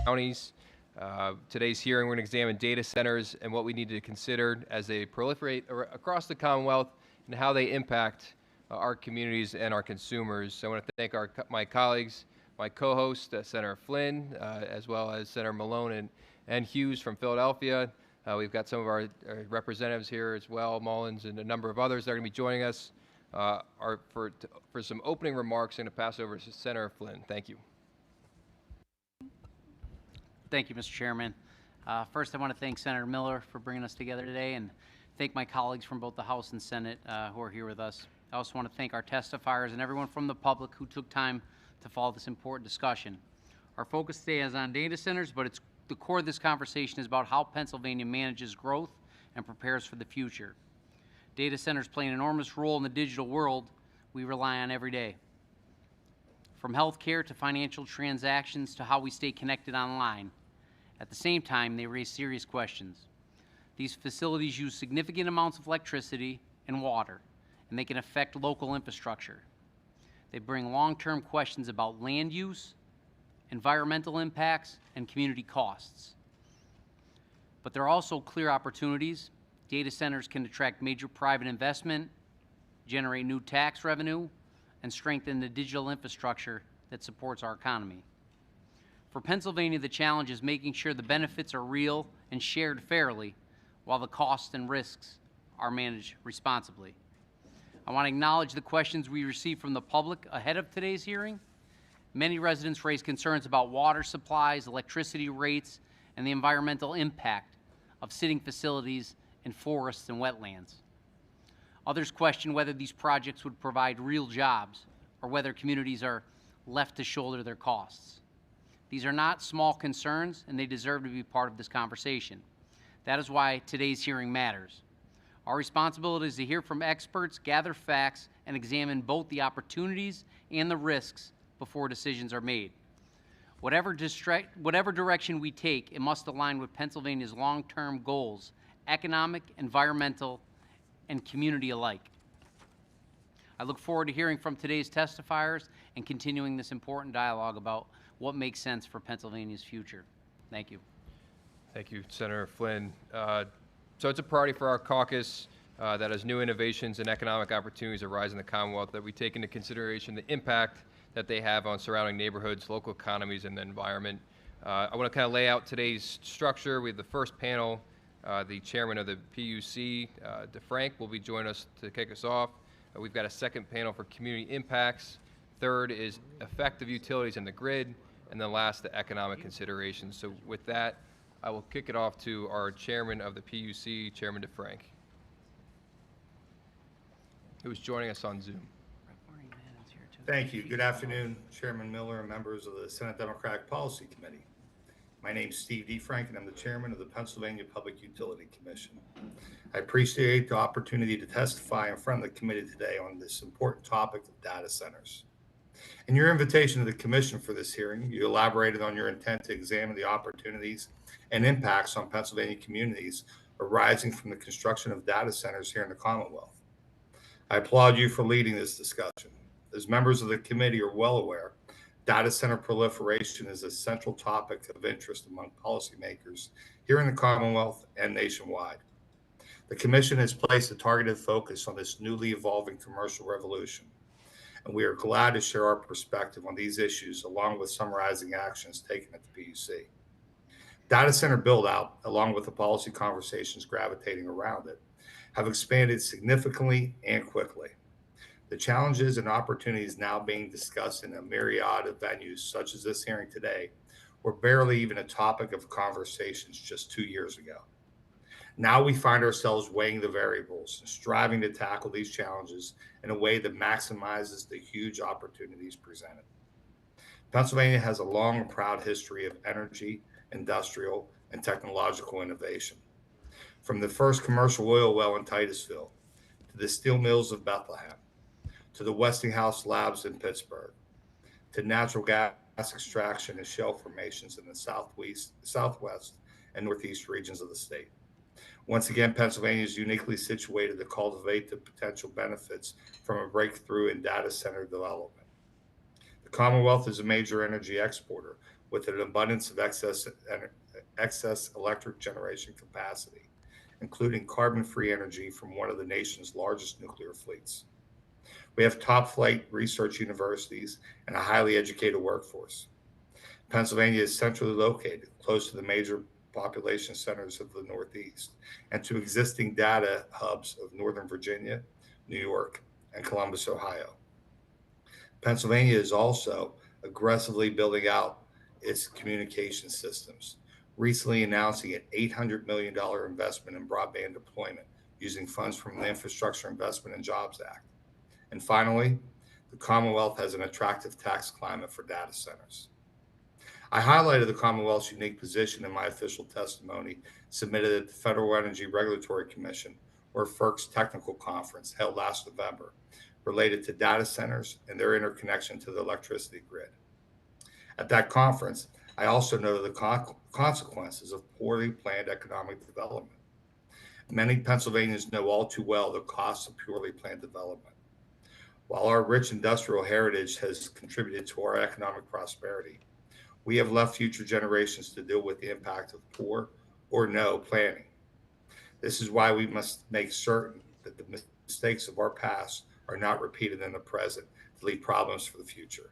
Counties. Today's hearing, we're going to examine data centers and what we need to consider as they proliferate across the Commonwealth and how they impact our communities and our consumers. So I want to thank my colleagues, my co-host, Senator Flynn, as well as Senator Malone and Hughes from Philadelphia. We've got some of our representatives here as well, Mullins and a number of others that are going to be joining us. For some opening remarks, I'm going to pass over to Senator Flynn. Thank you. Thank you, Mr. Chairman. First, I want to thank Senator Miller for bringing us together today and thank my colleagues from both the House and Senate who are here with us. I also want to thank our testifiers and everyone from the public who took time to follow this important discussion. Our focus today is on data centers, but the core of this conversation is about how Pennsylvania manages growth and prepares for the future. Data centers play an enormous role in the digital world we rely on every day. From healthcare to financial transactions to how we stay connected online. At the same time, they raise serious questions. These facilities use significant amounts of electricity and water, and they can affect local infrastructure. They bring long-term questions about land use, environmental impacts, and community costs. But there are also clear opportunities. Data centers can attract major private investment, generate new tax revenue, and strengthen the digital infrastructure that supports our economy. For Pennsylvania, the challenge is making sure the benefits are real and shared fairly, while the costs and risks are managed responsibly. I want to acknowledge the questions we received from the public ahead of today's hearing. Many residents raised concerns about water supplies, electricity rates, and the environmental impact of sitting facilities in forests and wetlands. Others question whether these projects would provide real jobs or whether communities are left to shoulder their costs. These are not small concerns, and they deserve to be part of this conversation. That is why today's hearing matters. Our responsibility is to hear from experts, gather facts, and examine both the opportunities and the risks before decisions are made. Whatever direction we take, it must align with Pennsylvania's long-term goals, economic, environmental, and community alike. I look forward to hearing from today's testifiers and continuing this important dialogue about what makes sense for Pennsylvania's future. Thank you. Thank you, Senator Flynn. So it's a priority for our caucus that as new innovations and economic opportunities arise in the Commonwealth, that we take into consideration the impact that they have on surrounding neighborhoods, local economies, and the environment. I want to kind of lay out today's structure. We have the first panel, the chairman of the PUC, DeFrank, will be joining us to kick us off. We've got a second panel for community impacts. Third is effective utilities in the grid. And then last, the economic considerations. So with that, I will kick it off to our chairman of the PUC, Chairman DeFrank, who is joining us on Zoom. Thank you. Good afternoon, Chairman Miller and members of the Senate Democratic Policy Committee. My name is Steve DeFrank, and I'm the chairman of the Pennsylvania Public Utility Commission. I appreciate the opportunity to testify in front of the committee today on this important topic of data centers. In your invitation to the Commission for this hearing, you elaborated on your intent to examine the opportunities and impacts on Pennsylvania communities arising from the construction of data centers here in the Commonwealth. I applaud you for leading this discussion. As members of the committee are well aware, data center proliferation is a central topic of interest among policymakers here in the Commonwealth and nationwide. The Commission has placed a targeted focus on this newly evolving commercial revolution, and we are glad to share our perspective on these issues along with summarizing actions taken at the PUC. Data center build-out, along with the policy conversations gravitating around it, have expanded significantly and quickly. The challenges and opportunities now being discussed in a myriad of venues, such as this hearing today, were barely even a topic of conversations just 2 years ago. Now we find ourselves weighing the variables and striving to tackle these challenges in a way that maximizes the huge opportunities presented. Pennsylvania has a long and proud history of energy, industrial, and technological innovation. From the first commercial oil well in Titusville, to the steel mills of Bethlehem, to the Westinghouse labs in Pittsburgh, to natural gas extraction and shale formations in the southwest, and northeast regions of the state. Once again, Pennsylvania is uniquely situated to cultivate the potential benefits from a breakthrough in data center development. The Commonwealth is a major energy exporter with an abundance of excess electric generation capacity, including carbon-free energy from one of the nation's largest nuclear fleets. We have top-flight research universities and a highly educated workforce. Pennsylvania is centrally located, close to the major population centers of the Northeast, and to existing data hubs of Northern Virginia, New York, and Columbus, Ohio. Pennsylvania is also aggressively building out its communication systems, recently announcing an $800 million investment in broadband deployment using funds from the Infrastructure Investment and Jobs Act. And finally, the Commonwealth has an attractive tax climate for data centers. I highlighted the Commonwealth's unique position in my official testimony submitted at the Federal Energy Regulatory Commission, or FERC's technical conference held last November, related to data centers and their interconnection to the electricity grid. At that conference, I also noted the consequences of poorly planned economic development. Many Pennsylvanians know all too well the costs of poorly planned development. While our rich industrial heritage has contributed to our economic prosperity, we have left future generations to deal with the impact of poor or no planning. This is why we must make certain that the mistakes of our past are not repeated in the present to leave problems for the future.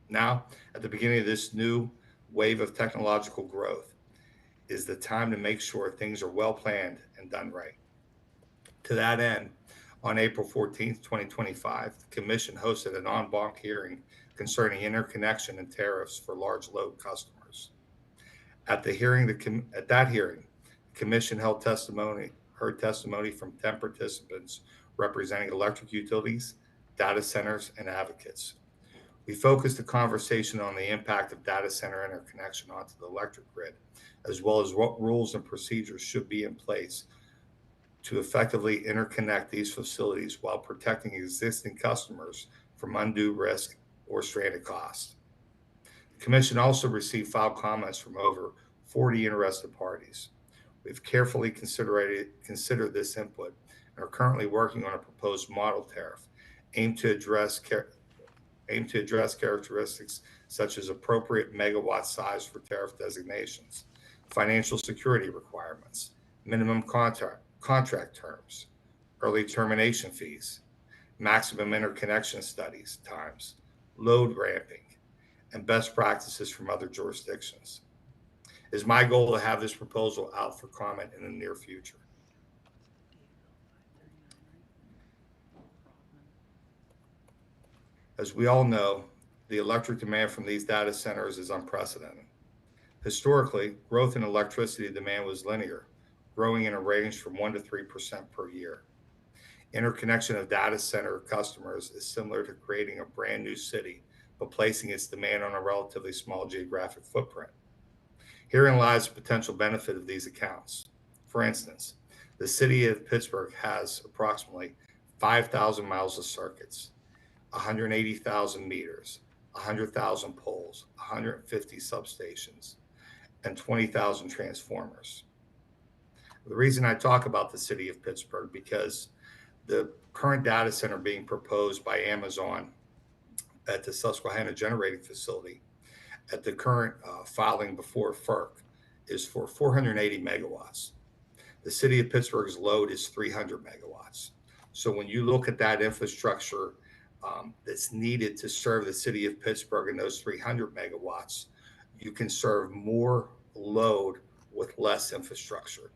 Now, at the beginning of this new wave of technological growth, is the time to make sure things are well planned and done right. To that end, on April 14th, 2025, the Commission hosted an en banc hearing concerning interconnection and tariffs for large load customers. At that hearing, the Commission heard testimony from 10 participants representing electric utilities, data centers, and advocates. We focused the conversation on the impact of data center interconnection onto the electric grid, as well as what rules and procedures should be in place to effectively interconnect these facilities while protecting existing customers from undue risk or stranded costs. The Commission also received file comments from over 40 interested parties. We've carefully considered this input and are currently working on a proposed model tariff aimed to address characteristics such as appropriate megawatt size for tariff designations, financial security requirements, minimum contract terms, early termination fees, maximum interconnection studies times, load ramping, and best practices from other jurisdictions. It is my goal to have this proposal out for comment in the near future. As we all know, the electric demand from these data centers is unprecedented. Historically, growth in electricity demand was linear, growing in a range from 1% to 3% per year. Interconnection of data center customers is similar to creating a brand new city, but placing its demand on a relatively small geographic footprint. Herein lies the potential benefit of these accounts. For instance, the city of Pittsburgh has approximately 5,000 miles of circuits, 180,000 meters, 100,000 poles, 150 substations, and 20,000 transformers. The reason I talk about the city of Pittsburgh because the current data center being proposed by Amazon at the Susquehanna Generating Facility at the current filing before FERC is for 480 megawatts. The city of Pittsburgh's load is 300 megawatts. So when you look at that infrastructure that's needed to serve the city of Pittsburgh and those 300 megawatts, you can serve more load with less infrastructure.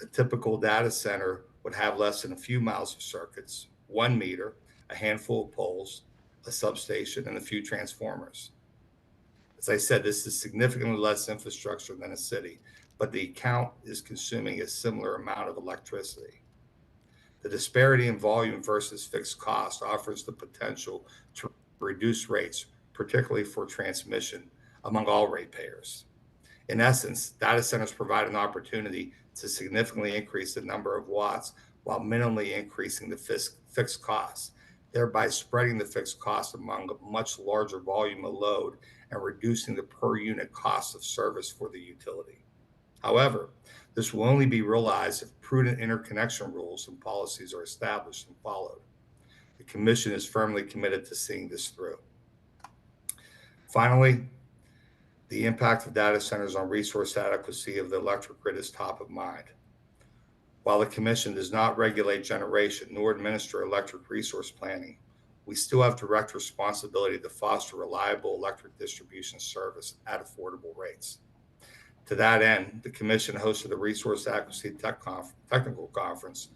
A typical data center would have less than a few miles of circuits, 1 meter, a handful of poles, a substation, and a few transformers. As I said, this is significantly less infrastructure than a city, but the account is consuming a similar amount of electricity. The disparity in volume versus fixed cost offers the potential to reduce rates, particularly for transmission, among all ratepayers. In essence, data centers provide an opportunity to significantly increase the number of watts while minimally increasing the fixed costs, thereby spreading the fixed cost among a much larger volume of load and reducing the per unit cost of service for the utility. However, this will only be realized if prudent interconnection rules and policies are established and followed. The Commission is firmly committed to seeing this through. Finally, the impact of data centers on resource adequacy of the electric grid is top of mind. While the Commission does not regulate generation nor administer electric resource planning, we still have direct responsibility to foster reliable electric distribution service at affordable rates. To that end, the Commission hosted a Resource Adequacy Technical Conference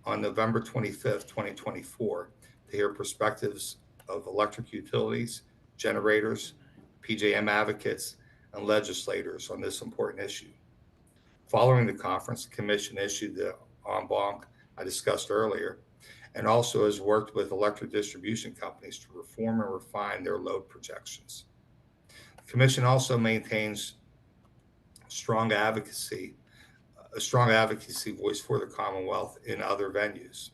on November 25th, 2024, to hear perspectives of electric utilities, generators, PJM advocates, and legislators on this important issue. Following the conference, the Commission issued the en banc I discussed earlier, and also has worked with electric distribution companies to reform and refine their load projections. The Commission also maintains a strong advocacy voice for the Commonwealth in other venues.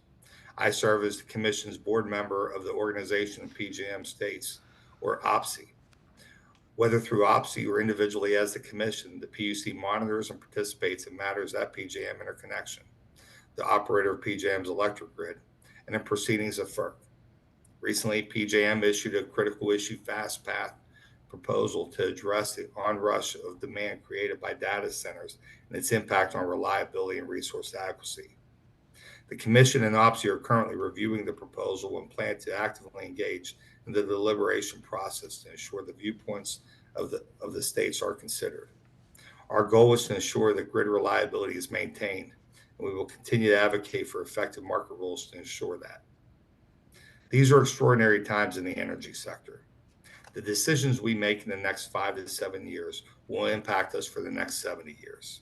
I serve as the Commission's board member of the Organization of PJM States, or OPSI. Whether through OPSI or individually as the Commission, the PUC monitors and participates in matters at PJM interconnection, the operator of PJM's electric grid, and in proceedings of FERC. Recently, PJM issued a critical issue fast path proposal to address the onrush of demand created by data centers and its impact on reliability and resource adequacy. The Commission and OPSI are currently reviewing the proposal and plan to actively engage in the deliberation process to ensure the viewpoints of the states are considered. Our goal is to ensure that grid reliability is maintained, and we will continue to advocate for effective market rules to ensure that. These are extraordinary times in the energy sector. The decisions we make in the next 5 to 7 years will impact us for the next 70 years.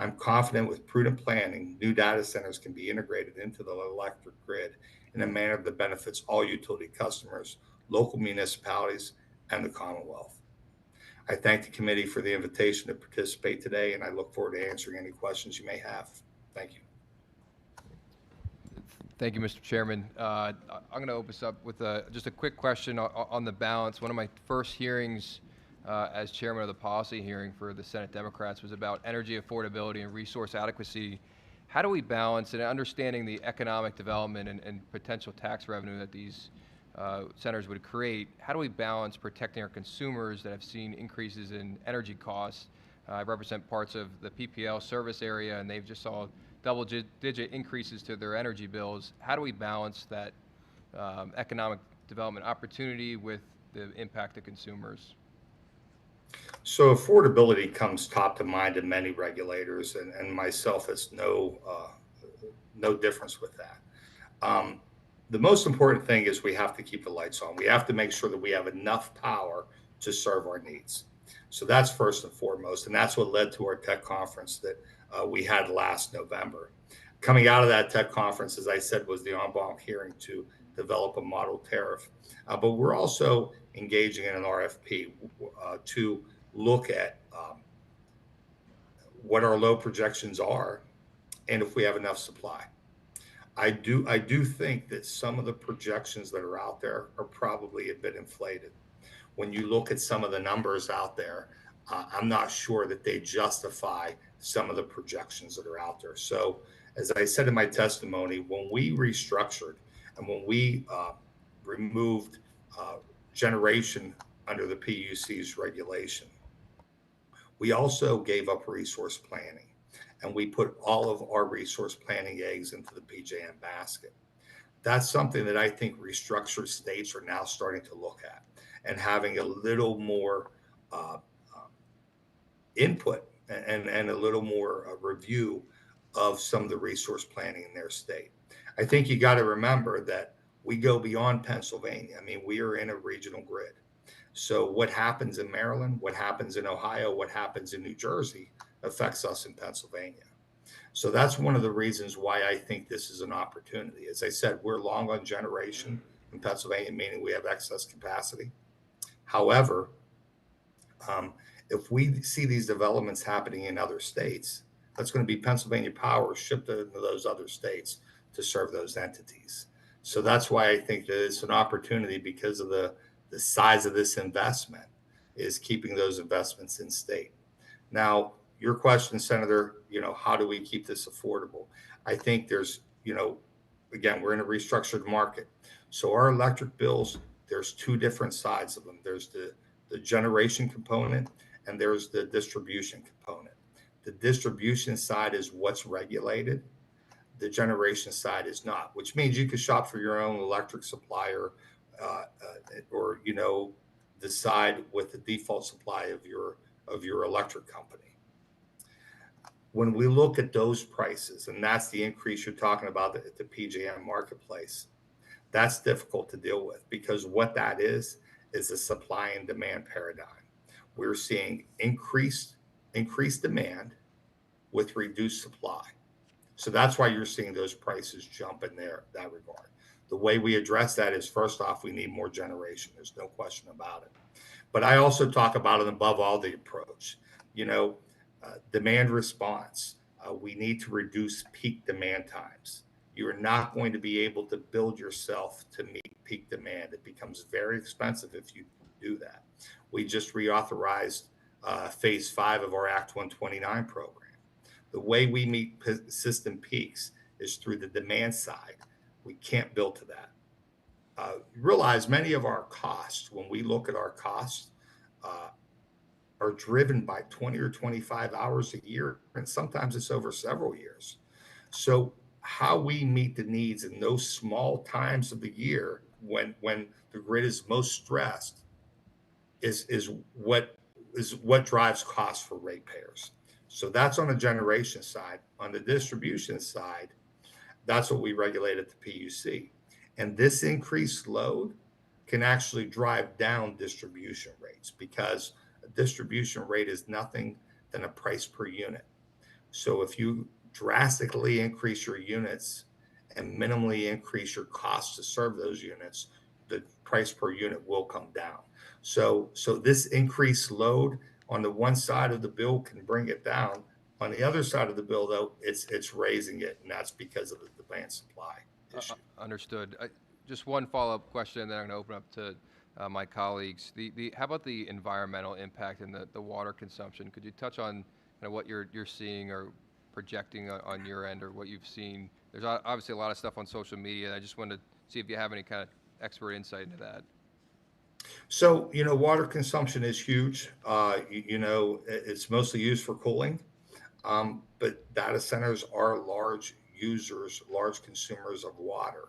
I'm confident with prudent planning, new data centers can be integrated into the electric grid in a manner that benefits all utility customers, local municipalities, and the Commonwealth. I thank the committee for the invitation to participate today, and I look forward to answering any questions you may have. Thank you. Thank you, Mr. Chairman. I'm going to open this up with just a quick question on the balance. One of my first hearings as chairman of the policy hearing for the Senate Democrats was about energy affordability and resource adequacy. How do we balance, and understanding the economic development and potential tax revenue that these centers would create, how do we balance protecting our consumers that have seen increases in energy costs? I represent parts of the PPL service area, and they've just saw double-digit increases to their energy bills. How do we balance that economic development opportunity with the impact to consumers? So affordability comes top to mind in many regulators, and myself is no difference with that. The most important thing is we have to keep the lights on. We have to make sure that we have enough power to serve our needs. So that's first and foremost, and that's what led to our tech conference that we had last November. Coming out of that tech conference, as I said, was the en banc hearing to develop a model tariff. But we're also engaging in an RFP to look at what our load projections are and if we have enough supply. I do think that some of the projections that are out there are probably a bit inflated. When you look at some of the numbers out there, I'm not sure that they justify some of the projections that are out there. So as I said in my testimony, when we restructured and when we removed generation under the PUC's regulation, we also gave up resource planning, and we put all of our resource planning eggs into the PJM basket. That's something that I think restructured states are now starting to look at and having a little more input and a little more review of some of the resource planning in their state. I think you got to remember that we go beyond Pennsylvania. I mean, we are in a regional grid. So what happens in Maryland, what happens in Ohio, what happens in New Jersey affects us in Pennsylvania. So that's one of the reasons why I think this is an opportunity. As I said, we're long on generation in Pennsylvania, meaning we have excess capacity. However, um, if we see these developments happening in other states, that's going to be Pennsylvania power shipped into those other states to serve those entities. So that's why I think that it's an opportunity, because of the size of this investment is keeping those investments in state. Now, your question, Senator, how do we keep this affordable? I think there's, again, we're in a restructured market. So our electric bills, there's two different sides of them. There's the generation component and there's the distribution component. The distribution side is what's regulated. The generation side is not, which means you could shop for your own electric supplier, or decide with the default supply of your electric company. When we look at those prices, and that's the increase you're talking about at the PJM marketplace, that's difficult to deal with, because what that is a supply and demand paradigm. We're seeing increased demand with reduced supply. So that's why you're seeing those prices jump in that regard. The way we address that is, first off, we need more generation. There's no question about it. But I also talk about it above all the approach. Demand response. We need to reduce peak demand times. You are not going to be able to build yourself to meet peak demand. It becomes very expensive if you do that. We just reauthorized phase 5 of our Act 129 program. The way we meet system peaks is through the demand side. We can't build to that. You realize many of our costs, when we look at our costs, are driven by 20 or 25 hours a year, and sometimes it's over several years. So how we meet the needs in those small times of the year when the grid is most stressed is what drives costs for ratepayers. So that's on the generation side. On the distribution side, that's what we regulate at the PUC. And this increased load can actually drive down distribution rates, because a distribution rate is nothing than a price per unit. So if you drastically increase your units and minimally increase your costs to serve those units, the price per unit will come down. So this increased load on the one side of the bill can bring it down. On the other side of the bill, though, it's raising it, and that's because of the demand supply issue. Understood. Just one follow-up question, and then I'm going to open up to my colleagues. How about the environmental impact and the water consumption? Could you touch on what you're seeing or projecting on your end, or what you've seen? There's obviously a lot of stuff on social media. I just wanted to see if you have any kind of expert insight into that. So, water consumption is huge. It's mostly used for cooling, but data centers are large users, large consumers of water.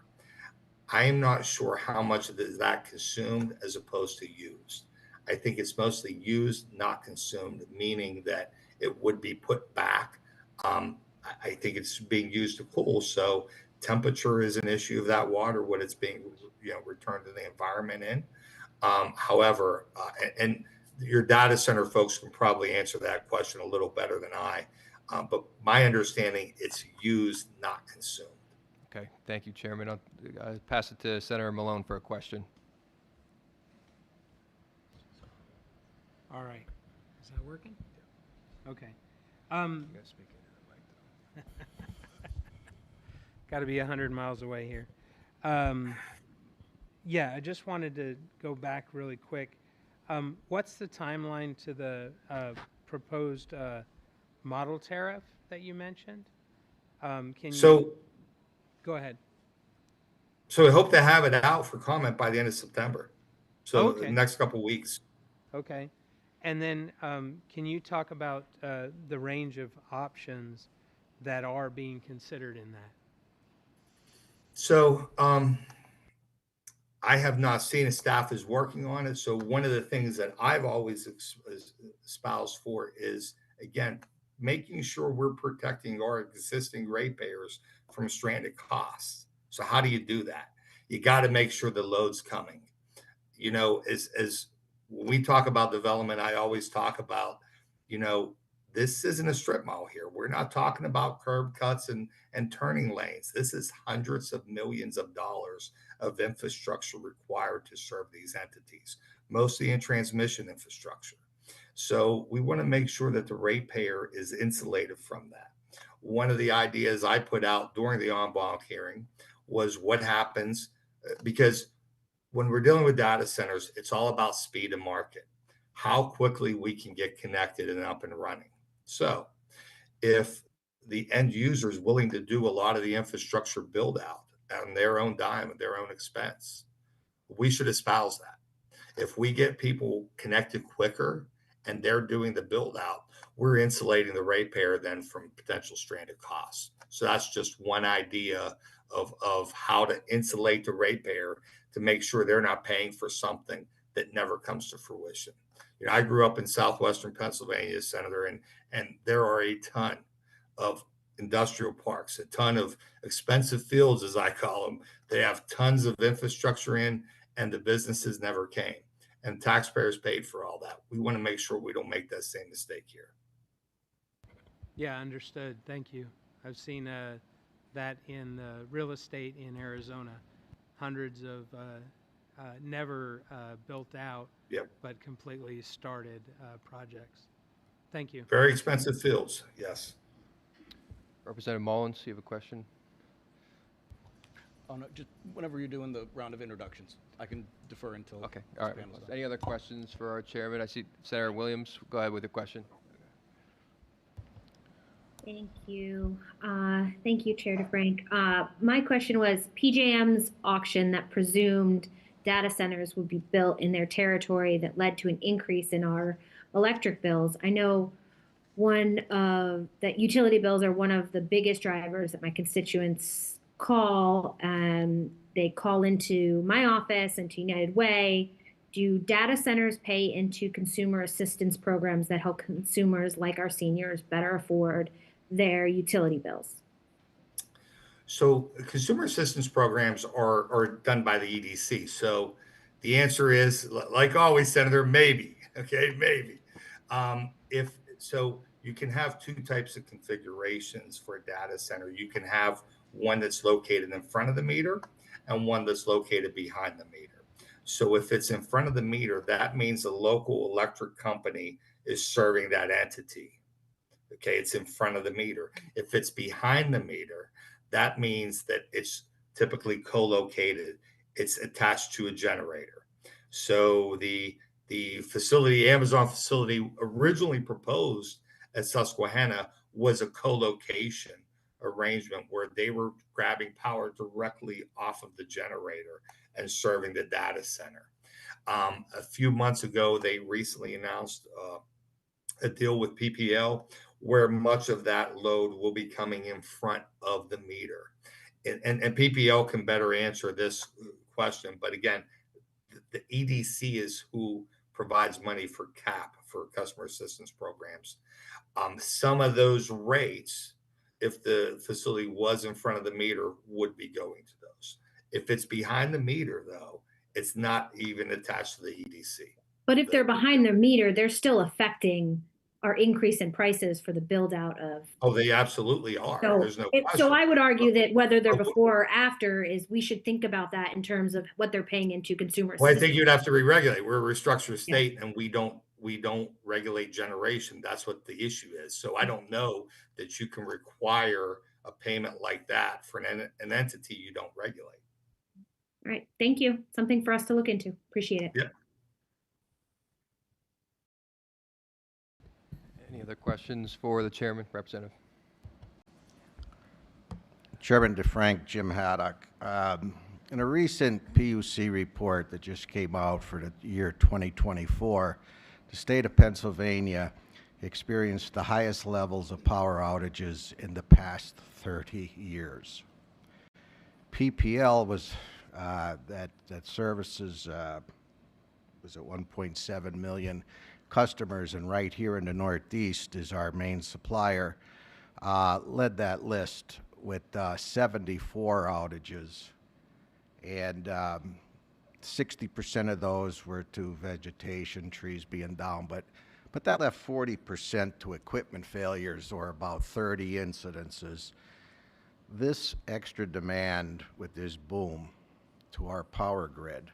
I am not sure how much of that consumed as opposed to used. I think it's mostly used, not consumed, meaning that it would be put back. I think it's being used to cool. So temperature is an issue of that water, what it's being returned to the environment in. However, and your data center folks can probably answer that question a little better than I. But my understanding, it's used, not consumed. Okay, thank you, Chairman. I'll pass it to Senator Malone for a question. All right. Is that working? Okay. You gotta speak into the mic, though. Got to be 100 miles away here. Yeah, I just wanted to go back really quick. What's the timeline to the proposed model tariff that you mentioned? Go ahead. So we hope to have it out for comment by the end of September. So Okay. the next couple of weeks. Okay. And then can you talk about the range of options that are being considered in that? So I have not seen it. Staff is working on it. So one of the things that I've always espoused for is, again, making sure we're protecting our existing ratepayers from stranded costs. So how do you do that? You got to make sure the load's coming. As when we talk about development, I always talk about, this isn't a strip mall here. We're not talking about curb cuts and turning lanes. This is hundreds of millions of dollars of infrastructure required to serve these entities, mostly in transmission infrastructure. So we want to make sure that the ratepayer is insulated from that. One of the ideas I put out during the en banc hearing was what happens because when we're dealing with data centers, it's all about speed and market, how quickly we can get connected and up and running. So if the end user is willing to do a lot of the infrastructure build out on their own dime, at their own expense, we should espouse that. If we get people connected quicker and they're doing the build out, we're insulating the ratepayer then from potential stranded costs. So that's just one idea of how to insulate the ratepayer to make sure they're not paying for something that never comes to fruition. I grew up in southwestern Pennsylvania, Senator, and there are a ton of industrial parks, a ton of expensive fields, as I call them. They have tons of infrastructure in, and the businesses never came. And taxpayers paid for all that. We want to make sure we don't make that same mistake here. Yeah, understood. Thank you. I've seen that in real estate in Arizona. Hundreds of never built out, Yep. but completely started projects. Thank you. Very expensive fields, yes. Representative Mullins, you have a question? Oh, no, just whenever you're doing the round of introductions, I can defer until. Okay, this all right. panel's done. Any other questions for our chairman? I see Senator Williams. Go ahead with your question. Thank you. Thank you, Chair DeFrank. My question was PJM's auction that presumed data centers would be built in their territory that led to an increase in our electric bills. I know that utility bills are one of the biggest drivers that my constituents call. They call into my office and to United Way. Do data centers pay into consumer assistance programs that help consumers like our seniors better afford their utility bills? So consumer assistance programs are done by the EDC. So the answer is, like always, Senator, maybe. Okay, maybe. If so, you can have two types of configurations for a data center. You can have one that's located in front of the meter and one that's located behind the meter. So if it's in front of the meter, that means the local electric company is serving that entity. Okay, it's in front of the meter. If it's behind the meter, that means that it's typically co-located. It's attached to a generator. So the facility, Amazon facility, originally proposed at Susquehanna was a co-location arrangement where they were grabbing power directly off of the generator and serving the data center. A few months ago, they recently announced a deal with PPL where much of that load will be coming in front of the meter. And PPL can better answer this question. But again, the EDC is who provides money for CAP, for customer assistance programs. Some of those rates, if the facility was in front of the meter, would be going to those. If it's behind the meter, though, it's not even attached to the EDC. But if they're behind their meter, they're still affecting our increase in prices for the build out of. Oh, they absolutely are. So, There's no question. so I would argue that whether they're before or after is we should think about that in terms of what they're paying into consumer Well, I assistance. think you'd have to re-regulate. We're a restructured state and we don't regulate generation. That's what the issue is. So I don't know that you can require a payment like that for an entity you don't regulate. All right. Thank you. Something for us to look into. Appreciate it. Yeah. Any other questions for the chairman, Representative? Chairman DeFrank, Jim Haddock. In a recent PUC report that just came out for the year 2024, the state of Pennsylvania experienced the highest levels of power outages in the past 30 years. PPL was that services was at 1.7 million customers, and right here in the Northeast is our main supplier, led that list with 74 outages. And 60% of those were to vegetation, trees being down, but that left 40% to equipment failures, or about 30 incidences. This extra demand with this boom to our power grid,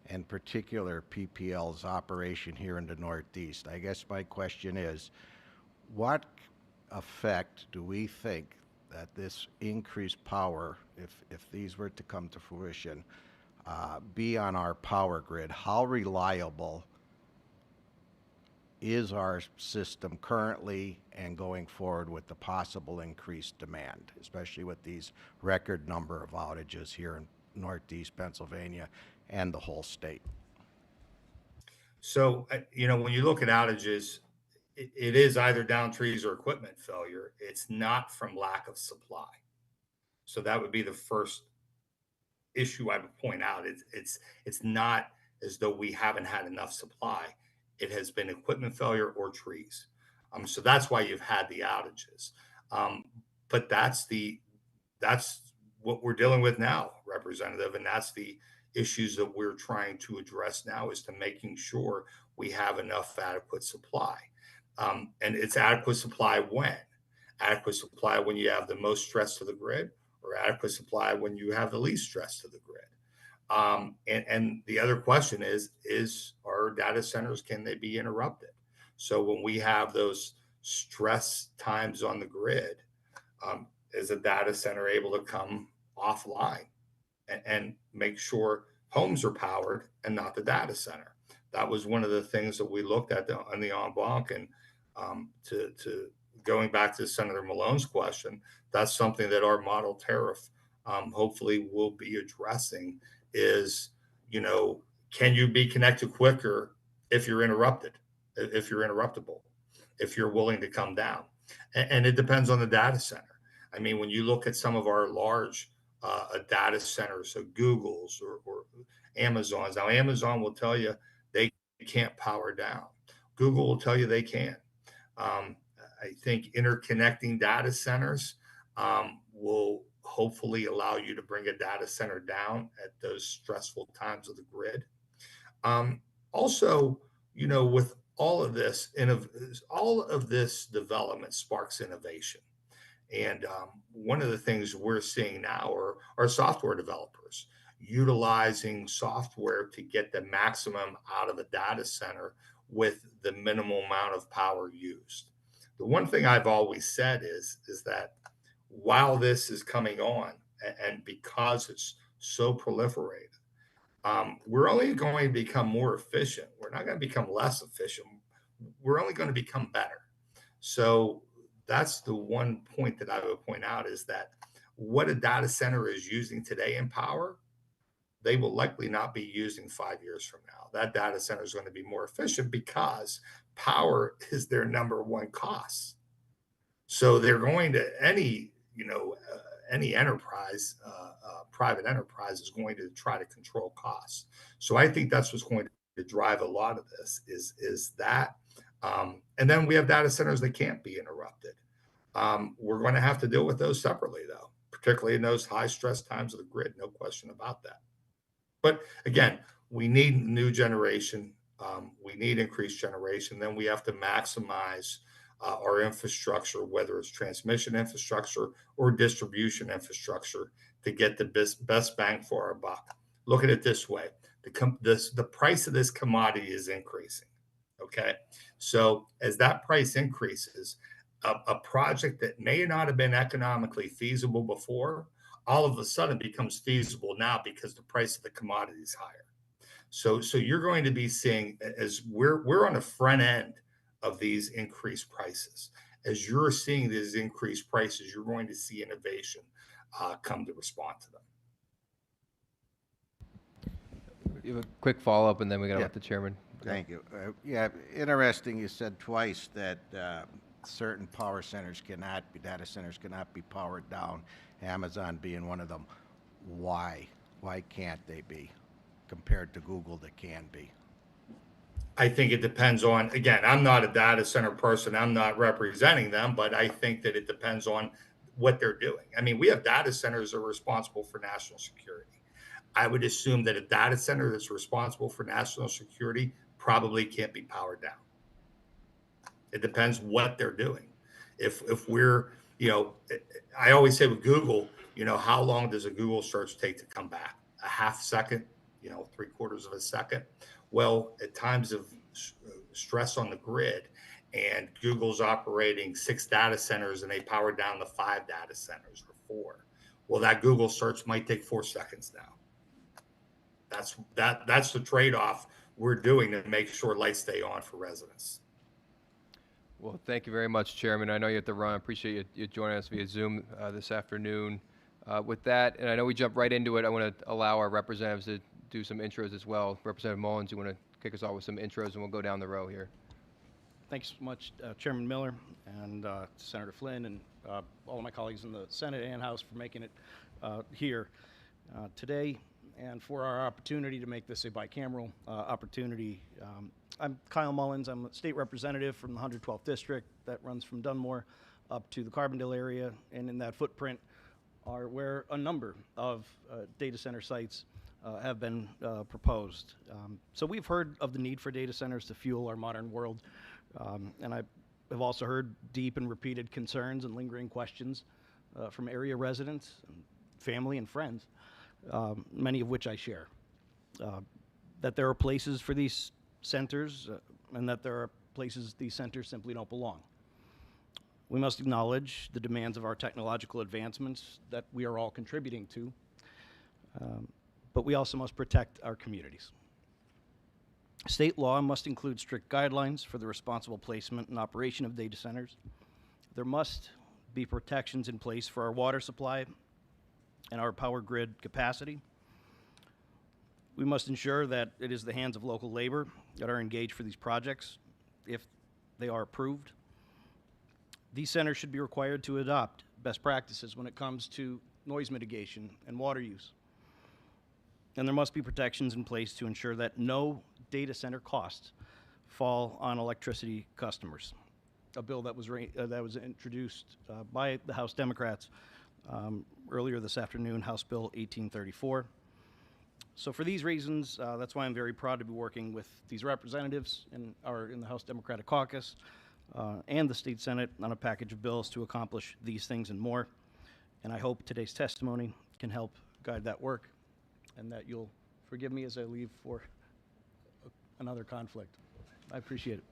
in particular PPL's operation here in the Northeast, I guess my question is, what effect do we think that this increased power, if these were to come to fruition, be on our power grid? How reliable is our system currently and going forward with the possible increased demand, especially with these record number of outages here in Northeast Pennsylvania and the whole state? So, when you look at outages, it is either down trees or equipment failure. It's not from lack of supply. So that would be the first issue I would point out. It's not as though we haven't had enough supply. It has been equipment failure or trees. So that's why you've had the outages. But that's what we're dealing with now, Representative, and that's the issues that we're trying to address now, is to making sure we have enough adequate supply. And it's adequate supply when? Adequate supply when you have the most stress to the grid, or adequate supply when you have the least stress to the grid. And the other question is our data centers, can they be interrupted? So when we have those stress times on the grid, is a data center able to come offline and make sure homes are powered and not the data center? That was one of the things that we looked at on the en banc. And to going back to Senator Malone's question, that's something that our model tariff hopefully will be addressing is, can you be connected quicker if you're interrupted, if you're interruptible, if you're willing to come down? And it depends on the data center. I mean, when you look at some of our large data centers, so Google's or Amazon's, now Amazon will tell you they can't power down. Google will tell you they can. I think interconnecting data centers will hopefully allow you to bring a data center down at those stressful times of the grid. Also, with all of this development sparks innovation. And one of the things we're seeing now are software developers utilizing software to get the maximum out of a data center with the minimal amount of power used. The one thing I've always said is that while this is coming on, and because it's so proliferated, we're only going to become more efficient. We're not going to become less efficient. We're only going to become better. So that's the one point that I would point out, is that what a data center is using today in power, they will likely not be using 5 years from now. That data center is going to be more efficient because power is their number one cost. So they're going to any enterprise, private enterprise is going to try to control costs. So I think that's what's going to drive a lot of this is that. And then we have data centers that can't be interrupted. We're going to have to deal with those separately, though, particularly in those high stress times of the grid. No question about that. But again, we need new generation. We need increased generation. Then we have to maximize our infrastructure, whether it's transmission infrastructure or distribution infrastructure, to get the best bang for our buck. Look at it this way. The price of this commodity is increasing. Okay. So as that price increases, a project that may not have been economically feasible before, all of a sudden becomes feasible now because the price of the commodity is higher. So you're going to be seeing, as we're on the front end of these increased prices. As you're seeing these increased prices, you're going to see innovation come to respond to them. You have a quick follow-up, and then we got to let the chairman. Thank you. Yeah, interesting. You said twice that certain data centers cannot be powered down, Amazon being one of them. Why? Why can't they be, compared to Google that can be? I think it depends on, again, I'm not a data center person. I'm not representing them, but I think that it depends on what they're doing. I mean, we have data centers that are responsible for national security. I would assume that a data center that's responsible for national security probably can't be powered down. It depends what they're doing. If we're, I always say with Google, how long does a Google search take to come back? A half second, 3/4 of a second. Well, at times of stress on the grid, and Google's operating 6 data centers and they power down the 5 data centers or 4. Well, that Google search might take 4 seconds now. That's the trade-off we're doing to make sure lights stay on for residents. Well, thank you very much, Chairman. I know you have to run. I appreciate you joining us via Zoom this afternoon. With that, and I know we jumped right into it, I want to allow our representatives to do some intros as well. Representative Mullins, you want to kick us off with some intros, and we'll go down the row here. Thanks so much, Chairman Miller and Senator Flynn and all of my colleagues in the Senate and House for making it here today and for our opportunity to make this a bicameral opportunity. I'm Kyle Mullins. I'm a state representative from the 112th District that runs from Dunmore up to the Carbondale area, and in that footprint are where a number of data center sites have been proposed. So we've heard of the need for data centers to fuel our modern world, and I have also heard deep and repeated concerns and lingering questions from area residents, and family, and friends, many of which I share. That there are places for these centers and that there are places these centers simply don't belong. We must acknowledge the demands of our technological advancements that we are all contributing to, but we also must protect our communities. State law must include strict guidelines for the responsible placement and operation of data centers. There must be protections in place for our water supply and our power grid capacity. We must ensure that it is the hands of local labor that are engaged for these projects if they are approved. These centers should be required to adopt best practices when it comes to noise mitigation and water use. And there must be protections in place to ensure that no data center costs fall on electricity customers. A bill that was introduced by the House Democrats earlier this afternoon, House Bill 1834. So for these reasons, that's why I'm very proud to be working with these representatives in the House Democratic Caucus and the State Senate on a package of bills to accomplish these things and more. And I hope today's testimony can help guide that work, and that you'll forgive me as I leave for another conflict. I appreciate it.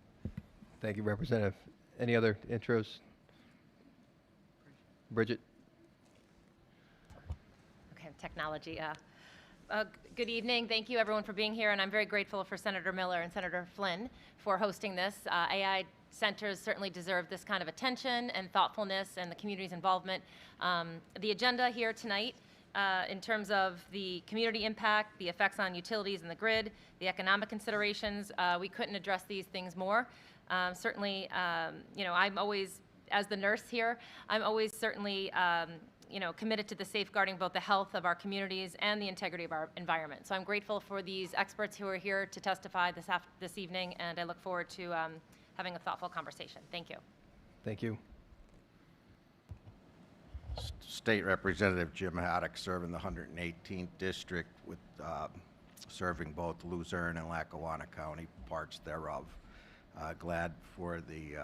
Thank you, Representative. Any other intros? Bridget? Okay, technology. Good evening. Thank you, everyone, for being here, and I'm very grateful for Senator Miller and Senator Flynn for hosting this. AI centers certainly deserve this kind of attention and thoughtfulness and the community's involvement. The agenda here tonight, in terms of the community impact, the effects on utilities and the grid, the economic considerations, we couldn't address these things more. Certainly, I'm always, as the nurse here, I'm always certainly committed to the safeguarding both the health of our communities and the integrity of our environment. So I'm grateful for these experts who are here to testify this evening, and I look forward to having a thoughtful conversation. Thank you. Thank you. State Representative Jim Haddock, serving the 118th District with serving both Luzerne and Lackawanna County, parts thereof. Glad for the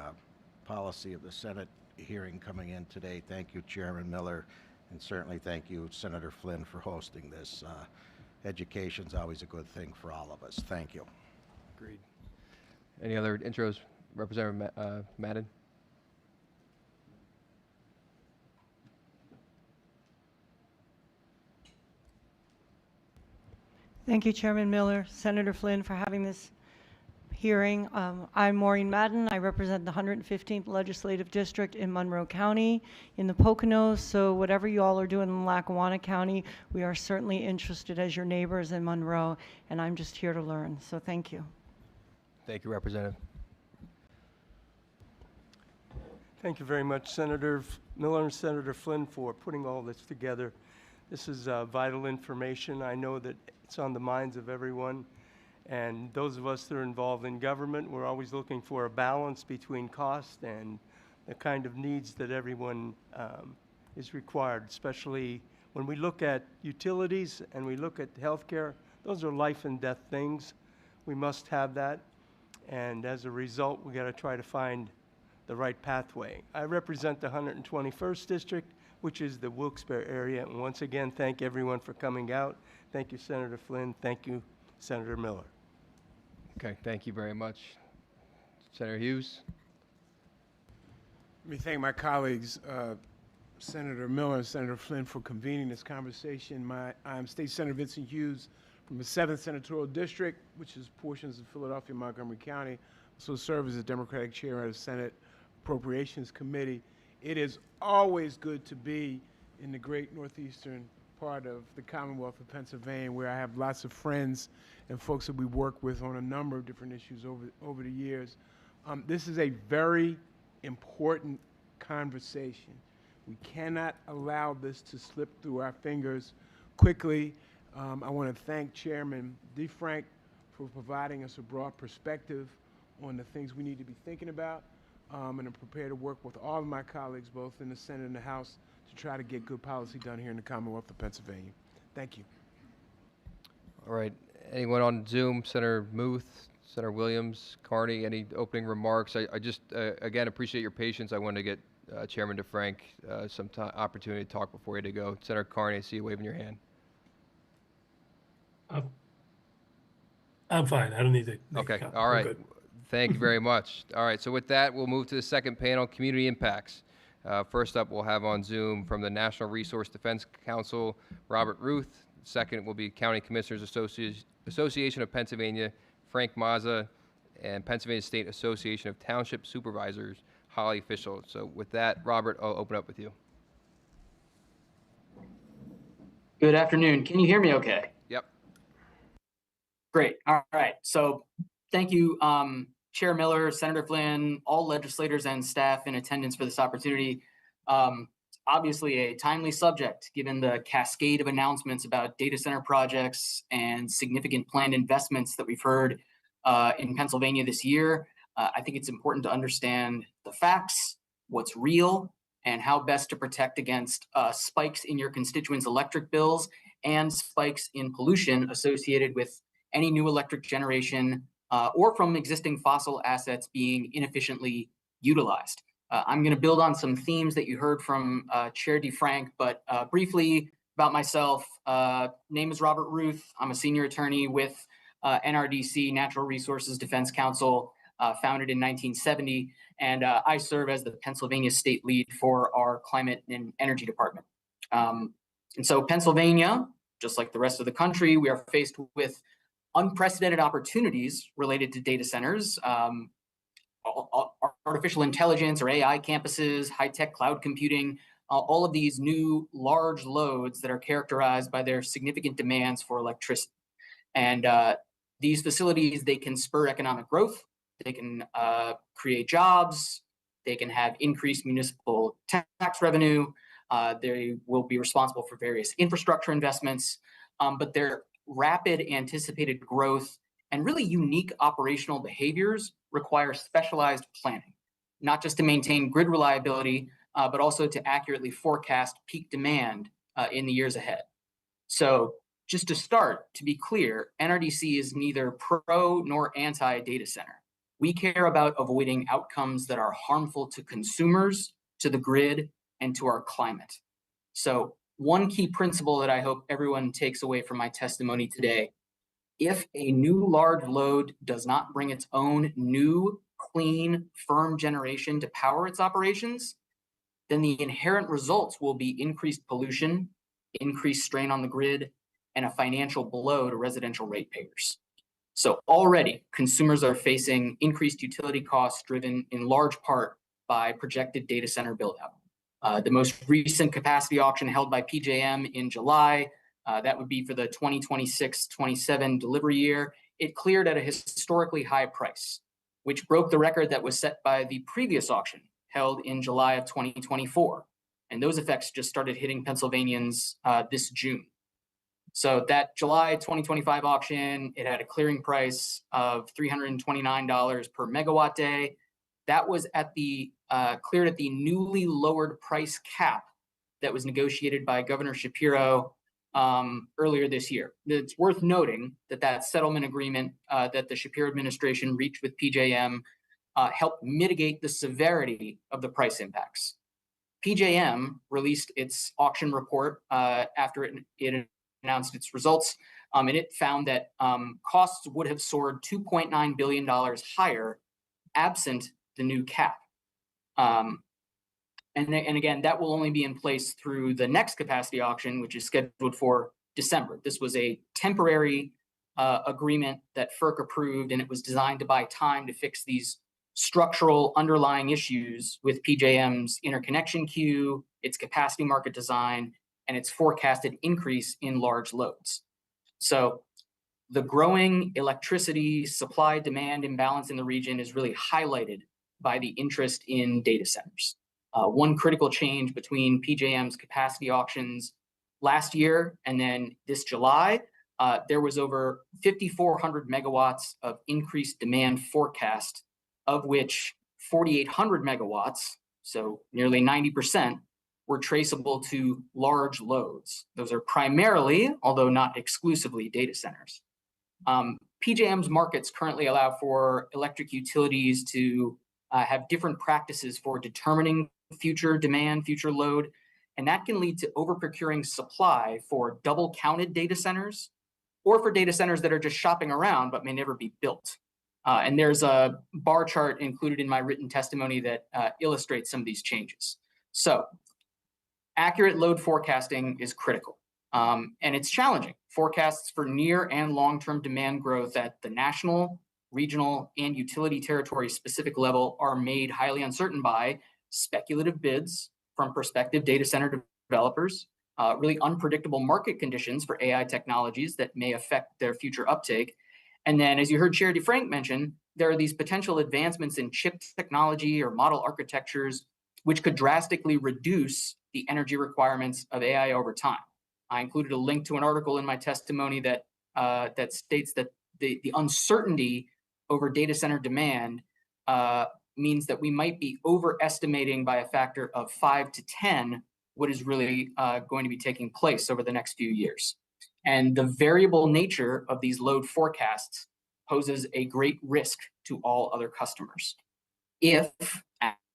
policy of the Senate hearing coming in today. Thank you, Chairman Miller, and certainly thank you, Senator Flynn, for hosting this. Education's always a good thing for all of us. Thank you. Agreed. Any other intros? Representative Madden? Thank you, Chairman Miller, Senator Flynn, for having this hearing. I'm Maureen Madden. I represent the 115th Legislative District in Monroe County in the Poconos. So whatever you all are doing in Lackawanna County, we are certainly interested as your neighbors in Monroe, and I'm just here to learn. So thank you. Thank you, Representative. Thank you very much, Senator Miller and Senator Flynn, for putting all this together. This is vital information. I know that it's on the minds of everyone. And those of us that are involved in government, we're always looking for a balance between cost and the kind of needs that everyone is required, especially When we look at utilities and we look at healthcare, those are life and death things. We must have that. And as a result, we got to try to find the right pathway. I represent the 121st District, which is the Wilkes-Barre area. And once again, thank everyone for coming out. Thank you, Senator Flynn. Thank you, Senator Miller. Okay, thank you very much. Senator Hughes? Let me thank my colleagues, Senator Miller and Senator Flynn, for convening this conversation. I'm State Senator Vincent Hughes from the 7th Senatorial District, which is portions of Philadelphia and Montgomery County. Also serve as the Democratic Chair of the Senate Appropriations Committee. It is always good to be in the great northeastern part of the Commonwealth of Pennsylvania, where I have lots of friends and folks that we work with on a number of different issues over the years. This is a very important conversation. We cannot allow this to slip through our fingers quickly. I want to thank Chairman DeFrank for providing us a broad perspective on the things we need to be thinking about, and I'm prepared to work with all of my colleagues, both in the Senate and the House, to try to get good policy done here in the Commonwealth of Pennsylvania. Thank you. All right. Anyone on Zoom? Senator Muth, Senator Williams, Carney, any opening remarks? I just, again, appreciate your patience. I wanted to get Chairman DeFrank some opportunity to talk before you had to go. Senator Carney, I see you waving your hand. I'm fine. I don't need to. Okay. All right. Thank you very much. All right. So with that, we'll move to the second panel, community impacts. First up, we'll have on Zoom from the National Resource Defense Council, Robert Ruth. Second will be County Commissioners Association of Pennsylvania, Frank Mazza, and Pennsylvania State Association of Township Supervisors, Holly Fischel. So with that, Robert, I'll open up with you. Good afternoon. Can you hear me okay? Yep. Great. All right. So thank you, Chair Miller, Senator Flynn, all legislators and staff in attendance for this opportunity. Obviously a timely subject given the cascade of announcements about data center projects and significant planned investments that we've heard in Pennsylvania this year. I think it's important to understand the facts, what's real, and how best to protect against spikes in your constituents' electric bills and spikes in pollution associated with any new electric generation or from existing fossil assets being inefficiently utilized. I'm going to build on some themes that you heard from Chair DeFrank, but briefly about myself. Name is Robert Ruth. I'm a senior attorney with NRDC, Natural Resources Defense Council, founded in 1970, and I serve as the Pennsylvania State Lead for our Climate and Energy Department. And so Pennsylvania, just like the rest of the country, we are faced with unprecedented opportunities related to data centers, artificial intelligence or AI campuses, high-tech cloud computing, all of these new large loads that are characterized by their significant demands for electricity. And these facilities, they can spur economic growth, they can create jobs, they can have increased municipal tax revenue, they will be responsible for various infrastructure investments, but their rapid anticipated growth and really unique operational behaviors require specialized planning, not just to maintain grid reliability, but also to accurately forecast peak demand in the years ahead. So just to start, to be clear, NRDC is neither pro nor anti data center. We care about avoiding outcomes that are harmful to consumers, to the grid, and to our climate. So one key principle that I hope everyone takes away from my testimony today: if a new large load does not bring its own new, clean, firm generation to power its operations, then the inherent results will be increased pollution, increased strain on the grid, and a financial blow to residential ratepayers. So already, consumers are facing increased utility costs driven in large part by projected data center build-out. The most recent capacity auction held by PJM in July, that would be for the 2026-27 delivery year, it cleared at a historically high price, which broke the record that was set by the previous auction held in July of 2024. And those effects just started hitting Pennsylvanians this June. So that July 2025 auction, it had a clearing price of $329 per megawatt day. That was at the cleared at the newly lowered price cap that was negotiated by Governor Shapiro earlier this year. It's worth noting that that settlement agreement that the Shapiro administration reached with PJM helped mitigate the severity of the price impacts. PJM released its auction report after it announced its results, and it found that costs would have soared $2.9 billion higher absent the new cap. And again, that will only be in place through the next capacity auction, which is scheduled for December. This was a temporary agreement that FERC approved, and it was designed to buy time to fix these structural underlying issues with PJM's interconnection queue, its capacity market design, and its forecasted increase in large loads. So the growing electricity supply-demand imbalance in the region is really highlighted by the interest in data centers. One critical change between PJM's capacity auctions last year and then this July, there was over 5,400 megawatts of increased demand forecast, of which 4,800 megawatts, so nearly 90%, were traceable to large loads. Those are primarily, although not exclusively, data centers. PJM's markets currently allow for electric utilities to have different practices for determining future demand, future load, and that can lead to over-procuring supply for double-counted data centers or for data centers that are just shopping around but may never be built. And there's a bar chart included in my written testimony that illustrates some of these changes. So accurate load forecasting is critical, and it's challenging. Forecasts for near and long-term demand growth at the national, regional, and utility territory specific level are made highly uncertain by speculative bids from prospective data center developers, really unpredictable market conditions for AI technologies that may affect their future uptake. And then, as you heard Chair DeFrank mention, there are these potential advancements in chip technology or model architectures, which could drastically reduce the energy requirements of AI over time. I included a link to an article in my testimony that that states that the uncertainty over data center demand means that we might be overestimating by a factor of 5 to 10 what is really going to be taking place over the next few years. And the variable nature of these load forecasts poses a great risk to all other customers. If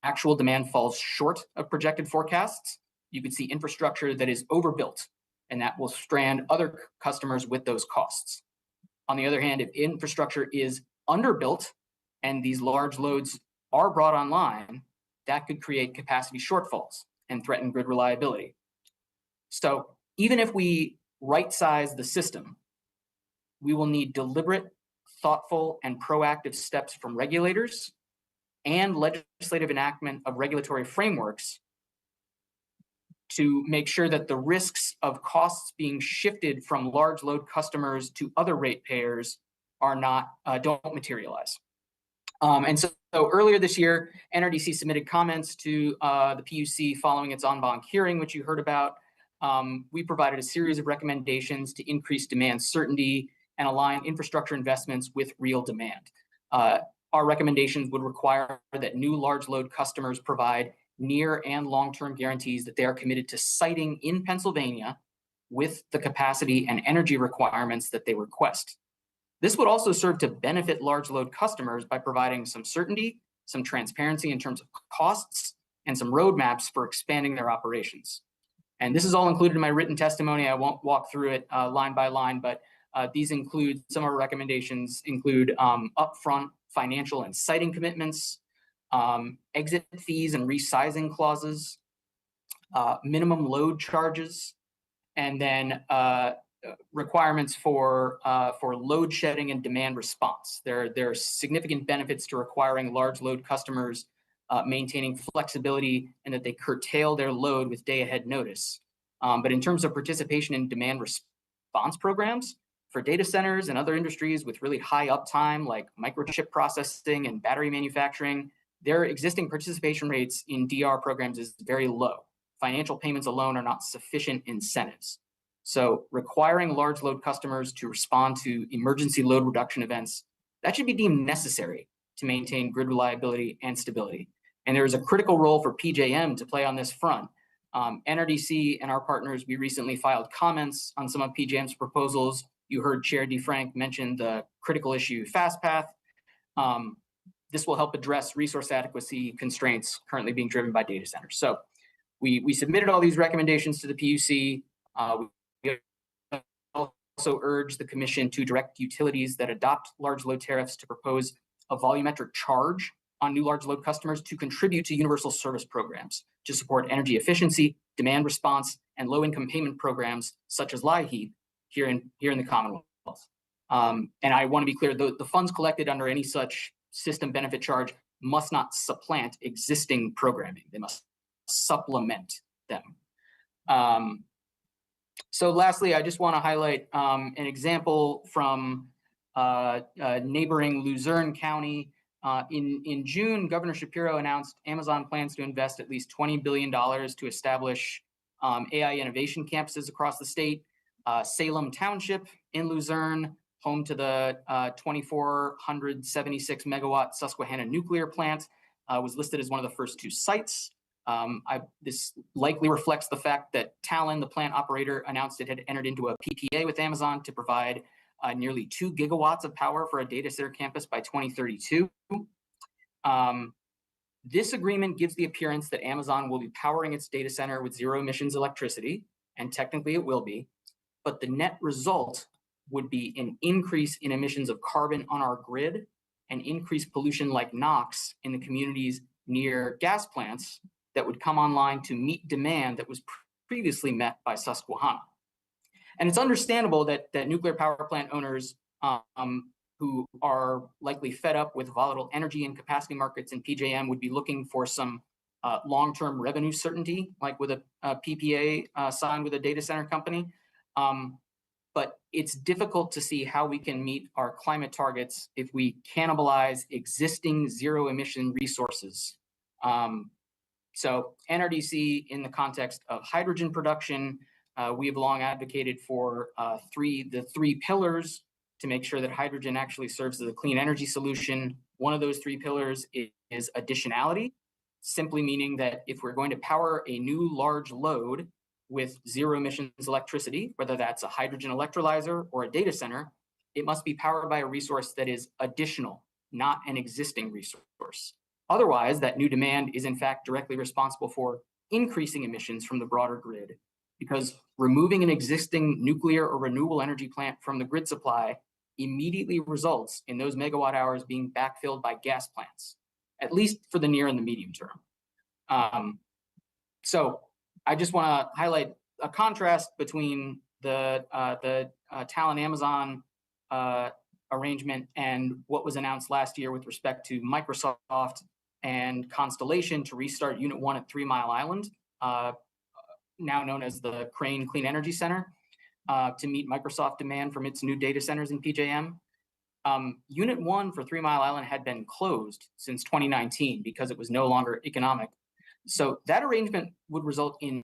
actual demand falls short of projected forecasts, you could see infrastructure that is overbuilt, and that will strand other customers with those costs. On the other hand, if infrastructure is underbuilt and these large loads are brought online, that could create capacity shortfalls and threaten grid reliability. So even if we right-size the system, we will need deliberate, thoughtful, and proactive steps from regulators and legislative enactment of regulatory frameworks to make sure that the risks of costs being shifted from large load customers to other ratepayers are not don't materialize. And so earlier this year, NRDC submitted comments to the PUC following its en banc hearing, which you heard about. We provided a series of recommendations to increase demand certainty and align infrastructure investments with real demand. Our recommendations would require that new large load customers provide near and long-term guarantees that they are committed to siting in Pennsylvania with the capacity and energy requirements that they request. This would also serve to benefit large load customers by providing some certainty, some transparency in terms of costs, and some roadmaps for expanding their operations. And this is all included in my written testimony. I won't walk through it line by line, but these include, some of our recommendations include upfront financial and siting commitments, exit fees and resizing clauses, minimum load charges, and then requirements for load shedding and demand response. There are significant benefits to requiring large load customers maintaining flexibility and that they curtail their load with day-ahead notice. But in terms of participation in demand response programs for data centers and other industries with really high uptime, like microchip processing and battery manufacturing, their existing participation rates in DR programs is very low. Financial payments alone are not sufficient incentives. So requiring large load customers to respond to emergency load reduction events, that should be deemed necessary to maintain grid reliability and stability. And there is a critical role for PJM to play on this front NRDC and our partners, we recently filed comments on some of PJM's proposals. You heard Chair DeFrank mention the critical issue FastPath. This will help address resource adequacy constraints currently being driven by data centers. So we submitted all these recommendations to the PUC. We also urge the Commission to direct utilities that adopt large load tariffs to propose a volumetric charge on new large load customers to contribute to universal service programs to support energy efficiency, demand response, and low-income payment programs such as LIHEAP here in the Commonwealth. And I want to be clear, the funds collected under any such system benefit charge must not supplant existing programming. They must supplement them. So lastly, I just want to highlight an example from neighboring Luzerne County. In June, Governor Shapiro announced Amazon plans to invest at least $20 billion to establish AI innovation campuses across the state. Salem Township in Luzerne, home to the 2,476 megawatt Susquehanna nuclear plant, was listed as one of the first 2 sites. This likely reflects the fact that Talon, the plant operator, announced it had entered into a PPA with Amazon to provide nearly 2 gigawatts of power for a data center campus by 2032. This agreement gives the appearance that Amazon will be powering its data center with zero emissions electricity, and technically it will be, but the net result would be an increase in emissions of carbon on our grid and increased pollution like NOx in the communities near gas plants that would come online to meet demand that was previously met by Susquehanna. And it's understandable that nuclear power plant owners who are likely fed up with volatile energy and capacity markets in PJM would be looking for some long-term revenue certainty, like with a PPA signed with a data center company. But it's difficult to see how we can meet our climate targets if we cannibalize existing zero emission resources. So NRDC, in the context of hydrogen production, we have long advocated for the three pillars to make sure that hydrogen actually serves as a clean energy solution. One of those 3 pillars is additionality, simply meaning that if we're going to power a new large load with zero emissions electricity, whether that's a hydrogen electrolyzer or a data center, it must be powered by a resource that is additional, not an existing resource. Otherwise, that new demand is in fact directly responsible for increasing emissions from the broader grid, because removing an existing nuclear or renewable energy plant from the grid supply immediately results in those megawatt hours being backfilled by gas plants, at least for the near and the medium term. So I just want to highlight a contrast between the Talon Amazon arrangement and what was announced last year with respect to Microsoft and Constellation to restart Unit 1 at 3 Mile Island, now known as the Crane Clean Energy Center, to meet Microsoft demand from its new data centers in PJM. Unit 1 for 3 Mile Island had been closed since 2019 because it was no longer economic. So that arrangement would result in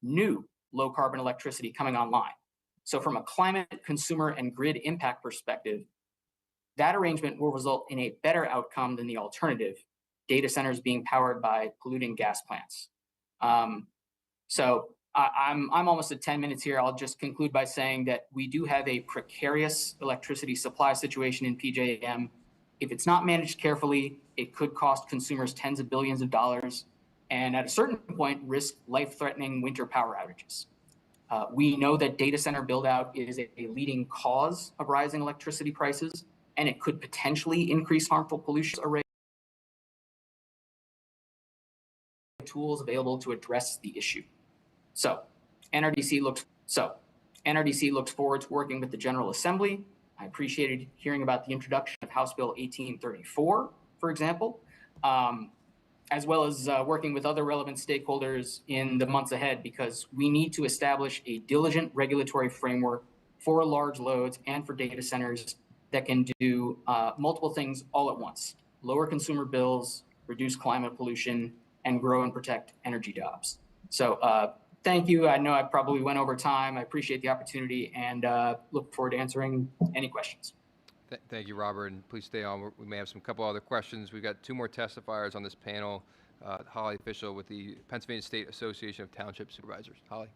new low carbon electricity coming online. So from a climate, consumer, and grid impact perspective, that arrangement will result in a better outcome than the alternative, data centers being powered by polluting gas plants. So I'm almost at 10 minutes here. I'll just conclude by saying that we do have a precarious electricity supply situation in PJM. If it's not managed carefully, it could cost consumers tens of billions of dollars, and at a certain point, risk life-threatening winter power outages. We know that data center build-out is a leading cause of rising electricity prices, and it could potentially increase harmful pollution array tools available to address the issue. So NRDC looks forward to working with the General Assembly. I appreciated hearing about the introduction of House Bill 1834, for example, as well as working with other relevant stakeholders in the months ahead, because we need to establish a diligent regulatory framework for large loads and for data centers that can do multiple things all at once: lower consumer bills, reduce climate pollution, and grow and protect energy jobs. So thank you. I know I probably went over time. I appreciate the opportunity and look forward to answering any questions. Thank you, Robert, and please stay on. We may have some couple other questions. We've got 2 more testifiers on this panel. Holly Official with the Pennsylvania State Association of Township Supervisors. Holly.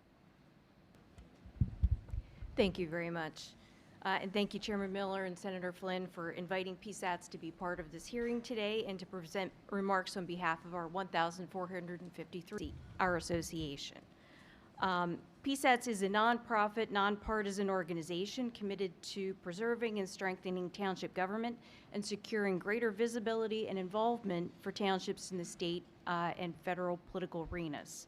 Thank you very much. And thank you, Chairman Miller and Senator Flynn, for inviting PSATs to be part of this hearing today and to present remarks on behalf of our 1,453, our association. PSATs is a nonprofit, nonpartisan organization committed to preserving and strengthening township government and securing greater visibility and involvement for townships in the state and federal political arenas.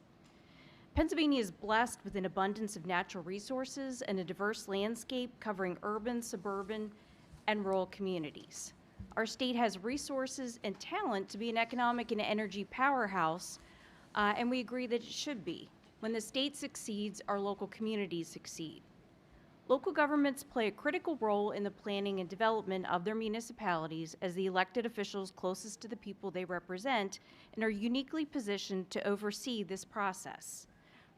Pennsylvania is blessed with an abundance of natural resources and a diverse landscape covering urban, suburban, and rural communities. Our state has resources and talent to be an economic and energy powerhouse, and we agree that it should be. When the state succeeds, our local communities succeed. Local governments play a critical role in the planning and development of their municipalities as the elected officials closest to the people they represent and are uniquely positioned to oversee this process.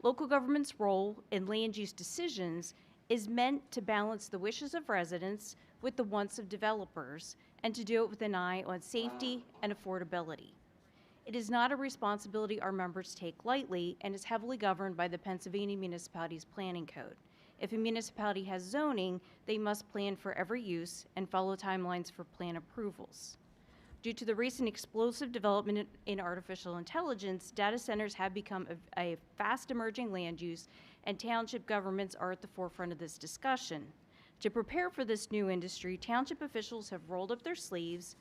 Local government's role in land use decisions is meant to balance the wishes of residents with the wants of developers and to do it with an eye on safety and affordability. It is not a responsibility our members take lightly and is heavily governed by the Pennsylvania Municipalities Planning Code. If a municipality has zoning, they must plan for every use and follow timelines for plan approvals. Due to the recent explosive development in artificial intelligence, data centers have become a fast emerging land use, and township governments are at the forefront of this discussion. To prepare for this new industry, township officials have rolled up their sleeves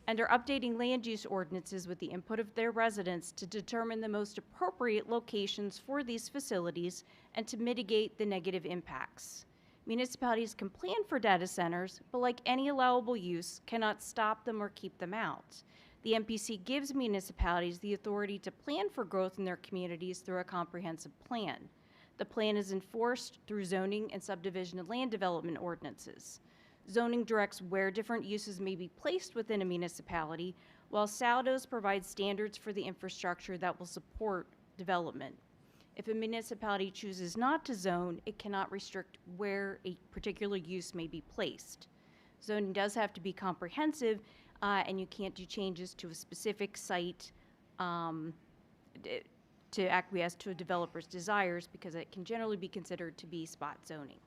and are updating land use ordinances with the input of their residents to determine the most appropriate locations for these facilities and to mitigate the negative impacts. Municipalities can plan for data centers, but like any allowable use, cannot stop them or keep them out. The MPC gives municipalities the authority to plan for growth in their communities through a comprehensive plan. The plan is enforced through zoning and subdivision and land development ordinances. Zoning directs where different uses may be placed within a municipality, while SALDOS provides standards for the infrastructure that will support development. If a municipality chooses not to zone, it cannot restrict where a particular use may be placed. Zoning does have to be comprehensive, and you can't do changes to a specific site to acquiesce to a developer's desires because it can generally be considered to be spot zoning.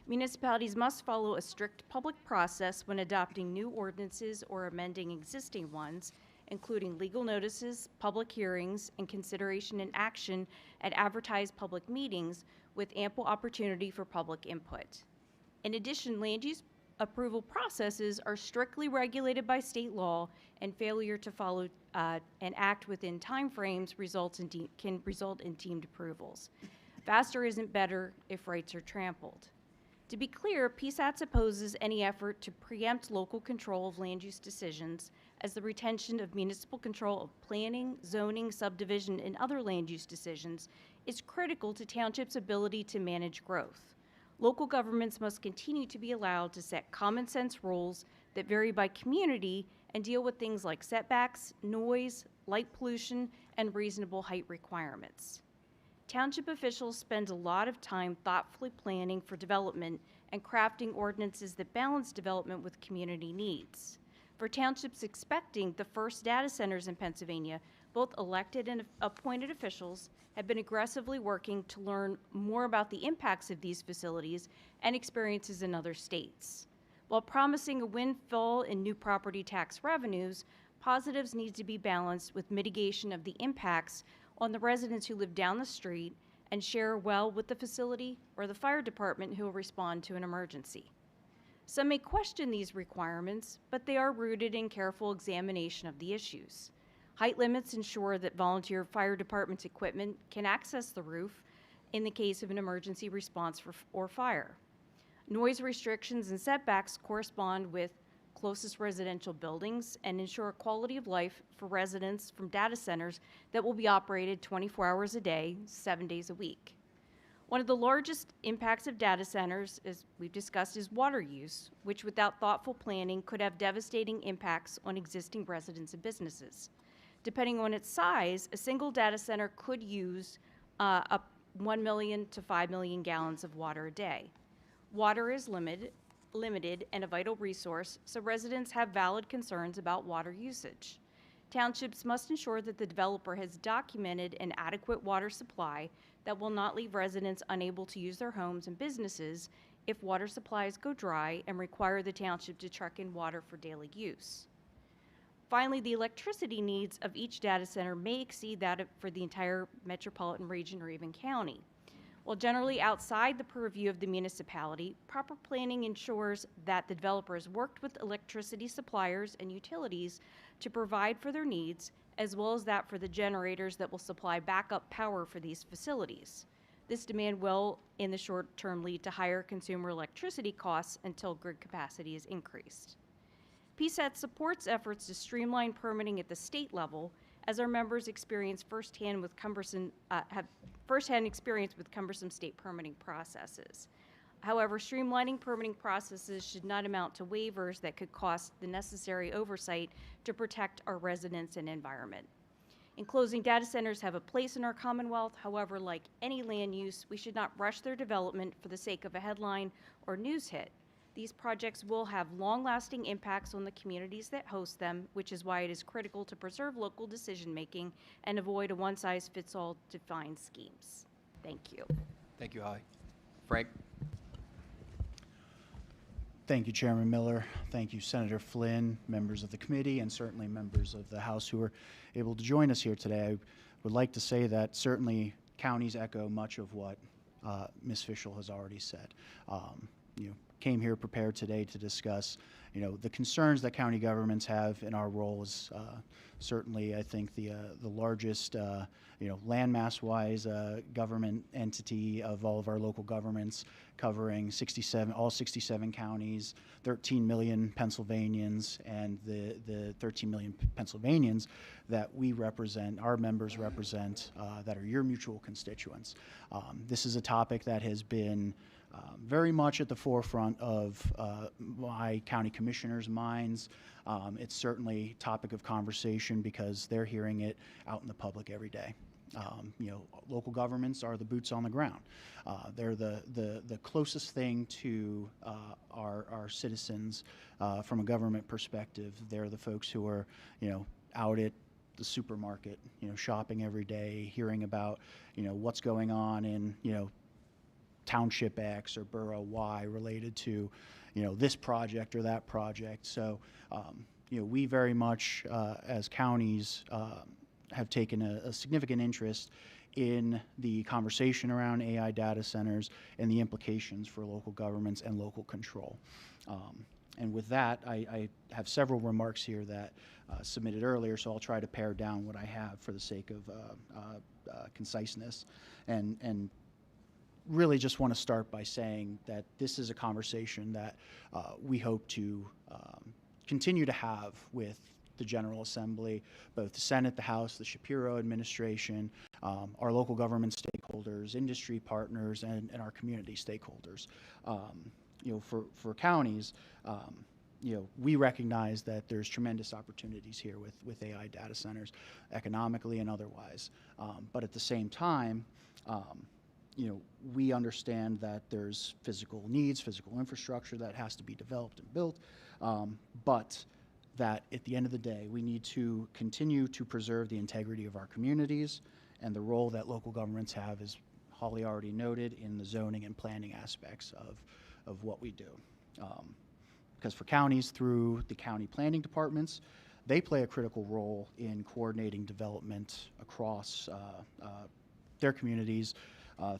Municipalities must follow a strict public process when adopting new ordinances or amending existing ones, including legal notices, public hearings, and consideration and action at advertised public meetings with ample opportunity for public input. In addition, land use approval processes are strictly regulated by state law, and failure to follow and act within timeframes can result in deemed approvals. Faster isn't better if rights are trampled. To be clear, PSATs opposes any effort to preempt local control of land use decisions, as the retention of municipal control of planning, zoning, subdivision, and other land use decisions is critical to townships' ability to manage growth. Local governments must continue to be allowed to set common sense rules that vary by community and deal with things like setbacks, noise, light pollution, and reasonable height requirements. Township officials spend a lot of time thoughtfully planning for development and crafting ordinances that balance development with community needs. For townships expecting the first data centers in Pennsylvania, both elected and appointed officials have been aggressively working to learn more about the impacts of these facilities and experiences in other states. While promising a windfall in new property tax revenues, positives need to be balanced with mitigation of the impacts on the residents who live down the street and share a well with the facility or the fire department who will respond to an emergency. Some may question these requirements, but they are rooted in careful examination of the issues. Height limits ensure that volunteer fire department's equipment can access the roof in the case of an emergency response or fire. Noise restrictions and setbacks correspond with closest residential buildings and ensure quality of life for residents from data centers that will be operated 24 hours a day, 7 days a week. One of the largest impacts of data centers, as we've discussed, is water use, which without thoughtful planning could have devastating impacts on existing residents and businesses. Depending on its size, a single data center could use up 1 million to 5 million gallons of water a day. Water is limited and a vital resource, so residents have valid concerns about water usage. Townships must ensure that the developer has documented an adequate water supply that will not leave residents unable to use their homes and businesses if water supplies go dry and require the township to truck in water for daily use. Finally, the electricity needs of each data center may exceed that for the entire metropolitan region or even county. While generally outside the purview of the municipality, proper planning ensures that the developer has worked with electricity suppliers and utilities to provide for their needs, as well as that for the generators that will supply backup power for these facilities. This demand will, in the short term, lead to higher consumer electricity costs until grid capacity is increased. PSAT supports efforts to streamline permitting at the state level, as our members experience firsthand experience with cumbersome state permitting processes. However, streamlining permitting processes should not amount to waivers that could cost the necessary oversight to protect our residents and environment. In closing, data centers have a place in our Commonwealth. However, like any land use, we should not rush their development for the sake of a headline or news hit. These projects will have long-lasting impacts on the communities that host them, which is why it is critical to preserve local decision-making and avoid a one-size-fits-all defined schemes. Thank you. Thank you, Holly. Frank? Thank you, Chairman Miller. Thank you, Senator Flynn, members of the committee, and certainly members of the House who are able to join us here today. I would like to say that certainly counties echo much of what Ms. Fischel has already said. Came here prepared today to discuss, the concerns that county governments have in our role is certainly, I think, the largest, landmass-wise government entity of all of our local governments, covering all 67 counties, 13 million Pennsylvanians, and the 13 million Pennsylvanians that we represent, our members represent, that are your mutual constituents. This is a topic that has been very much at the forefront of my county commissioners' minds. It's certainly a topic of conversation because they're hearing it out in the public every day. Local governments are the boots on the ground. They're the closest thing to our citizens from a government perspective. They're the folks who are, out at the supermarket, shopping every day, hearing about, what's going on in, Township X or Borough Y related to, this project or that project. So, we very much, as counties, have taken a significant interest in the conversation around AI data centers and the implications for local governments and local control. And with that, I have several remarks here that submitted earlier, so I'll try to pare down what I have for the sake of conciseness. And really just want to start by saying that this is a conversation that we hope to continue to have with the General Assembly, both the Senate, the House, the Shapiro administration, our local government stakeholders, industry partners, and our community stakeholders. For counties, we recognize that there's tremendous opportunities here with AI data centers, economically and otherwise. But at the same time, we understand that there's physical needs, physical infrastructure that has to be developed and built, but that at the end of the day, we need to continue to preserve the integrity of our communities and the role that local governments have, as Holly already noted, in the zoning and planning aspects of what we do. Because for counties, through the county planning departments, they play a critical role in coordinating development across their communities,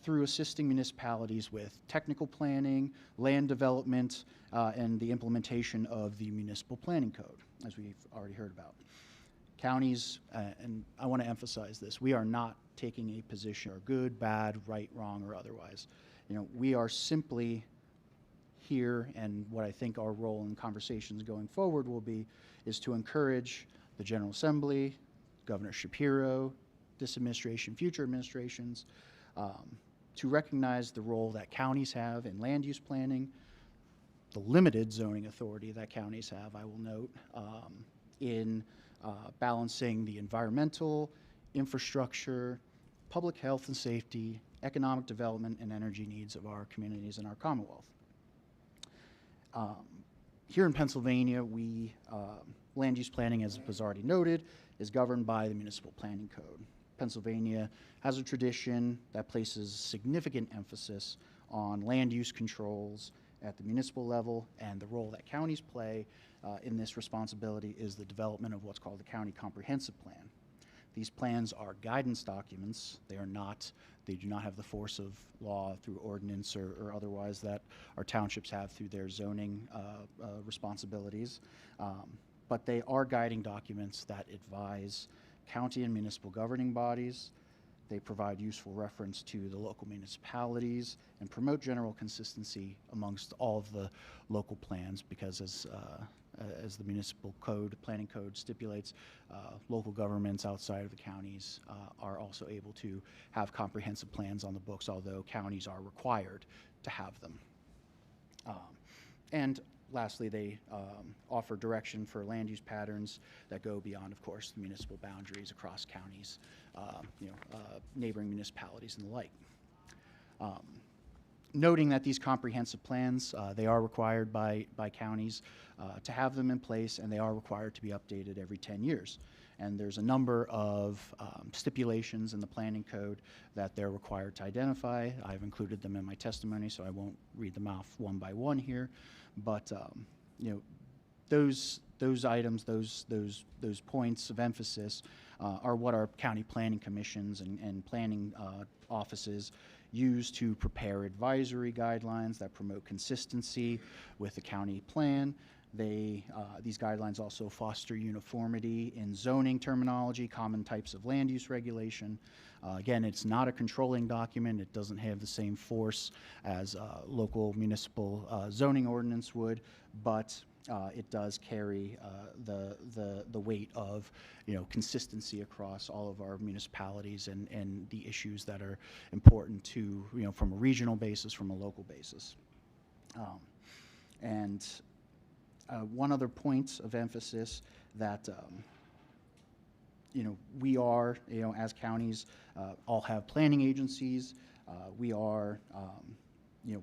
through assisting municipalities with technical planning, land development, and the implementation of the municipal planning code, as we've already heard about. Counties, and I want to emphasize this, we are not taking a position or good, bad, right, wrong, or otherwise. We are simply here, and what I think our role in conversations going forward will be, is to encourage the General Assembly, Governor Shapiro, this administration, future administrations, to recognize the role that counties have in land use planning, the limited zoning authority that counties have, I will note, in balancing the environmental, infrastructure, public health and safety, economic development, and energy needs of our communities and our Commonwealth. Here in Pennsylvania, land use planning, as was already noted, is governed by the Municipal Planning Code. Pennsylvania has a tradition that places significant emphasis on land use controls at the municipal level, and the role that counties play in this responsibility is the development of what's called the County Comprehensive Plan. These plans are guidance documents. They do not have the force of law through ordinance or otherwise that our townships have through their zoning responsibilities. But they are guiding documents that advise county and municipal governing bodies. They provide useful reference to the local municipalities and promote general consistency amongst all of the local plans, because as the municipal code, planning code stipulates, local governments outside of the counties are also able to have comprehensive plans on the books, although counties are required to have them. And lastly, they offer direction for land use patterns that go beyond, of course, the municipal boundaries across counties, neighboring municipalities and the like. Noting that these comprehensive plans, they are required by counties to have them in place, and they are required to be updated every 10 years. And there's a number of stipulations in the planning code that they're required to identify. I've included them in my testimony, so I won't read them off one by one here. But those items, those points of emphasis are what our county planning commissions and planning offices use to prepare advisory guidelines that promote consistency with the county plan. These guidelines also foster uniformity in zoning terminology, common types of land use regulation. Again, it's not a controlling document. It doesn't have the same force as local municipal zoning ordinance would, but it does carry the weight of consistency across all of our municipalities and the issues that are important to from a regional basis, from a local basis. One other point of emphasis that we are, as counties, all have planning agencies. We are,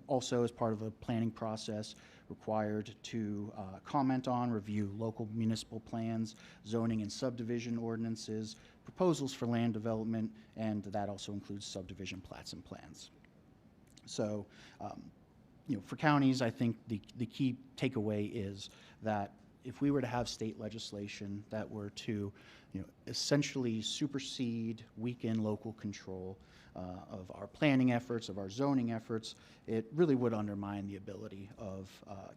also as part of a planning process, required to comment on, review local municipal plans, zoning and subdivision ordinances, proposals for land development, and that also includes subdivision plats and plans. So, for counties, I think the key takeaway is that if we were to have state legislation that were to, essentially supersede, weaken local control of our planning efforts, of our zoning efforts, it really would undermine the ability of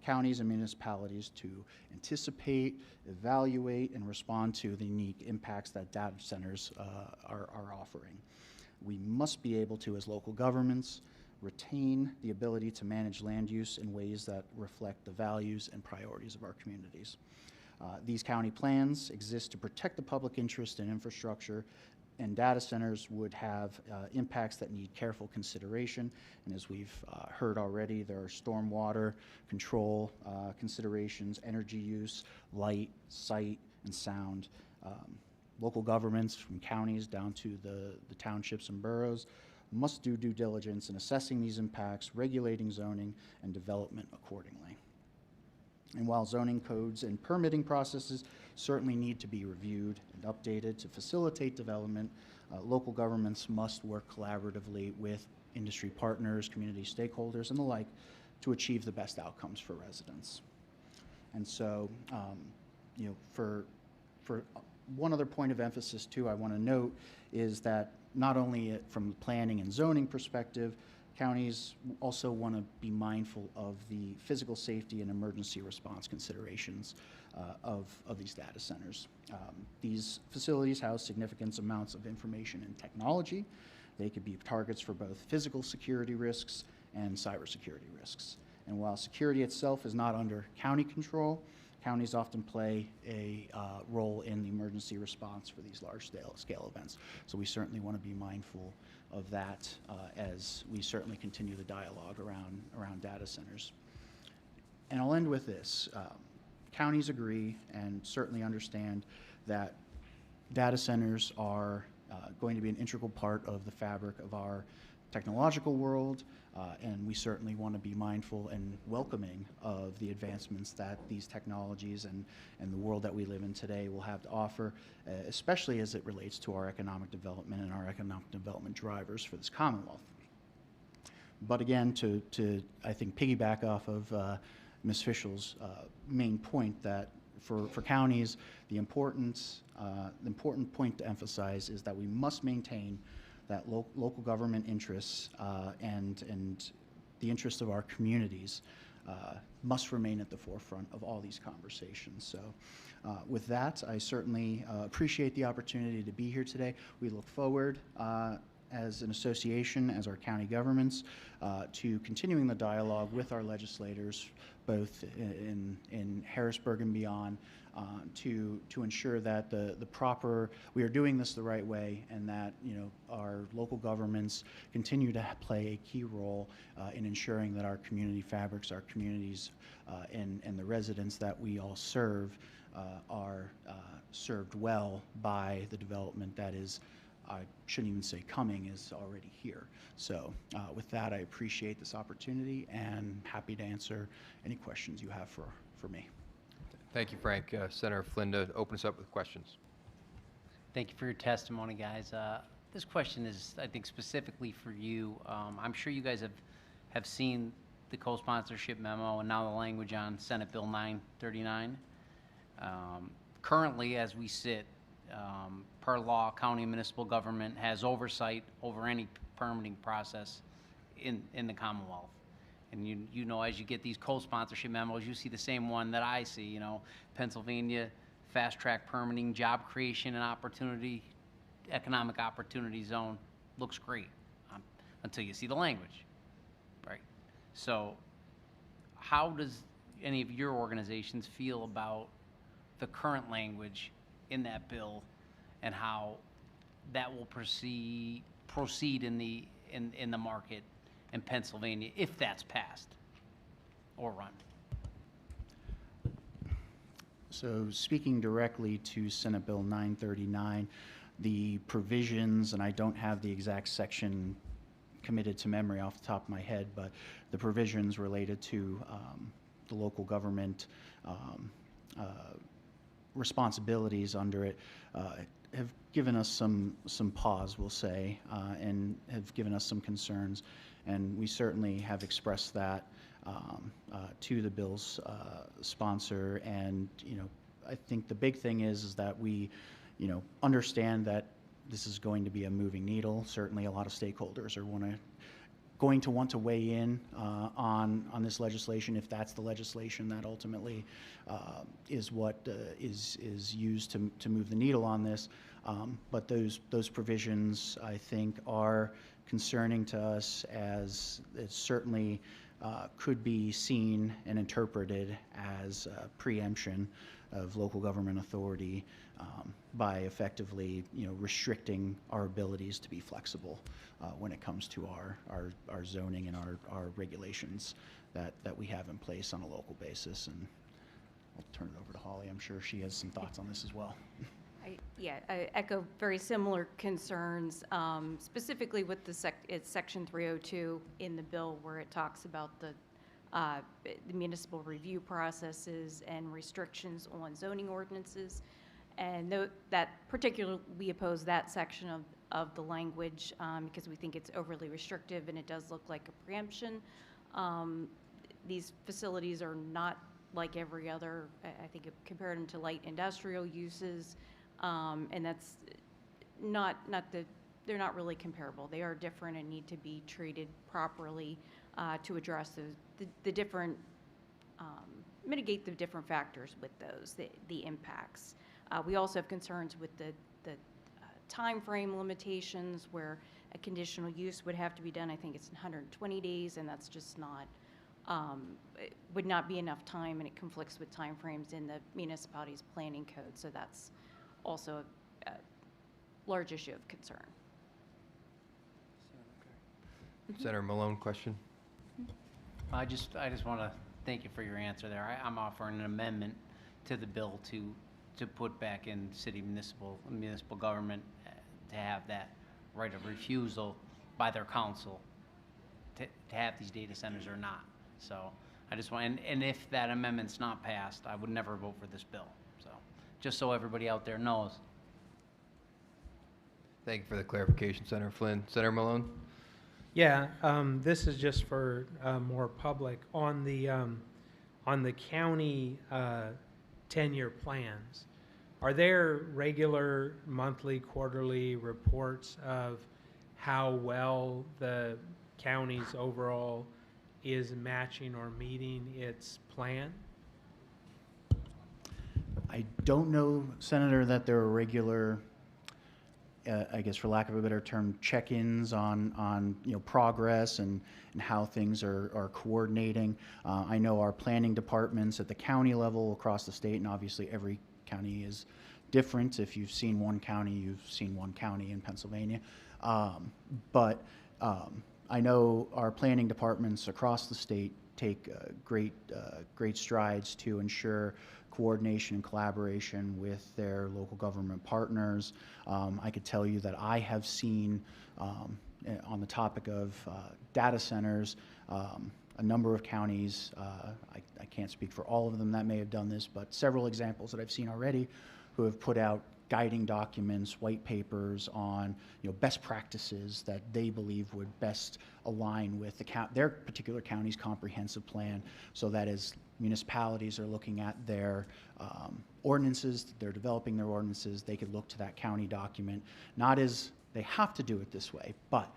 counties and municipalities to anticipate, evaluate, and respond to the unique impacts that data centers are offering. We must be able to, as local governments, retain the ability to manage land use in ways that reflect the values and priorities of our communities. These county plans exist to protect the public interest in infrastructure, and data centers would have impacts that need careful consideration. And as we've heard already, there are stormwater control considerations, energy use, light, sight, and sound. Local governments, from counties down to the townships and boroughs, must do due diligence in assessing these impacts, regulating zoning, and development accordingly. And while zoning codes and permitting processes certainly need to be reviewed and updated to facilitate development, local governments must work collaboratively with industry partners, community stakeholders, and the like to achieve the best outcomes for residents. And so, for one other point of emphasis too I want to note is that not only from the planning and zoning perspective, counties also want to be mindful of the physical safety and emergency response considerations of these data centers. These facilities house significant amounts of information and technology. They could be targets for both physical security risks and cybersecurity risks. And while security itself is not under county control, counties often play a role in the emergency response for these large-scale events. So we certainly want to be mindful of that as we certainly continue the dialogue around data centers. And I'll end with this. Counties agree and certainly understand that data centers are going to be an integral part of the fabric of our technological world, and we certainly want to be mindful and welcoming of the advancements that these technologies and the world that we live in today will have to offer, especially as it relates to our economic development and our economic development drivers for this Commonwealth. But again, to I think piggyback off of Ms. Fischel's main point, that for counties, the important point to emphasize is that we must maintain that local government interests and the interests of our communities must remain at the forefront of all these conversations. So with that, I certainly appreciate the opportunity to be here today. We look forward as an association, as our county governments, to continuing the dialogue with our legislators, both in Harrisburg and beyond, to ensure that we are doing this the right way, and that our local governments continue to play a key role in ensuring that our community fabrics, our communities, and the residents that we all serve are served well by the development that is, I shouldn't even say coming, is already here. So with that, I appreciate this opportunity and happy to answer any questions you have for me. Thank you, Frank. Senator Flynn, to open us up with questions. Thank you for your testimony, guys. This question is, I think, specifically for you. I'm sure you guys have seen the co-sponsorship memo and now the language on Senate Bill 939. Currently, as we sit, per law, county and municipal government has oversight over any permitting process in the Commonwealth. And you know, as you get these co-sponsorship memos, you see the same one that I see, Pennsylvania fast-track permitting, job creation and opportunity, economic opportunity zone looks great until you see the language, right? So how does any of your organizations feel about the current language in that bill and how that will proceed in the market in Pennsylvania if that's passed or run? So speaking directly to Senate Bill 939, the provisions, and I don't have the exact section committed to memory off the top of my head, but the provisions related to the local government responsibilities under it have given us some pause, we'll say, and have given us some concerns, and we certainly have expressed that to the bill's sponsor. And I think the big thing is that we understand that this is going to be a moving needle. Certainly a lot of stakeholders are going to want to weigh in on this legislation, if that's the legislation that ultimately is what is used to move the needle on this. But those provisions, I think, are concerning to us, as it certainly could be seen and interpreted as preemption of local government authority by effectively restricting our abilities to be flexible when it comes to our zoning and our regulations that we have in place on a local basis. And I'll turn it over to Holly. I'm sure she has some thoughts on this as well. I echo very similar concerns, specifically with it's Section 302 in the bill, where it talks about the municipal review processes and restrictions on zoning ordinances. And that particularly, we oppose that section of the language because we think it's overly restrictive and it does look like a preemption. These facilities are not like every other, I think, compared them to light industrial uses. And that's they're not really comparable. They are different and need to be treated properly to address the different, mitigate the different factors with those, the impacts. We also have concerns with the time frame limitations, where a conditional use would have to be done, I think it's 120 days, and that's just not, it would not be enough time, and it conflicts with time frames in the municipality's planning code. So that's also a large issue of concern. Senator Malone, question? I just want to thank you for your answer there. I'm offering an amendment to the bill to put back in city municipal government to have that right of refusal by their council to have these data centers or not. So I just want, and if that amendment's not passed, I would never vote for this bill. So just so everybody out there knows. Thank you for the clarification, Senator Flynn. Senator Malone? Yeah, this is just for more public on the county 10-year plans. Are there regular monthly, quarterly reports of how well the county's overall is matching or meeting its plan? I don't know, Senator, that there are regular, I guess for lack of a better term, check-ins on progress and how things are coordinating. I know our planning departments at the county level across the state, and obviously every county is different. If you've seen one county, you've seen one county in Pennsylvania. But I know our planning departments across the state take great strides to ensure coordination and collaboration with their local government partners. I could tell you that I have seen, on the topic of data centers, a number of counties, I can't speak for all of them that may have done this, but several examples that I've seen already who have put out guiding documents, white papers on best practices that they believe would best align with their particular county's comprehensive plan, so that as municipalities are looking at their ordinances, they're developing their ordinances, they could look to that county document, not as they have to do it this way, but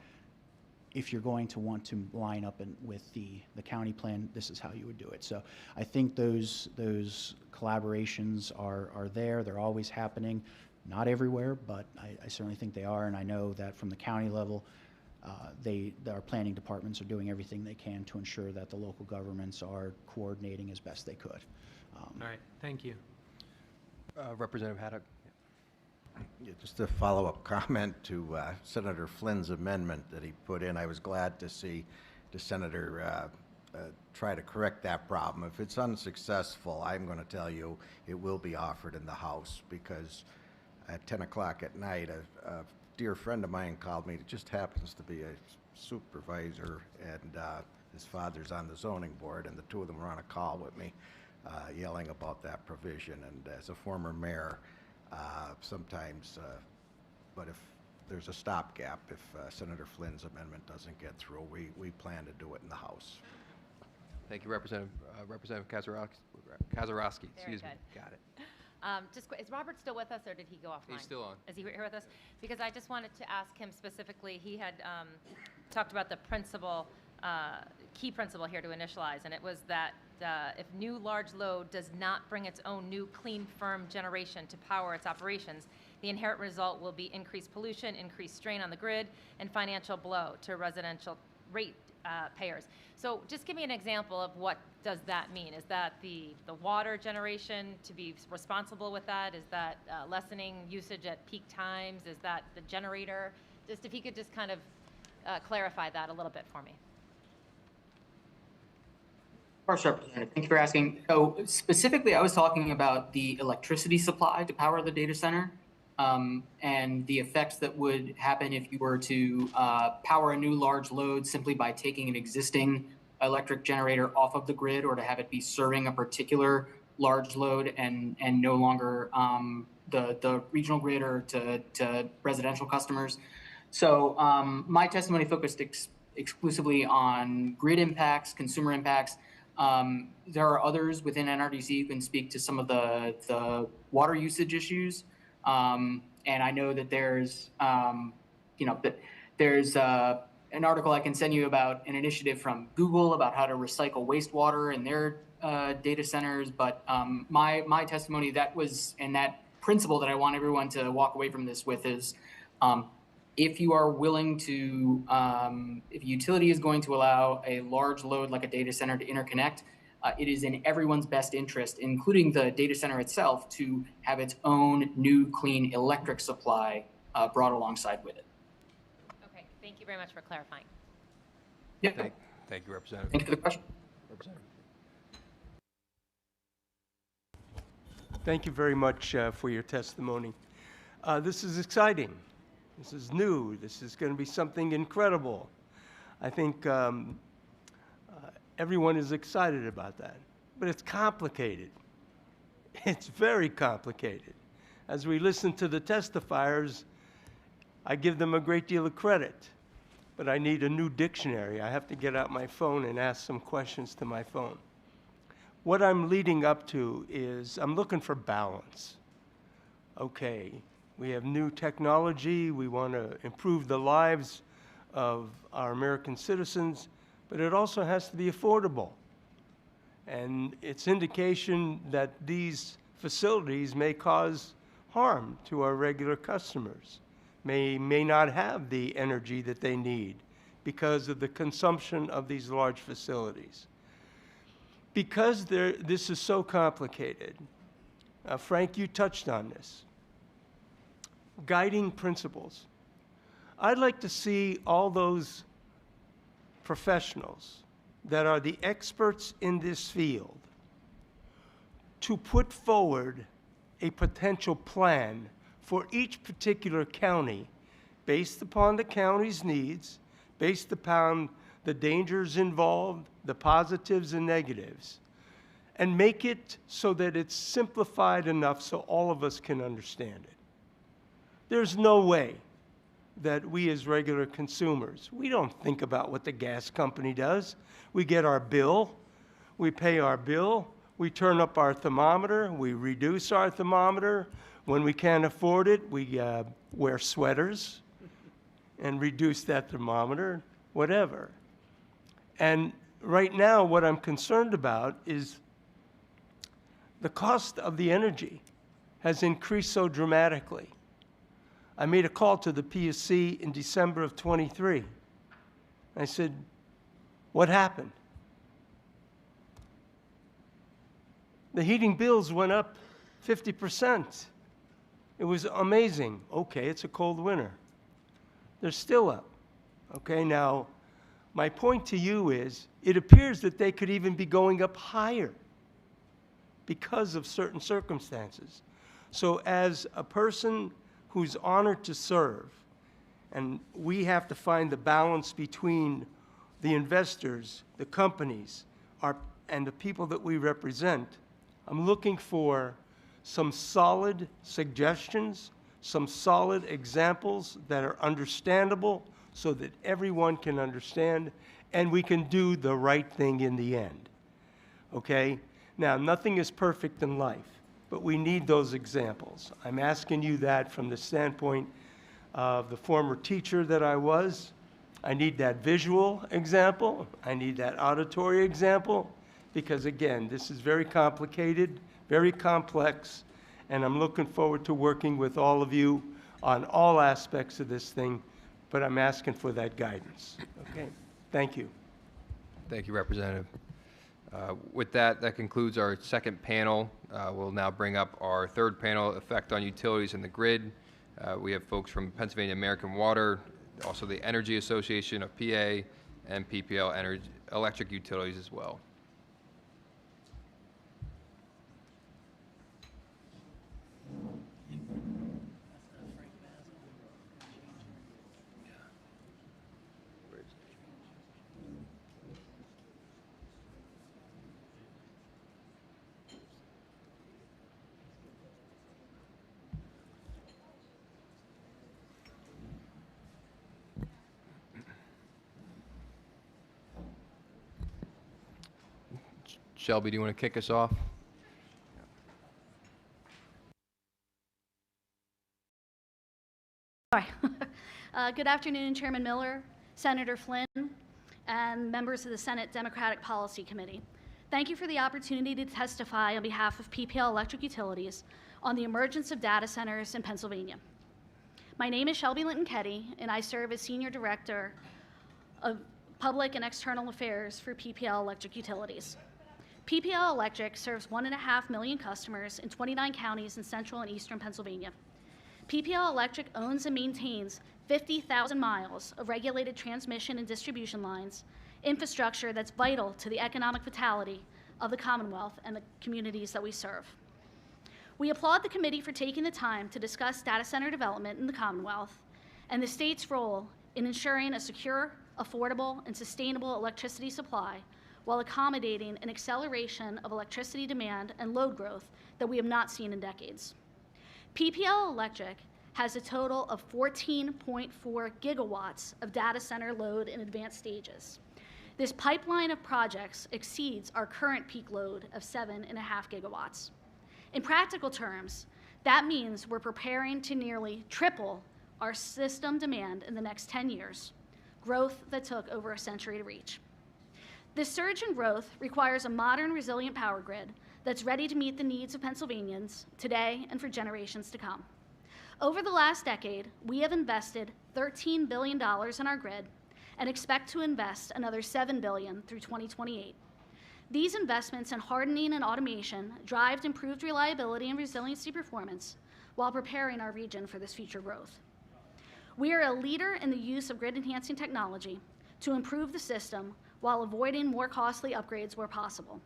if you're going to want to line up with the county plan, this is how you would do it. So I think those collaborations are there. They're always happening. Not everywhere, but I certainly think they are. And I know that from the county level, our planning departments are doing everything they can to ensure that the local governments are coordinating as best they could. All right, thank you. Representative Haddock. Yeah, just a follow-up comment to Senator Flynn's amendment that he put in. I was glad to see the senator try to correct that problem. If it's unsuccessful, I'm going to tell you it will be offered in the House, because at 10 o'clock at night, a dear friend of mine called me. It just happens to be a supervisor, and his father's on the zoning board, and the two of them were on a call with me yelling about that provision. And as a former mayor, sometimes, but if there's a stopgap, if Senator Flynn's amendment doesn't get through, we plan to do it in the House. Thank you, Representative Kazarowski. Excuse me. Got it. Is Robert still with us, or did he go offline? He's still on. Is he here with us? Because I just wanted to ask him specifically. He had talked about the principle, key principle here to initialize, and it was that if new large load does not bring its own new clean, firm generation to power its operations, the inherent result will be increased pollution, increased strain on the grid, and financial blow to residential rate payers. So just give me an example of what does that mean? Is that the water generation to be responsible with that? Is that lessening usage at peak times? Is that the generator? Just if you could just kind of clarify that a little bit for me. Of course, Representative. Thank you for asking. So specifically, I was talking about the electricity supply to power the data center, and the effects that would happen if you were to power a new large load simply by taking an existing electric generator off of the grid, or to have it be serving a particular large load and no longer the regional grid or to residential customers. So my testimony focused exclusively on grid impacts, consumer impacts. There are others within NRDC who can speak to some of the water usage issues. And I know that there's, there's an article I can send you about an initiative from Google about how to recycle wastewater in their data centers. But my testimony, that was, and that principle that I want everyone to walk away from this with is, if you are willing to, if a utility is going to allow a large load like a data center to interconnect, it is in everyone's best interest, including the data center itself, to have its own new clean electric supply brought alongside with it. Okay, thank you very much for clarifying. Yeah. Thank you, Representative. Thank you for the question. Representative. Thank you very much for your testimony. This is exciting. This is new. This is going to be something incredible. I think everyone is excited about that. But it's complicated. It's very complicated. As we listen to the testifiers, I give them a great deal of credit, but I need a new dictionary. I have to get out my phone and ask some questions to my phone. What I'm leading up to is I'm looking for balance. Okay, we have new technology. We want to improve the lives of our American citizens, but it also has to be affordable. And it's indication that these facilities may cause harm to our regular customers, may not have the energy that they need because of the consumption of these large facilities. Because this is so complicated, Frank, you touched on this, guiding principles. I'd like to see all those professionals that are the experts in this field to put forward a potential plan for each particular county based upon the county's needs, based upon the dangers involved, the positives and negatives, and make it so that it's simplified enough so all of us can understand it. There's no way that we as regular consumers, we don't think about what the gas company does. We get our bill, we pay our bill, we turn up our thermometer, we reduce our thermometer. When we can't afford it, we wear sweaters and reduce that thermometer, whatever. And right now, what I'm concerned about is the cost of the energy has increased so dramatically. I made a call to the PSC in December of '23. I said, what happened? The heating bills went up 50%. It was amazing. Okay, it's a cold winter. They're still up. Okay, now, my point to you is, it appears that they could even be going up higher because of certain circumstances. So as a person who's honored to serve, and we have to find the balance between the investors, the companies, and the people that we represent, I'm looking for some solid suggestions, some solid examples that are understandable so that everyone can understand and we can do the right thing in the end. Okay? Now, nothing is perfect in life, but we need those examples. I'm asking you that from the standpoint of the former teacher that I was. I need that visual example. I need that auditory example because, again, this is very complicated, very complex, and I'm looking forward to working with all of you on all aspects of this thing, but I'm asking for that guidance. Okay? Thank you. Thank you, Representative. With that, that concludes our second panel. We'll now bring up our third panel, Effect on Utilities and the Grid. We have folks from Pennsylvania American Water, also the Energy Association of PA, and PPL Electric Utilities as well. Shelby, do you want to kick us off? Sorry. Good afternoon, Chairman Miller, Senator Flynn, and members of the Senate Democratic Policy Committee. Thank you for the opportunity to testify on behalf of PPL Electric Utilities on the emergence of data centers in Pennsylvania. My name is Shelby Linton-Ketty, and I serve as Senior Director of Public and External Affairs for PPL Electric Utilities. PPL Electric serves 1.5 million customers in 29 counties in central and eastern Pennsylvania. PPL Electric owns and maintains 50,000 miles of regulated transmission and distribution lines, infrastructure that's vital to the economic vitality of the Commonwealth and the communities that we serve. We applaud the committee for taking the time to discuss data center development in the Commonwealth and the state's role in ensuring a secure, affordable, and sustainable electricity supply while accommodating an acceleration of electricity demand and load growth that we have not seen in decades. PPL Electric has a total of 14.4 gigawatts of data center load in advanced stages. This pipeline of projects exceeds our current peak load of 7.5 gigawatts. In practical terms, that means we're preparing to nearly triple our system demand in the next 10 years, growth that took over a century to reach. This surge in growth requires a modern, resilient power grid that's ready to meet the needs of Pennsylvanians today and for generations to come. Over the last decade, we have invested $13 billion in our grid and expect to invest another $7 billion through 2028. These investments in hardening and automation drive improved reliability and resiliency performance while preparing our region for this future growth. We are a leader in the use of grid-enhancing technology to improve the system while avoiding more costly upgrades where possible.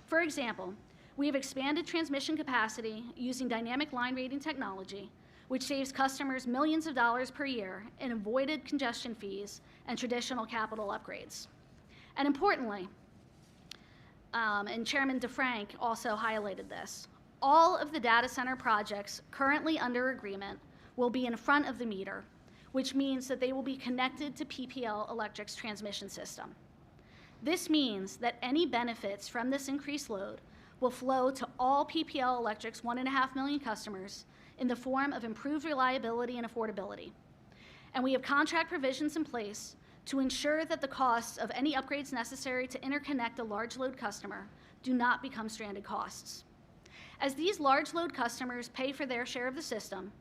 For example, we have expanded transmission capacity using dynamic line rating technology, which saves customers millions of dollars per year in avoided congestion fees and traditional capital upgrades. And importantly, and Chairman DeFrank also highlighted this, all of the data center projects currently under agreement will be in front of the meter, which means that they will be connected to PPL Electric's transmission system. This means that any benefits from this increased load will flow to all PPL Electric's 1.5 million customers in the form of improved reliability and affordability. And we have contract provisions in place to ensure that the costs of any upgrades necessary to interconnect a large load customer do not become stranded costs. As these large load customers pay for their share of the system,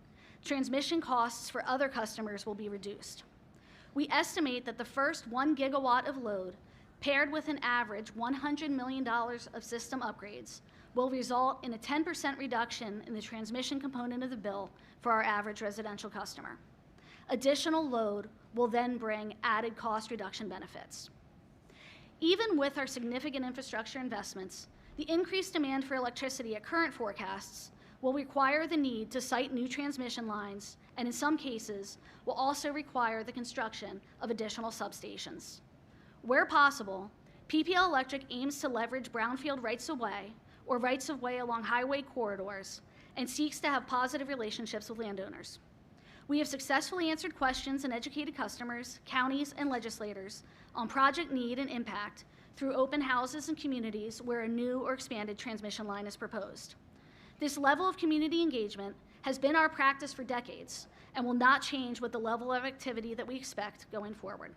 transmission costs for other customers will be reduced. We estimate that the first 1 gigawatt of load, paired with an average $100 million of system upgrades, will result in a 10% reduction in the transmission component of the bill for our average residential customer. Additional load will then bring added cost reduction benefits. Even with our significant infrastructure investments, the increased demand for electricity at current forecasts will require the need to site new transmission lines, and in some cases, will also require the construction of additional substations. Where possible, PPL Electric aims to leverage brownfield rights-of-way or rights-of-way along highway corridors and seeks to have positive relationships with landowners. We have successfully answered questions and educated customers, counties, and legislators on project need and impact through open houses and communities where a new or expanded transmission line is proposed. This level of community engagement has been our practice for decades and will not change with the level of activity that we expect going forward.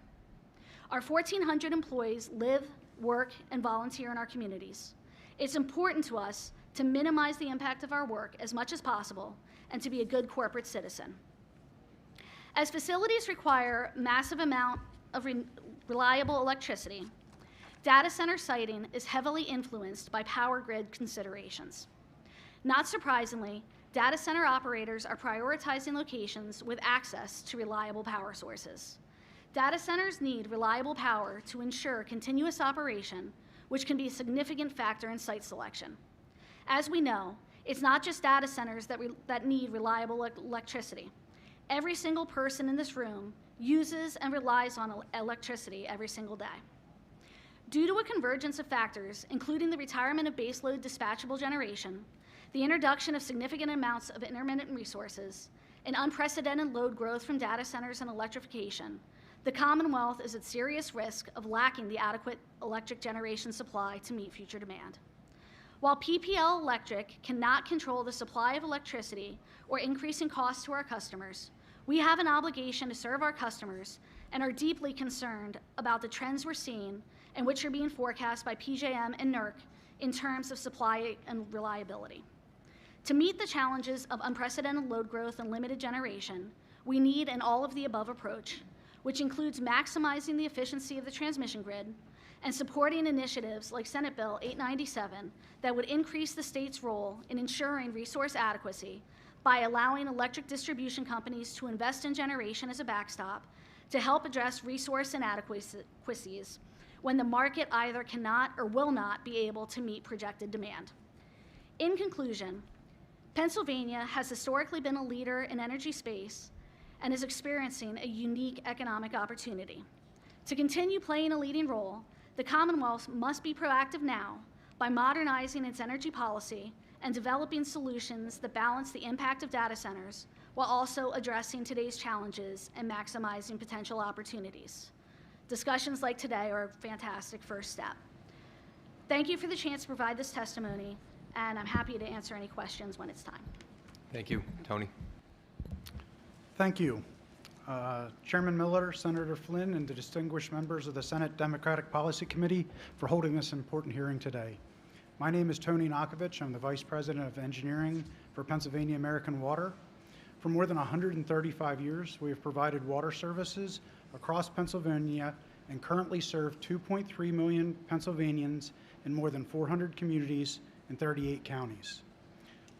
Our 1,400 employees live, work, and volunteer in our communities. It's important to us to minimize the impact of our work as much as possible and to be a good corporate citizen. As facilities require massive amount of reliable electricity, data center siting is heavily influenced by power grid considerations. Not surprisingly, data center operators are prioritizing locations with access to reliable power sources. Data centers need reliable power to ensure continuous operation, which can be a significant factor in site selection. As we know, it's not just data centers that need reliable electricity. Every single person in this room uses and relies on electricity every single day. Due to a convergence of factors, including the retirement of baseload dispatchable generation, the introduction of significant amounts of intermittent resources, and unprecedented load growth from data centers and electrification, the Commonwealth is at serious risk of lacking the adequate electric generation supply to meet future demand. While PPL Electric cannot control the supply of electricity or increasing costs to our customers, we have an obligation to serve our customers and are deeply concerned about the trends we're seeing and which are being forecast by PJM and NERC in terms of supply and reliability. To meet the challenges of unprecedented load growth and limited generation, we need an all-of-the-above approach, which includes maximizing the efficiency of the transmission grid and supporting initiatives like Senate Bill 897 that would increase the state's role in ensuring resource adequacy by allowing electric distribution companies to invest in generation as a backstop to help address resource inadequacies when the market either cannot or will not be able to meet projected demand. In conclusion, Pennsylvania has historically been a leader in energy space and is experiencing a unique economic opportunity. To continue playing a leading role, the Commonwealth must be proactive now by modernizing its energy policy and developing solutions that balance the impact of data centers while also addressing today's challenges and maximizing potential opportunities. Discussions like today are a fantastic first step. Thank you for the chance to provide this testimony, and I'm happy to answer any questions when it's time. Thank you. Tony. Thank you. Chairman Miller, Senator Flynn, and the distinguished members of the Senate Democratic Policy Committee for holding this important hearing today. My name is Tony Nakovich. I'm the Vice President of Engineering for Pennsylvania American Water. For more than 135 years, we have provided water services across Pennsylvania and currently serve 2.3 million Pennsylvanians in more than 400 communities in 38 counties.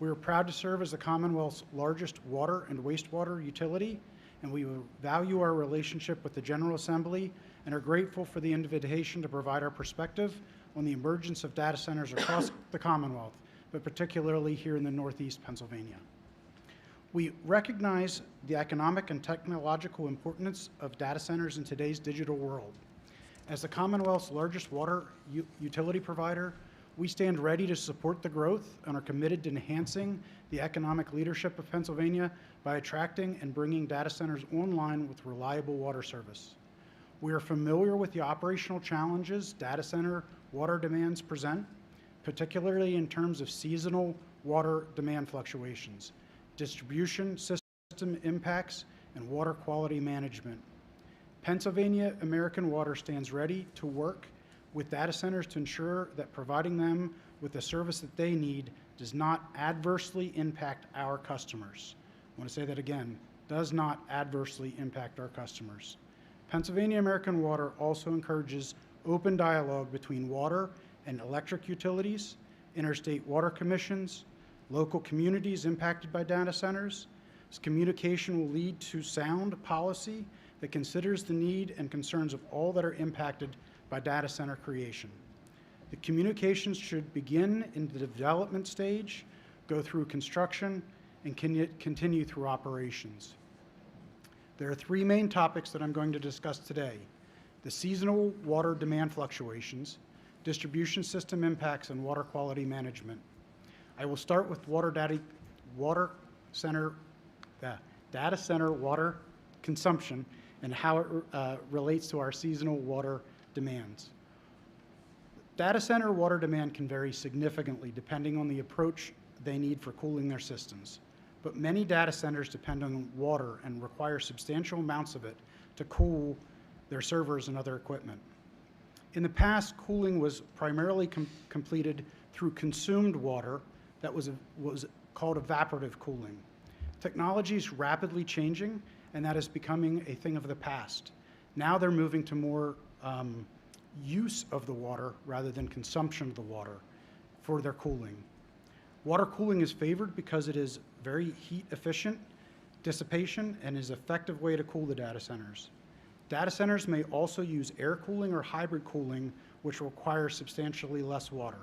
We are proud to serve as the Commonwealth's largest water and wastewater utility, and we value our relationship with the General Assembly and are grateful for the invitation to provide our perspective on the emergence of data centers across the Commonwealth, but particularly here in the Northeast Pennsylvania. We recognize the economic and technological importance of data centers in today's digital world. As the Commonwealth's largest water utility provider, we stand ready to support the growth and are committed to enhancing the economic leadership of Pennsylvania by attracting and bringing data centers online with reliable water service. We are familiar with the operational challenges data center water demands present, particularly in terms of seasonal water demand fluctuations, distribution system impacts, and water quality management. Pennsylvania American Water stands ready to work with data centers to ensure that providing them with the service that they need does not adversely impact our customers. I want to say that again, does not adversely impact our customers. Pennsylvania American Water also encourages open dialogue between water and electric utilities, interstate water commissions, local communities impacted by data centers. This communication will lead to sound policy that considers the need and concerns of all that are impacted by data center creation. The communications should begin in the development stage, go through construction, and continue through operations. There are three main topics that I'm going to discuss today: the seasonal water demand fluctuations, distribution system impacts, and water quality management. I will start with data center water consumption and how it relates to our seasonal water demands. Data center water demand can vary significantly depending on the approach they need for cooling their systems. But many data centers depend on water and require substantial amounts of it to cool their servers and other equipment. In the past, cooling was primarily completed through consumed water that was called evaporative cooling. Technology is rapidly changing, and that is becoming a thing of the past. Now they're moving to more use of the water rather than consumption of the water for their cooling. Water cooling is favored because it is very heat efficient, dissipation, and is an effective way to cool the data centers. Data centers may also use air cooling or hybrid cooling, which requires substantially less water.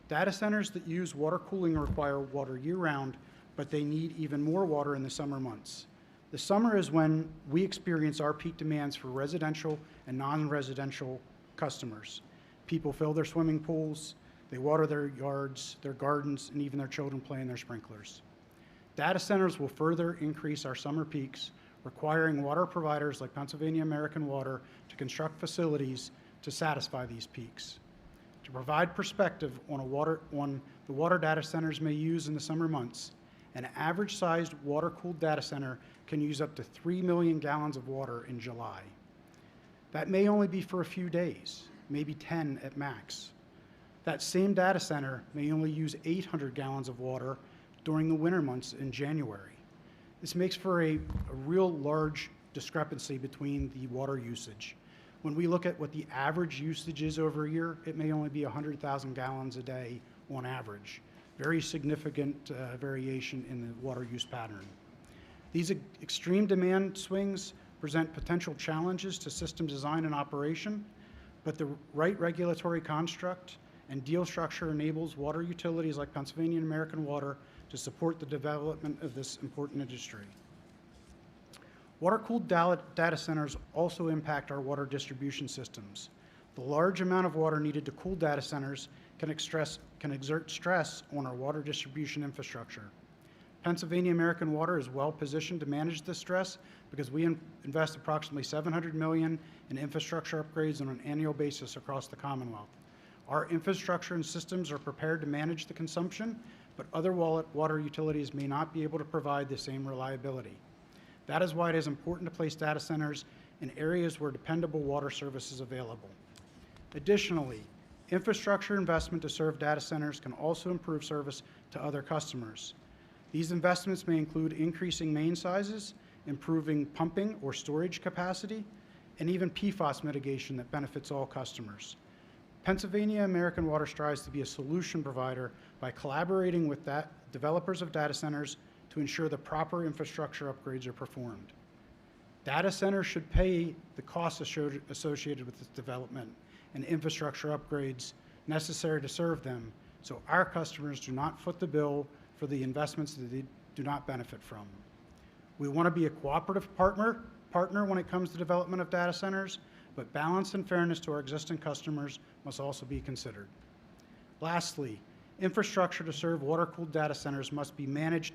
Data centers that use water cooling require water year-round, but they need even more water in the summer months. The summer is when we experience our peak demands for residential and non-residential customers. People fill their swimming pools, they water their yards, their gardens, and even their children play in their sprinklers. Data centers will further increase our summer peaks, requiring water providers like Pennsylvania American Water to construct facilities to satisfy these peaks. To provide perspective on the water data centers may use in the summer months, an average-sized water-cooled data center can use up to 3 million gallons of water in July. That may only be for a few days, maybe 10 at max. That same data center may only use 800 gallons of water during the winter months in January. This makes for a real large discrepancy between the water usage. When we look at what the average usage is over a year, it may only be 100,000 gallons a day on average. Very significant variation in the water use pattern. These extreme demand swings present potential challenges to system design and operation, but the right regulatory construct and deal structure enables water utilities like Pennsylvania American Water to support the development of this important industry. Water-cooled data centers also impact our water distribution systems. The large amount of water needed to cool data centers can exert stress on our water distribution infrastructure. Pennsylvania American Water is well positioned to manage this stress because we invest approximately $700 million in infrastructure upgrades on an annual basis across the Commonwealth. Our infrastructure and systems are prepared to manage the consumption, but other water utilities may not be able to provide the same reliability. That is why it is important to place data centers in areas where dependable water service is available. Additionally, infrastructure investment to serve data centers can also improve service to other customers. These investments may include increasing main sizes, improving pumping or storage capacity, and even PFAS mitigation that benefits all customers. Pennsylvania American Water strives to be a solution provider by collaborating with developers of data centers to ensure the proper infrastructure upgrades are performed. Data centers should pay the costs associated with this development and infrastructure upgrades necessary to serve them, so our customers do not foot the bill for the investments that they do not benefit from. We want to be a cooperative partner when it comes to development of data centers, but balance and fairness to our existing customers must also be considered. Lastly, infrastructure to serve water-cooled data centers must be managed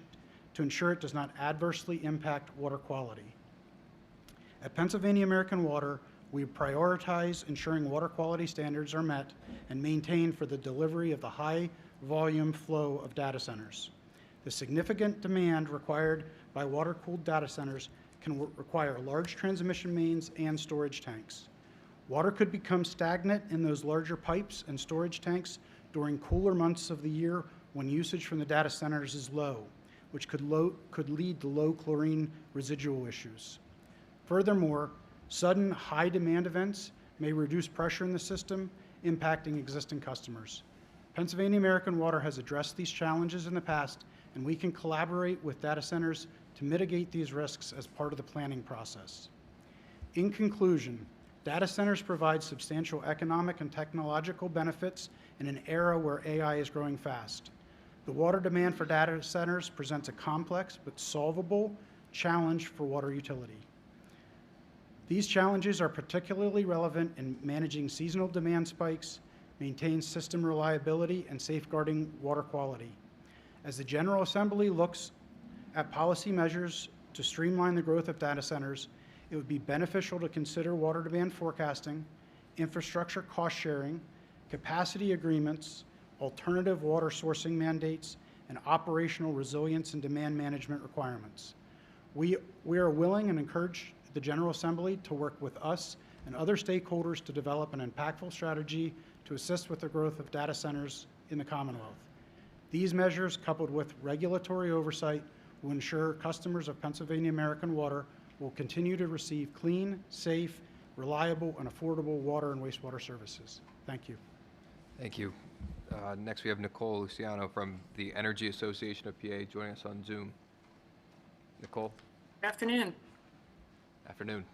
to ensure it does not adversely impact water quality. At Pennsylvania American Water, we prioritize ensuring water quality standards are met and maintained for the delivery of the high volume flow of data centers. The significant demand required by water-cooled data centers can require large transmission mains and storage tanks. Water could become stagnant in those larger pipes and storage tanks during cooler months of the year when usage from the data centers is low, which could lead to low chlorine residual issues. Furthermore, sudden high demand events may reduce pressure in the system, impacting existing customers. Pennsylvania American Water has addressed these challenges in the past, and we can collaborate with data centers to mitigate these risks as part of the planning process. In conclusion, data centers provide substantial economic and technological benefits in an era where AI is growing fast. The water demand for data centers presents a complex but solvable challenge for water utility. These challenges are particularly relevant in managing seasonal demand spikes, maintaining system reliability, and safeguarding water quality. As the General Assembly looks at policy measures to streamline the growth of data centers, it would be beneficial to consider water demand forecasting, infrastructure cost sharing, capacity agreements, alternative water sourcing mandates, and operational resilience and demand management requirements. We are willing and encourage the General Assembly to work with us and other stakeholders to develop an impactful strategy to assist with the growth of data centers in the Commonwealth. These measures, coupled with regulatory oversight, will ensure customers of Pennsylvania American Water will continue to receive clean, safe, reliable, and affordable water and wastewater services. Thank you. Thank you. Next, we have Nicole Luciano from the Energy Association of PA joining us on Zoom. Nicole. Good afternoon. Afternoon.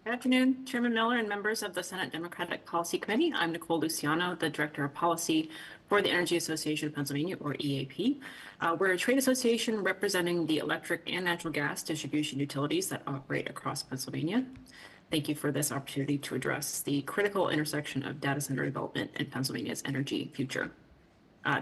Good afternoon, Chairman Miller and members of the Senate Democratic Policy Committee. I'm Nicole Luciano, the Director of Policy for the Energy Association of Pennsylvania, or EAP. We're a trade association representing the electric and natural gas distribution utilities that operate across Pennsylvania. Thank you for this opportunity to address the critical intersection of data center development and Pennsylvania's energy future.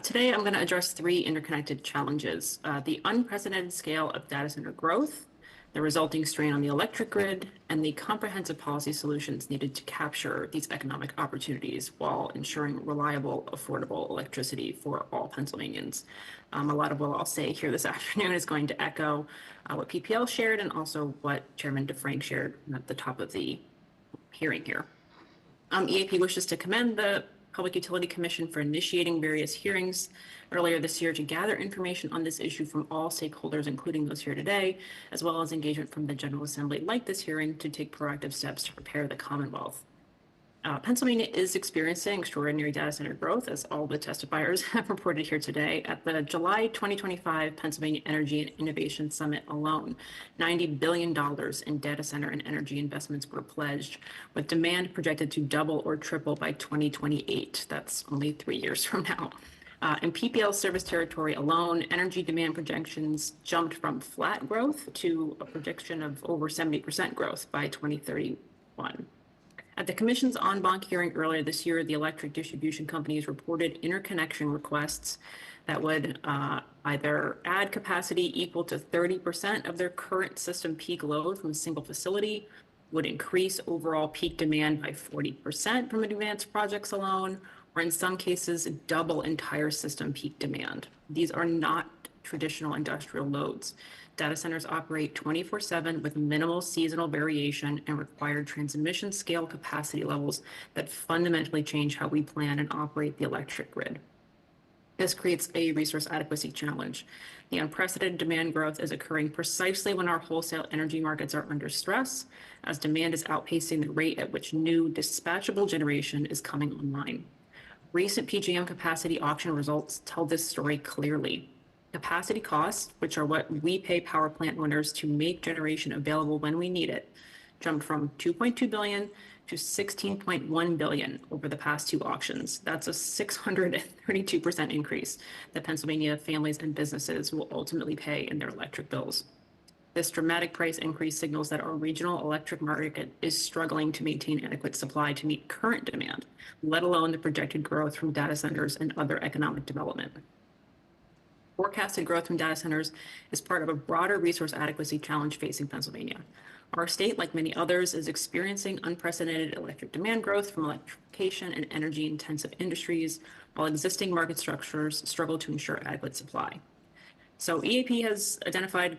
Today, I'm going to address three interconnected challenges: the unprecedented scale of data center growth, the resulting strain on the electric grid, and the comprehensive policy solutions needed to capture these economic opportunities while ensuring reliable, affordable electricity for all Pennsylvanians. A lot of what I'll say here this afternoon is going to echo what PPL shared and also what Chairman DeFrank shared at the top of the hearing here. EAP wishes to commend the Public Utility Commission for initiating various hearings earlier this year to gather information on this issue from all stakeholders, including those here today, as well as engagement from the General Assembly like this hearing to take proactive steps to prepare the Commonwealth. Pennsylvania is experiencing extraordinary data center growth, as all the testifiers have reported here today. At the July 2025 Pennsylvania Energy and Innovation Summit alone, $90 billion in data center and energy investments were pledged, with demand projected to double or triple by 2028. That's only 3 years from now. In PPL service territory alone, energy demand projections jumped from flat growth to a prediction of over 70% growth by 2031. At the Commission's en banc hearing earlier this year, the electric distribution companies reported interconnection requests that would either add capacity equal to 30% of their current system peak load from a single facility, would increase overall peak demand by 40% from advanced projects alone, or in some cases, double entire system peak demand. These are not traditional industrial loads. Data centers operate 24/7 with minimal seasonal variation and require transmission scale capacity levels that fundamentally change how we plan and operate the electric grid. This creates a resource adequacy challenge. The unprecedented demand growth is occurring precisely when our wholesale energy markets are under stress, as demand is outpacing the rate at which new dispatchable generation is coming online. Recent PJM capacity auction results tell this story clearly. Capacity costs, which are what we pay power plant owners to make generation available when we need it, jumped from $2.2 billion to $16.1 billion over the past two auctions. That's a 632% increase that Pennsylvania families and businesses will ultimately pay in their electric bills. This dramatic price increase signals that our regional electric market is struggling to maintain adequate supply to meet current demand, let alone the projected growth from data centers and other economic development. Forecasted growth from data centers is part of a broader resource adequacy challenge facing Pennsylvania. Our state, like many others, is experiencing unprecedented electric demand growth from electrification and energy-intensive industries, while existing market structures struggle to ensure adequate supply. So EAP has identified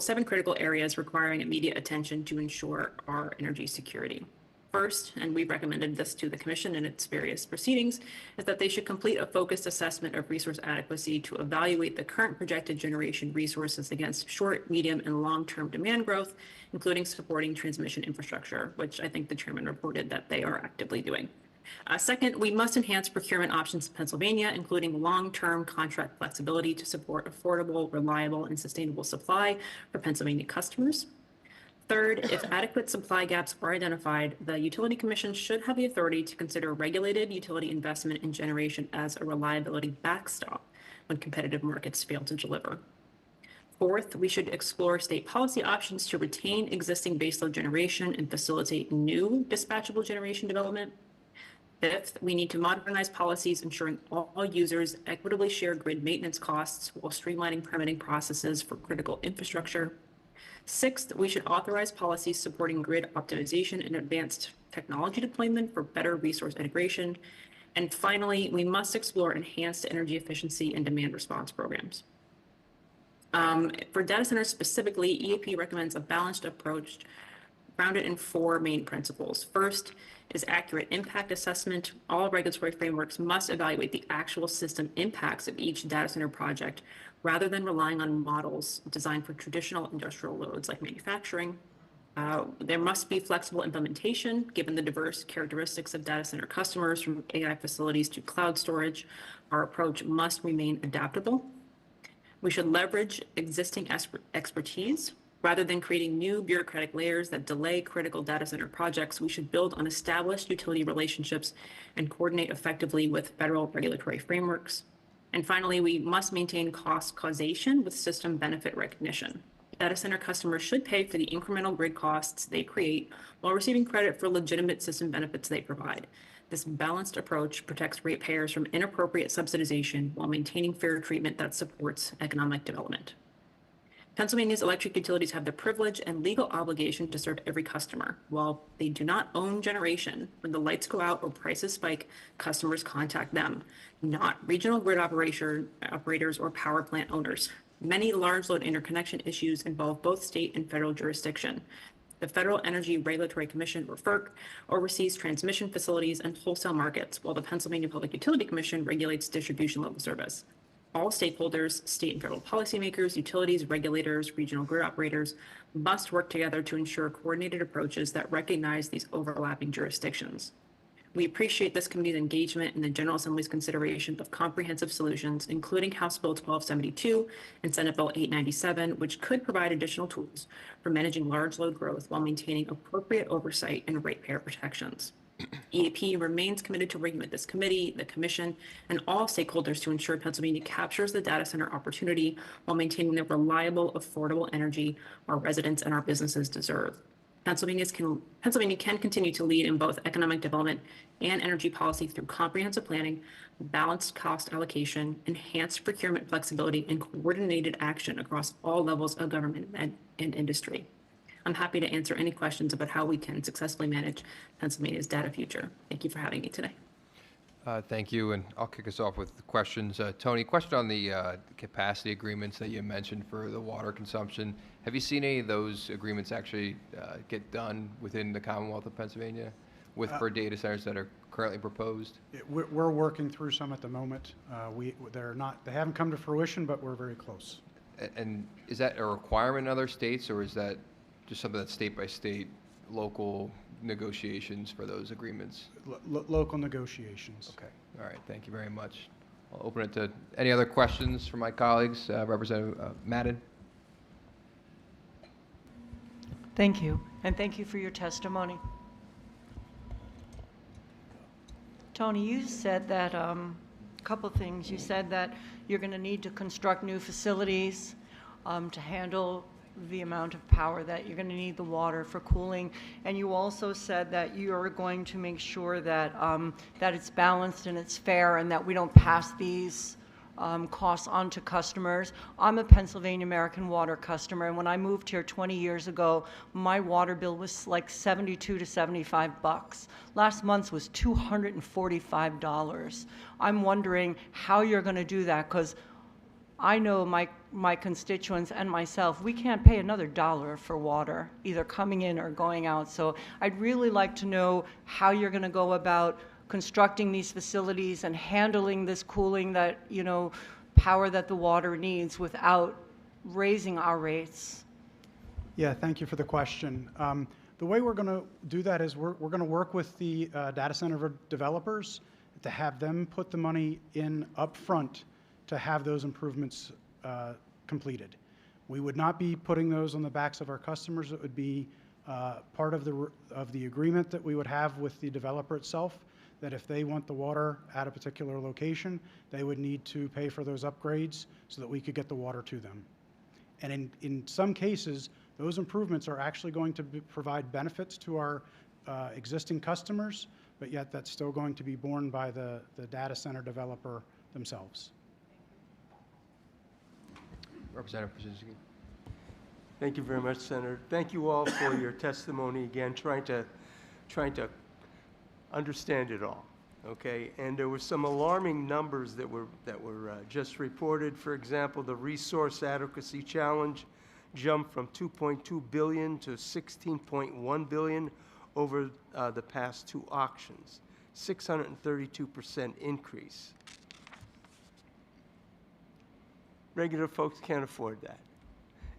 seven critical areas requiring immediate attention to ensure our energy security. First, and we've recommended this to the Commission in its various proceedings, is that they should complete a focused assessment of resource adequacy to evaluate the current projected generation resources against short, medium, and long-term demand growth, including supporting transmission infrastructure, which I think the Chairman reported that they are actively doing. Second, we must enhance procurement options in Pennsylvania, including long-term contract flexibility to support affordable, reliable, and sustainable supply for Pennsylvania customers. Third, if adequate supply gaps are identified, the Utility Commission should have the authority to consider regulated utility investment in generation as a reliability backstop when competitive markets fail to deliver. Fourth, we should explore state policy options to retain existing baseload generation and facilitate new dispatchable generation development. Fifth, we need to modernize policies ensuring all users equitably share grid maintenance costs while streamlining permitting processes for critical infrastructure. Sixth, we should authorize policies supporting grid optimization and advanced technology deployment for better resource integration. And finally, we must explore enhanced energy efficiency and demand response programs. For data centers specifically, EAP recommends a balanced approach grounded in four main principles. First is accurate impact assessment. All regulatory frameworks must evaluate the actual system impacts of each data center project rather than relying on models designed for traditional industrial loads like manufacturing. There must be flexible implementation given the diverse characteristics of data center customers, from AI facilities to cloud storage. Our approach must remain adaptable. We should leverage existing expertise. Rather than creating new bureaucratic layers that delay critical data center projects, we should build on established utility relationships and coordinate effectively with federal regulatory frameworks. And finally, we must maintain cost causation with system benefit recognition. Data center customers should pay for the incremental grid costs they create while receiving credit for legitimate system benefits they provide. This balanced approach protects ratepayers from inappropriate subsidization while maintaining fair treatment that supports economic development. Pennsylvania's electric utilities have the privilege and legal obligation to serve every customer. While they do not own generation, when the lights go out or prices spike, customers contact them, not regional grid operators or power plant owners. Many large load interconnection issues involve both state and federal jurisdiction. The Federal Energy Regulatory Commission, or FERC, oversees transmission facilities and wholesale markets, while the Pennsylvania Public Utility Commission regulates distribution level service. All stakeholders, state and federal policymakers, utilities, regulators, regional grid operators must work together to ensure coordinated approaches that recognize these overlapping jurisdictions. We appreciate this committee's engagement in the General Assembly's consideration of comprehensive solutions, including House Bill 1272 and Senate Bill 897, which could provide additional tools for managing large load growth while maintaining appropriate oversight and ratepayer protections. EAP remains committed to working with this committee, the commission, and all stakeholders to ensure Pennsylvania captures the data center opportunity while maintaining the reliable, affordable energy our residents and our businesses deserve. Pennsylvania can continue to lead in both economic development and energy policy through comprehensive planning, balanced cost allocation, enhanced procurement flexibility, and coordinated action across all levels of government and industry. I'm happy to answer any questions about how we can successfully manage Pennsylvania's data future. Thank you for having me today. Thank you, and I'll kick us off with the questions. Tony, question on the capacity agreements that you mentioned for the water consumption. Have you seen any of those agreements actually get done within the Commonwealth of Pennsylvania for data centers that are currently proposed? We're working through some at the moment. They haven't come to fruition, but we're very close. And is that a requirement in other states, or is that just something that's state by state, local negotiations for those agreements? Local negotiations. Okay. All right. Thank you very much. I'll open it to any other questions from my colleagues. Representative Madden. Thank you, and thank you for your testimony. Tony, you said that, a couple things. You said that you're going to need to construct new facilities to handle the amount of power that you're going to need the water for cooling. And you also said that you are going to make sure that, that it's balanced and it's fair and that we don't pass these costs on to customers. I'm a Pennsylvania American Water customer, and when I moved here 20 years ago, my water bill was like $72 to $75. Last month's was $245. I'm wondering how you're going to do that, because I know my constituents and myself, we can't pay another dollar for water, either coming in or going out. So I'd really like to know how you're going to go about constructing these facilities and handling this cooling that, power that the water needs without raising our rates. Yeah, thank you for the question. The way we're going to do that is we're going to work with the data center developers to have them put the money in upfront to have those improvements completed. We would not be putting those on the backs of our customers. It would be part of the agreement that we would have with the developer itself, that if they want the water at a particular location, they would need to pay for those upgrades so that we could get the water to them. And in some cases, those improvements are actually going to provide benefits to our existing customers, but yet that's still going to be borne by the data center developer themselves. Representative Brzezinski. Thank you very much, Senator. Thank you all for your testimony again, trying to understand it all. Okay, and there were some alarming numbers that were just reported. For example, the resource adequacy challenge jumped from 2.2 billion to 16.1 billion over the past two auctions, 632% increase. Regular folks can't afford that.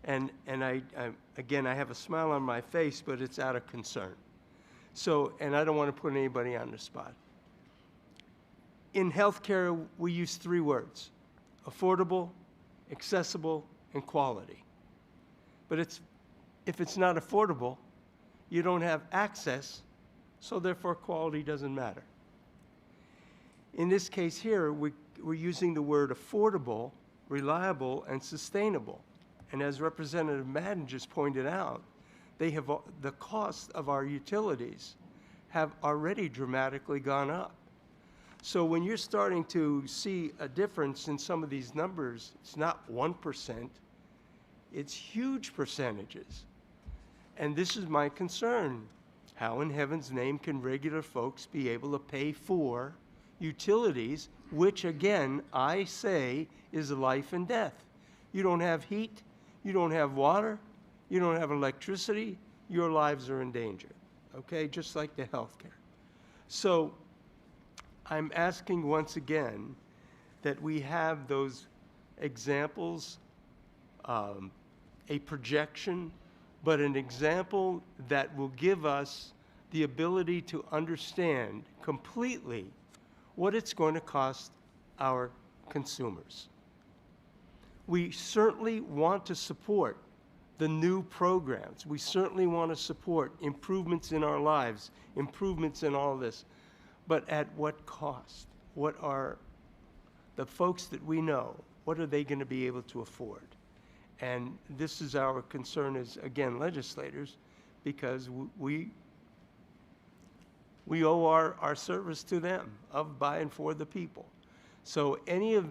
And I have a smile on my face, but it's out of concern. So, and I don't want to put anybody on the spot. In healthcare, we use three words: affordable, accessible, and quality. But if it's not affordable, you don't have access, so therefore quality doesn't matter. In this case here, we're using the word affordable, reliable, and sustainable. And as Representative Madden just pointed out, the cost of our utilities have already dramatically gone up. So when you're starting to see a difference in some of these numbers, it's not 1%, it's huge percentages. And this is my concern. How in heaven's name can regular folks be able to pay for utilities, which again, I say is life and death? You don't have heat, you don't have water, you don't have electricity, your lives are in danger, okay? Just like the healthcare. So I'm asking once again that we have those examples, a projection, but an example that will give us the ability to understand completely what it's going to cost our consumers. We certainly want to support the new programs. We certainly want to support improvements in our lives, improvements in all this. But at what cost? What are the folks that we know, what are they going to be able to afford? And this is our concern as, again, legislators, because we owe our service to them, of, by, and for the people. So any of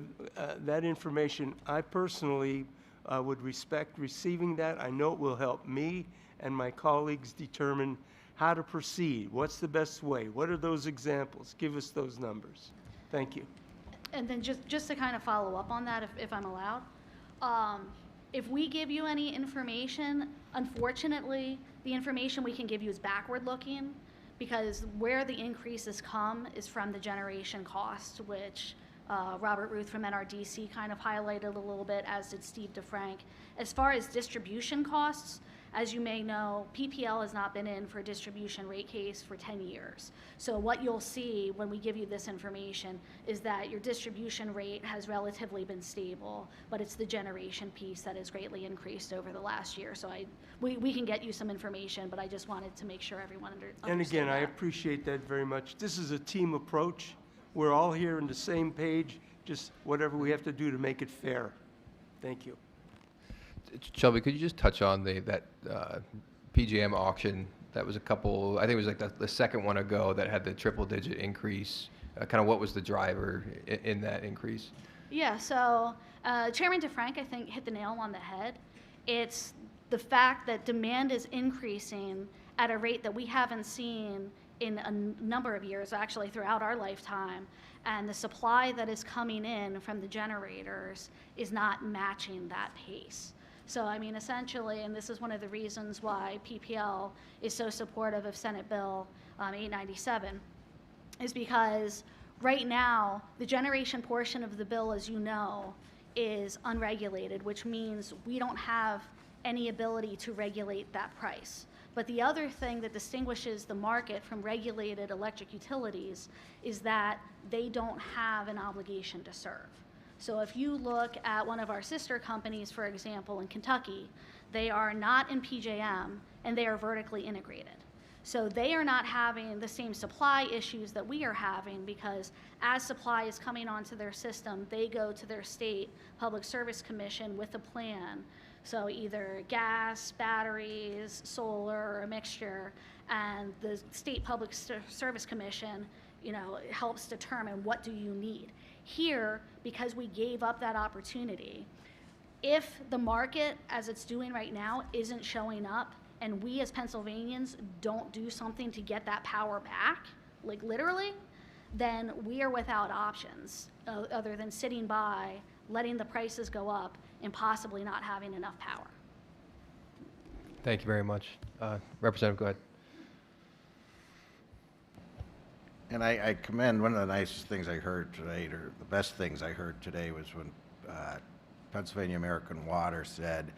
that information, I personally would respect receiving that. I know it will help me and my colleagues determine how to proceed. What's the best way? What are those examples? Give us those numbers. Thank you. And then just to kind of follow up on that, if I'm allowed, if we give you any information, unfortunately, the information we can give you is backward looking, because where the increases come is from the generation cost, which Robert Ruth from NRDC kind of highlighted a little bit, as did Steve DeFrank. As far as distribution costs, as you may know, PPL has not been in for a distribution rate case for 10 years. So what you'll see when we give you this information is that your distribution rate has relatively been stable, but it's the generation piece that has greatly increased over the last year. So we can get you some information, but I just wanted to make sure everyone understood. And again, I appreciate that very much. This is a team approach. We're all here on the same page, just whatever we have to do to make it fair. Thank you. Shelby, could you just touch on that PJM auction? That was a couple, I think it was like the second one ago that had the triple-digit increase. Kind of what was the driver in that increase? Yeah, so Chairman DeFrank, I think, hit the nail on the head. It's the fact that demand is increasing at a rate that we haven't seen in a number of years, actually throughout our lifetime, and the supply that is coming in from the generators is not matching that pace. So, I mean, essentially, and this is one of the reasons why PPL is so supportive of Senate Bill 897, is because right now, the generation portion of the bill, as you know, is unregulated, which means we don't have any ability to regulate that price. But the other thing that distinguishes the market from regulated electric utilities is that they don't have an obligation to serve. So if you look at one of our sister companies, for example, in Kentucky, they are not in PJM and they are vertically integrated. So they are not having the same supply issues that we are having, because as supply is coming onto their system, they go to their state public service commission with a plan. So either gas, batteries, solar, or a mixture, and the state public service commission, helps determine what do you need. Here, because we gave up that opportunity, if the market, as it's doing right now, isn't showing up, and we as Pennsylvanians don't do something to get that power back, like literally, then we are without options other than sitting by, letting the prices go up, and possibly not having enough power. Thank you very much. Representative, go ahead. And I commend, one of the nicest things I heard today, or the best things I heard today, was when Pennsylvania American Water said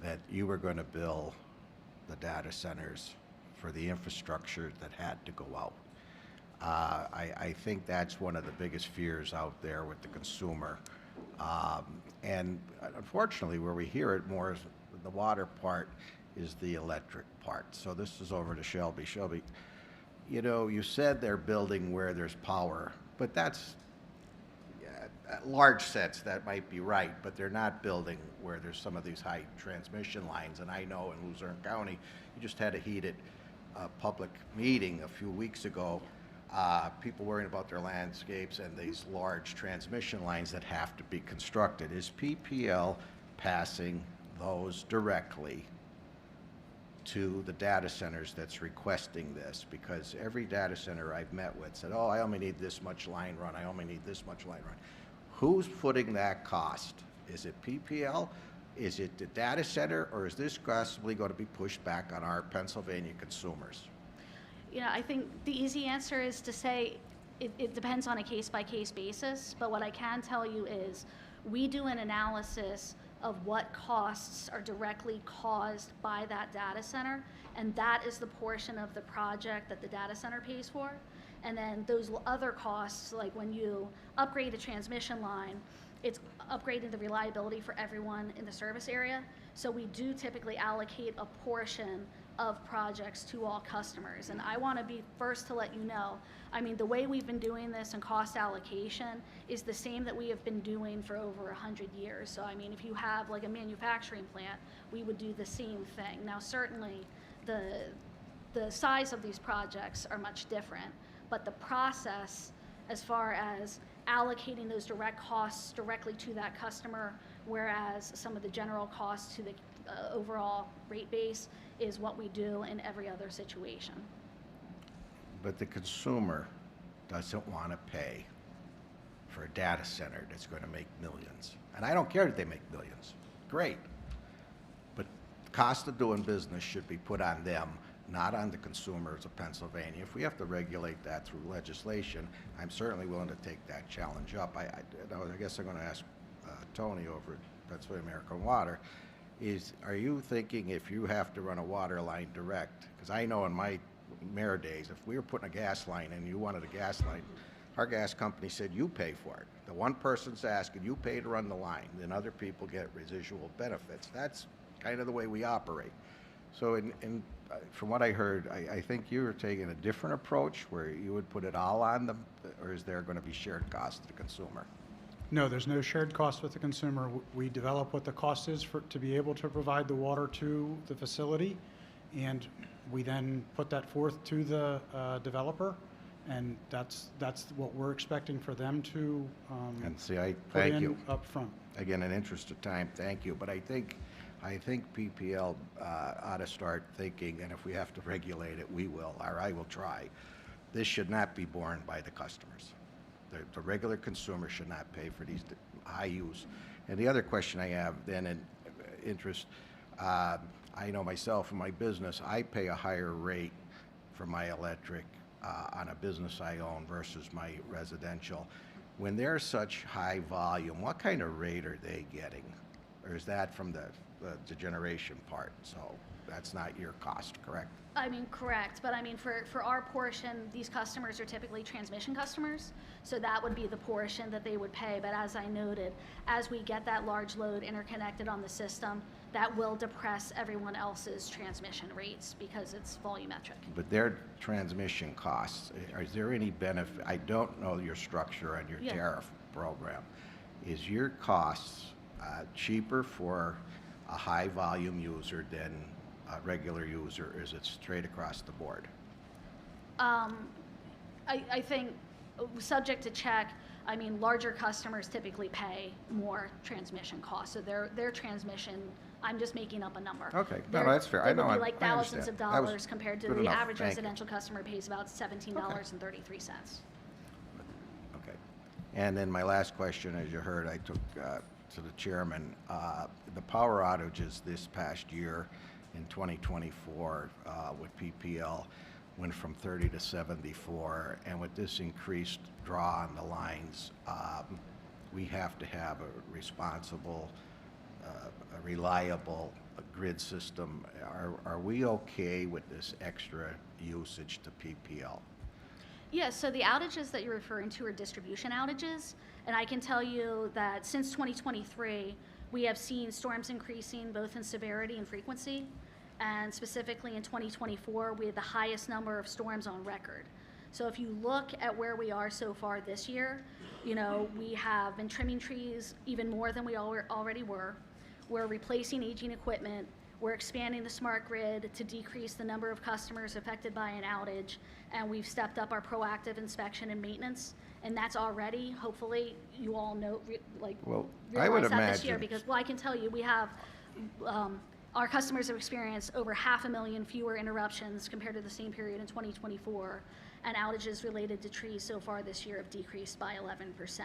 that you were going to bill the data centers for the infrastructure that had to go out. I think that's one of the biggest fears out there with the consumer. And unfortunately, where we hear it more is the water part is the electric part. So this is over to Shelby. Shelby, you said they're building where there's power, but that's, at large sense, that might be right, but they're not building where there's some of these high transmission lines. And I know in Luzerne County, you just had a heated public meeting a few weeks ago, people worrying about their landscapes and these large transmission lines that have to be constructed. Is PPL passing those directly to the data centers that's requesting this? Because every data center I've met with said, oh, I only need this much line run, I only need this much line run. Who's footing that cost? Is it PPL? Is it the data center? Or is this possibly going to be pushed back on our Pennsylvania consumers? I think the easy answer is to say it depends on a case-by-case basis, but what I can tell you is we do an analysis of what costs are directly caused by that data center, and that is the portion of the project that the data center pays for. And then those other costs, like when you upgrade a transmission line, it's upgrading the reliability for everyone in the service area. So we do typically allocate a portion of projects to all customers. And I want to be first to let you know, I mean, the way we've been doing this in cost allocation is the same that we have been doing for over 100 years. So I mean, if you have like a manufacturing plant, we would do the same thing. Now, certainly the size of these projects are much different, but the process as far as allocating those direct costs directly to that customer, whereas some of the general costs to the overall rate base is what we do in every other situation. But the consumer doesn't want to pay for a data center that's going to make millions. And I don't care that they make millions. Great. But the cost of doing business should be put on them, not on the consumers of Pennsylvania. If we have to regulate that through legislation, I'm certainly willing to take that challenge up. I guess I'm going to ask Tony over at Pennsylvania American Water, are you thinking if you have to run a water line direct, because I know in my mayor days, if we were putting a gas line and you wanted a gas line, our gas company said you pay for it. The one person's asking, you pay to run the line, then other people get residual benefits. That's kind of the way we operate. So from what I heard, I think you were taking a different approach where you would put it all on them, or is there going to be shared cost to the consumer? No, there's no shared cost with the consumer. We develop what the cost is to be able to provide the water to the facility, and we then put that forth to the developer, and that's what we're expecting for them to and see, I put thank in you up front. Again, in interest of time, thank you. But I think PPL ought to start thinking, and if we have to regulate it, we will, or I will try. This should not be borne by the customers. The regular consumer should not pay for these high use. And the other question I have then in interest, I know myself in my business, I pay a higher rate for my electric on a business I own versus my residential. When there's such high volume, what kind of rate are they getting? Or is that from the generation part? So that's not your cost, correct? I mean, correct, but I mean, for our portion, these customers are typically transmission customers, so that would be the portion that they would pay. But as I noted, as we get that large load interconnected on the system, that will depress everyone else's transmission rates because it's volumetric. But their transmission costs, is there any benefit? I don't know your structure on your tariff program. Is your costs cheaper for a high volume user than a regular user, or is it straight across the board? I think, subject to check, I mean, larger customers typically pay more transmission costs. So their transmission, I'm just making up a number. Okay, no, that's fair. I know. It would be like I thousands of understand. dollars compared to Good the enough. average Thank you. residential customer pays about $17.33. Okay. And then my last question, as you heard, I took to the chairman, the power outages this past year in 2024 with PPL went from 30 to 74, and with this increased draw on the lines, we have to have a responsible, a reliable grid system. Are we okay with this extra usage to PPL? Yeah, so the outages that you're referring to are distribution outages, and I can tell you that since 2023, we have seen storms increasing both in severity and frequency, and specifically in 2024, we had the highest number of storms on record. So if you look at where we are so far this year, you know, we have been trimming trees even more than we already were. We're replacing aging equipment. We're expanding the smart grid to decrease the number of customers affected by an outage, and we've stepped up our proactive inspection and maintenance, and that's already, hopefully, you all know, I would realize that this year, imagine. because, well, I can tell you, we have, our customers have experienced over 500,000 fewer interruptions compared to the same period in 2024, and outages related to trees so far this year have decreased by 11%.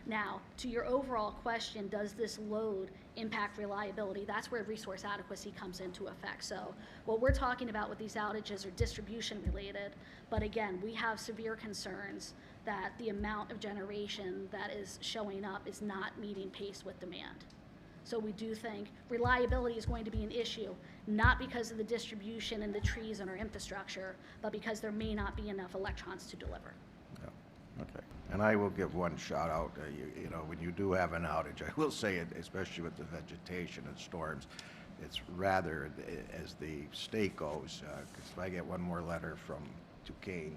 Now, to your overall question, does this load impact reliability? That's where resource adequacy comes into effect. So what we're talking about with these outages are distribution related, but again, we have severe concerns that the amount of generation that is showing up is not meeting pace with demand. So we do think reliability is going to be an issue, not because of the distribution and the trees and our infrastructure, but because there may not be enough electrons to deliver. Okay. And I will give one shout out. You know, when you do have an outage, I will say it, especially with the vegetation and storms, it's rather, as the state goes, because if I get one more letter from Duquesne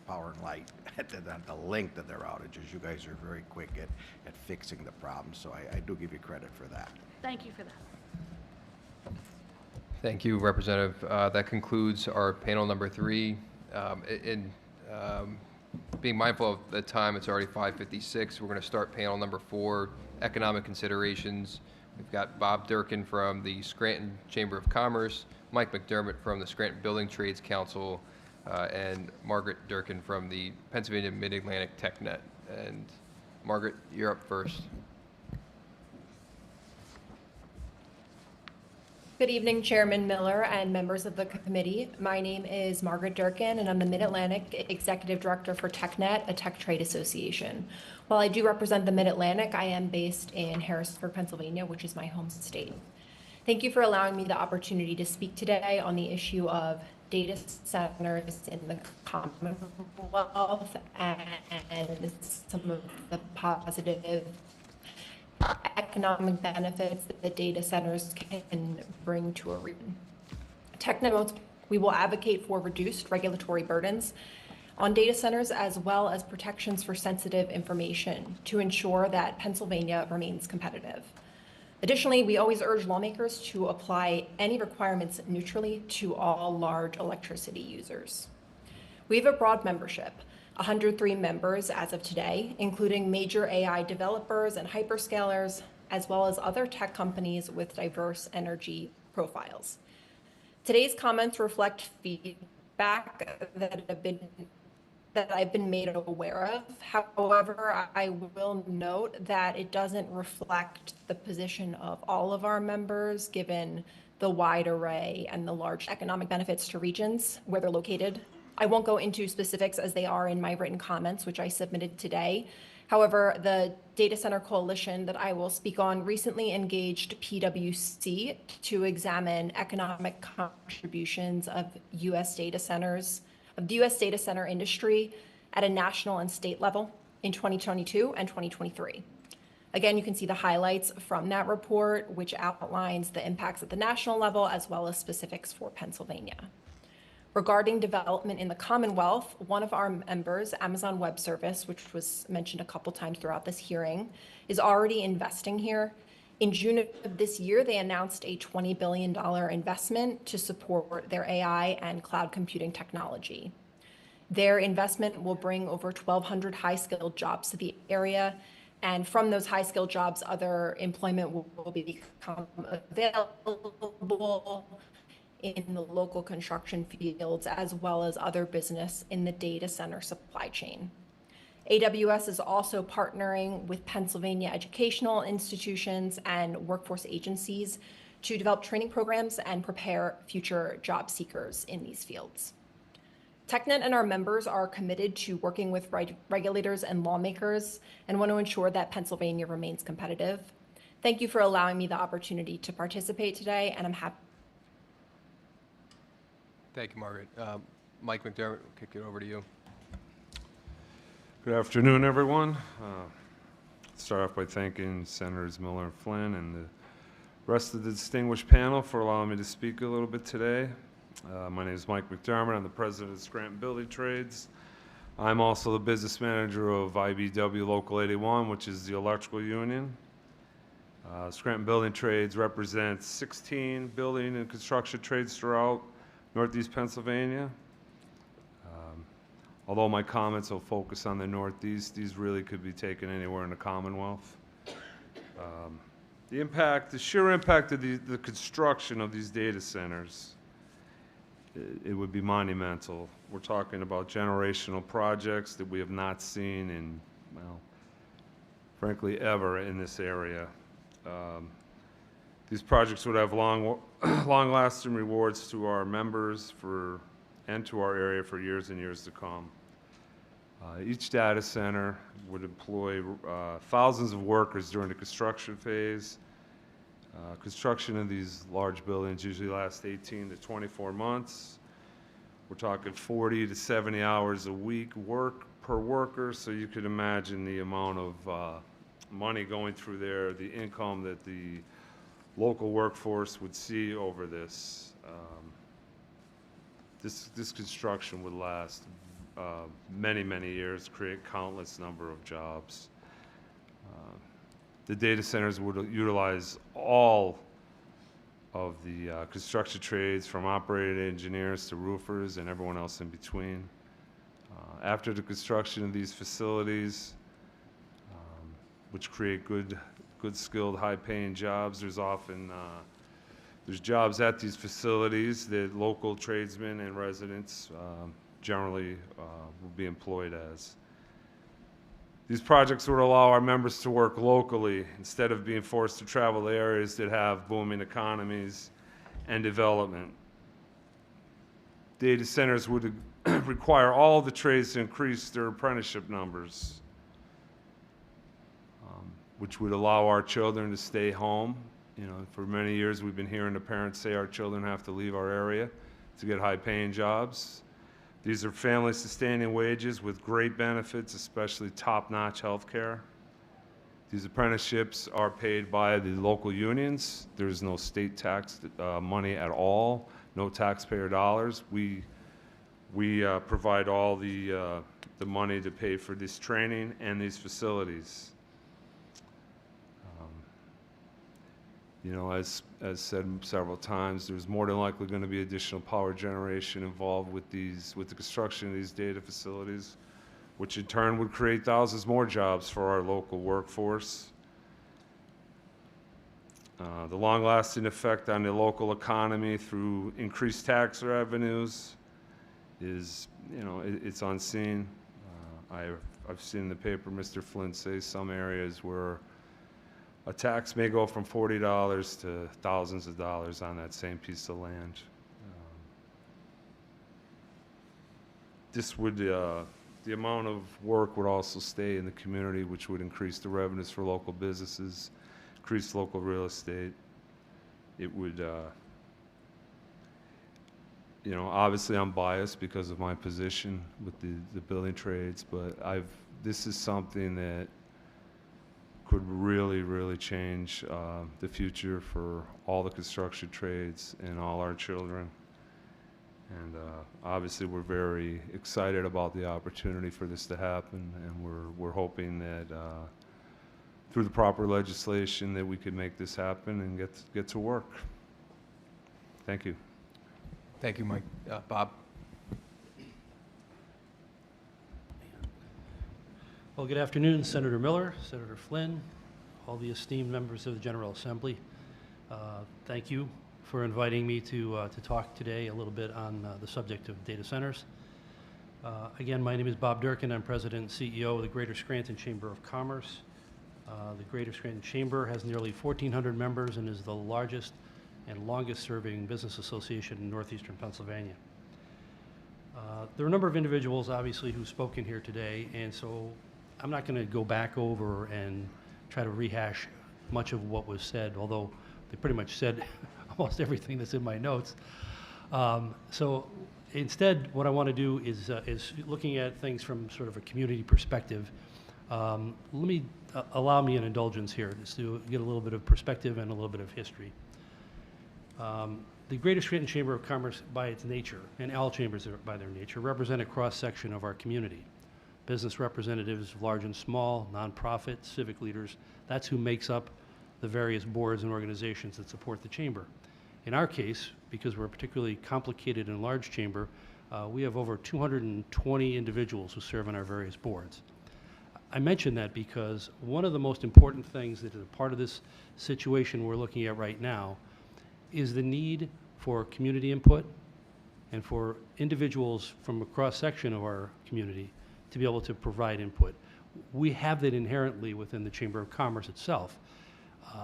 Power and Light at the length of their outages, you guys are very quick at fixing the problem. So I do give you credit for that. Thank you for that. Thank you, Representative. That concludes our panel number 3. Being mindful of the time, it's already 5:56. We're going to start panel number 4, economic considerations. We've got Bob Durkin from the Scranton Chamber of Commerce, Mike McDermott from the Scranton Building Trades Council, and Margaret Durkin from the Pennsylvania Mid-Atlantic TechNet. And Margaret, you're up first. Good evening, Chairman Miller and members of the committee. My name is Margaret Durkin, and I'm the Mid-Atlantic Executive Director for TechNet, a tech trade association. While I do represent the Mid-Atlantic, I am based in Harrisburg, Pennsylvania, which is my home state. Thank you for allowing me the opportunity to speak today on the issue of data centers in the Commonwealth and some of the positive economic benefits that the data centers can bring to a region. TechNet, we will advocate for reduced regulatory burdens on data centers as well as protections for sensitive information to ensure that Pennsylvania remains competitive. Additionally, we always urge lawmakers to apply any requirements neutrally to all large electricity users. We have a broad membership, 103 members as of today, including major AI developers and hyperscalers, as well as other tech companies with diverse energy profiles. Today's comments reflect feedback that I've been made aware of. However, I will note that it doesn't reflect the position of all of our members, given the wide array and the large economic benefits to regions where they're located. I won't go into specifics as they are in my written comments, which I submitted today. However, the Data Center Coalition that I will speak on recently engaged PwC to examine economic contributions of U.S. data centers, of the U.S. data center industry at a national and state level in 2022 and 2023. Again, you can see the highlights from that report, which outlines the impacts at the national level as well as specifics for Pennsylvania. Regarding development in the Commonwealth, one of our members, Amazon Web Service, which was mentioned a couple times throughout this hearing, is already investing here. In June of this year, they announced a $20 billion investment to support their AI and cloud computing technology. Their investment will bring over 1,200 high-skilled jobs to the area, and from those high-skilled jobs, other employment will become available in the local construction fields, as well as other business in the data center supply chain. AWS is also partnering with Pennsylvania educational institutions and workforce agencies to develop training programs and prepare future job seekers in these fields. TechNet and our members are committed to working with regulators and lawmakers and want to ensure that Pennsylvania remains competitive. Thank you for allowing me the opportunity to participate today, and I'm happy. Thank you, Margaret. Mike McDermott, we'll kick it over to you. Good afternoon, everyone. Start off by thanking Senators Miller and Flynn and the rest of the distinguished panel for allowing me to speak a little bit today. My name is Mike McDermott. I'm the president of Scranton Building Trades. I'm also the business manager of IBW Local 81, which is the electrical union. Scranton Building Trades represents 16 building and construction trades throughout Northeast Pennsylvania. Although my comments will focus on the Northeast, these really could be taken anywhere in the Commonwealth. The sheer impact of the construction of these data centers, it would be monumental. We're talking about generational projects that we have not seen in, well, frankly, ever in this area. These projects would have long-lasting rewards to our members and to our area for years and years to come. Each data center would employ thousands of workers during the construction phase. Construction of these large buildings usually lasts 18 to 24 months. We're talking 40 to 70 hours a week work per worker, so you could imagine the amount of money going through there, the income that the local workforce would see over this. This construction would last many, many years, create countless number of jobs. The data centers would utilize all of the construction trades, from operating engineers to roofers and everyone else in between. After the construction of these facilities, which create good skilled, high-paying jobs, there's often there's jobs at these facilities that local tradesmen and residents generally will be employed as. These projects would allow our members to work locally instead of being forced to travel to areas that have booming economies and development. Data centers would require all the trades to increase their apprenticeship numbers, which would allow our children to stay home. You know, for many years we've been hearing the parents say our children have to leave our area to get high-paying jobs. These are family-sustaining wages with great benefits, especially top-notch health care. These apprenticeships are paid by the local unions. There's no state tax money at all, no taxpayer dollars. We provide all the money to pay for this training and these facilities. You know, as said several times, there's more than likely going to be additional power generation involved with the construction of these data facilities, which in turn would create thousands more jobs for our local workforce. The long-lasting effect on the local economy through increased tax revenues is, you know, it's unseen. I've seen in the paper Mr. Flynn say some areas where a tax may go from $40 to thousands of dollars on that same piece of land. This would, the amount of work would also stay in the community, which would increase the revenues for local businesses, increase local real estate. It would, you know, obviously I'm biased because of my position with the building trades, but this is something that could really, really change the future for all the construction trades and all our children. And obviously we're very excited about the opportunity for this to happen, and we're hoping that through the proper legislation that we could make this happen and get to work. Thank you. Thank you, Mike. Bob? Well, good afternoon, Senator Miller, Senator Flynn, all the esteemed members of the General Assembly. Thank you for inviting me to talk today a little bit on the subject of data centers. Again, my name is Bob Durkin. I'm President and CEO of the Greater Scranton Chamber of Commerce. The Greater Scranton Chamber has nearly 1,400 members and is the largest and longest-serving business association in northeastern Pennsylvania. There are a number of individuals, obviously, who've spoken here today, and so I'm not going to go back over and try to rehash much of what was said, although they pretty much said almost everything that's in my notes. So instead, what I want to do is looking at things from sort of a community perspective. Allow me an indulgence here, just to get a little bit of perspective and a little bit of history. The Greater Scranton Chamber of Commerce, by its nature, and all chambers by their nature, represent a cross-section of our community. Business representatives, large and small, nonprofit, civic leaders, that's who makes up the various boards and organizations that support the chamber. In our case, because we're a particularly complicated and large chamber, we have over 220 individuals who serve on our various boards. I mention that because one of the most important things that is a part of this situation we're looking at right now is the need for community input and for individuals from a cross-section of our community to be able to provide input. We have that inherently within the Chamber of Commerce itself.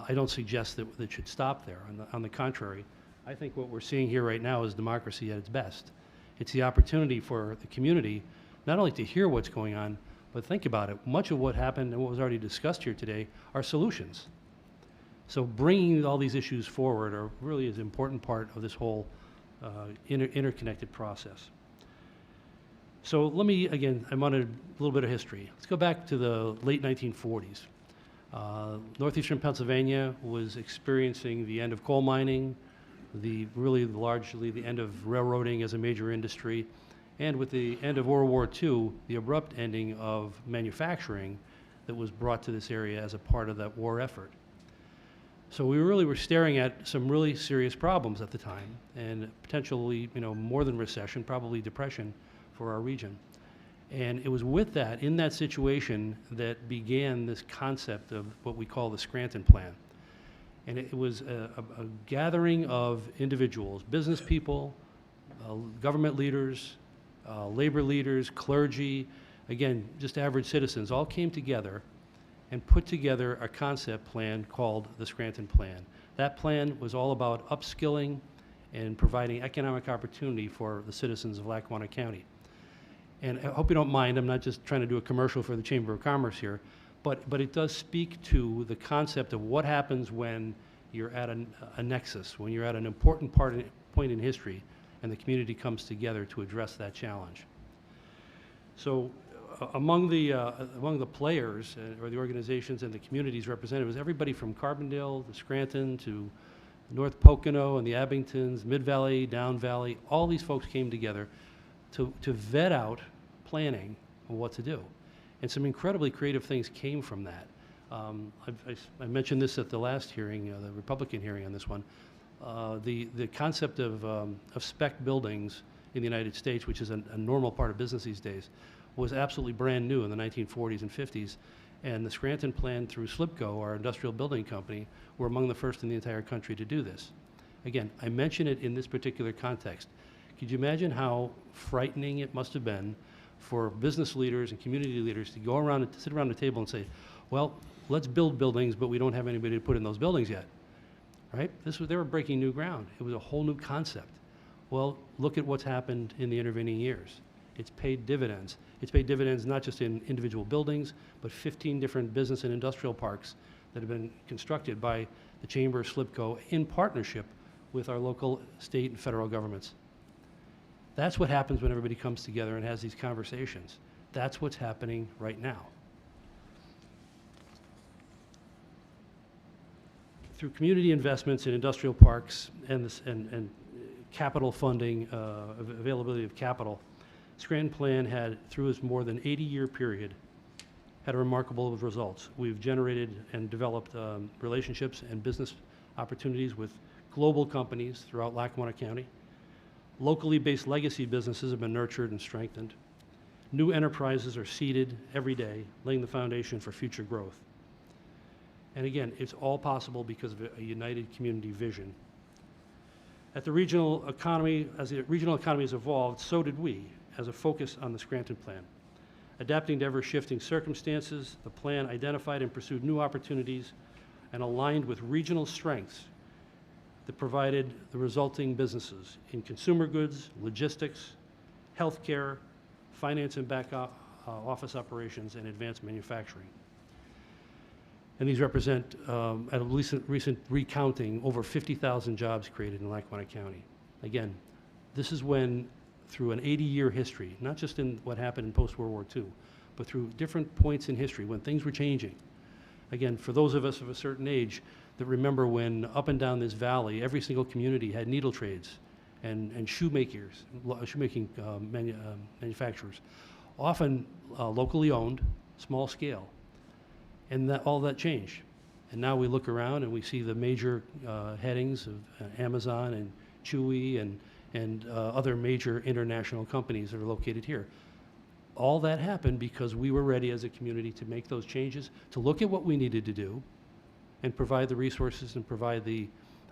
I don't suggest that it should stop there. On the contrary, I think what we're seeing here right now is democracy at its best. It's the opportunity for the community not only to hear what's going on, but think about it. Much of what happened and what was already discussed here today are solutions. So bringing all these issues forward are really is an important part of this whole interconnected process. So let me, again, I wanted a little bit of history. Let's go back to the late 1940s. Northeastern Pennsylvania was experiencing the end of coal mining, largely the end of railroading as a major industry, and with the end of World War II, the abrupt ending of manufacturing that was brought to this area as a part of that war effort. So we really were staring at some really serious problems at the time, and potentially, more than recession, probably depression for our region. And it was with that, in that situation, that began this concept of what we call the Scranton Plan. And it was a gathering of individuals, business people, government leaders, labor leaders, clergy, again, just average citizens, all came together and put together a concept plan called the Scranton Plan. That plan was all about upskilling and providing economic opportunity for the citizens of Lackawanna County. And I hope you don't mind, I'm not just trying to do a commercial for the Chamber of Commerce here, but it does speak to the concept of what happens when you're at a nexus, when you're at an important point in history and the community comes together to address that challenge. So among the players or the organizations and the communities represented was everybody from Carbondale to Scranton to North Pocono and the Abingtons, Mid-Valley, Down Valley. All these folks came together to vet out planning on what to do. And some incredibly creative things came from that. I mentioned this at the last hearing, the Republican hearing on this one. The concept of spec buildings in the United States, which is a normal part of business these days, was absolutely brand new in the 1940s and 50s. And the Scranton Plan through SLIPCO, our industrial building company, were among the first in the entire country to do this. Again, I mention it in this particular context. Could you imagine how frightening it must have been for business leaders and community leaders to go around and to sit around the table and say, well, let's build buildings, but we don't have anybody to put in those buildings yet, right? They were breaking new ground. It was a whole new concept. Well, look at what's happened in the intervening years. It's paid dividends. It's paid dividends not just in individual buildings, but 15 different business and industrial parks that have been constructed by the Chamber of SLIPCO in partnership with our local, state, and federal governments. That's what happens when everybody comes together and has these conversations. That's what's happening right now. Through community investments in industrial parks and capital funding, availability of capital, Scranton Plan had, through its more than 80-year period, had remarkable results. We've generated and developed relationships and business opportunities with global companies throughout Lackawanna County. Locally based legacy businesses have been nurtured and strengthened. New enterprises are seeded every day, laying the foundation for future growth. And again, it's all possible because of a united community vision. At the regional economy, as the regional economy has evolved, so did we, as a focus on the Scranton Plan. Adapting to ever-shifting circumstances, the plan identified and pursued new opportunities and aligned with regional strengths that provided the resulting businesses in consumer goods, logistics, healthcare, finance and back office operations, and advanced manufacturing. And these represent, at a recent recounting, over 50,000 jobs created in Lackawanna County. Again, this is when, through an 80-year history, not just in what happened in post-World War II, but through different points in history when things were changing. Again, for those of us of a certain age that remember when up and down this valley, every single community had needle trades and shoemaking manufacturers, often locally owned, small scale. And all that changed. And now we look around and we see the major headings of Amazon and Chewy and other major international companies that are located here. All that happened because we were ready as a community to make those changes, to look at what we needed to do, and provide the resources and provide the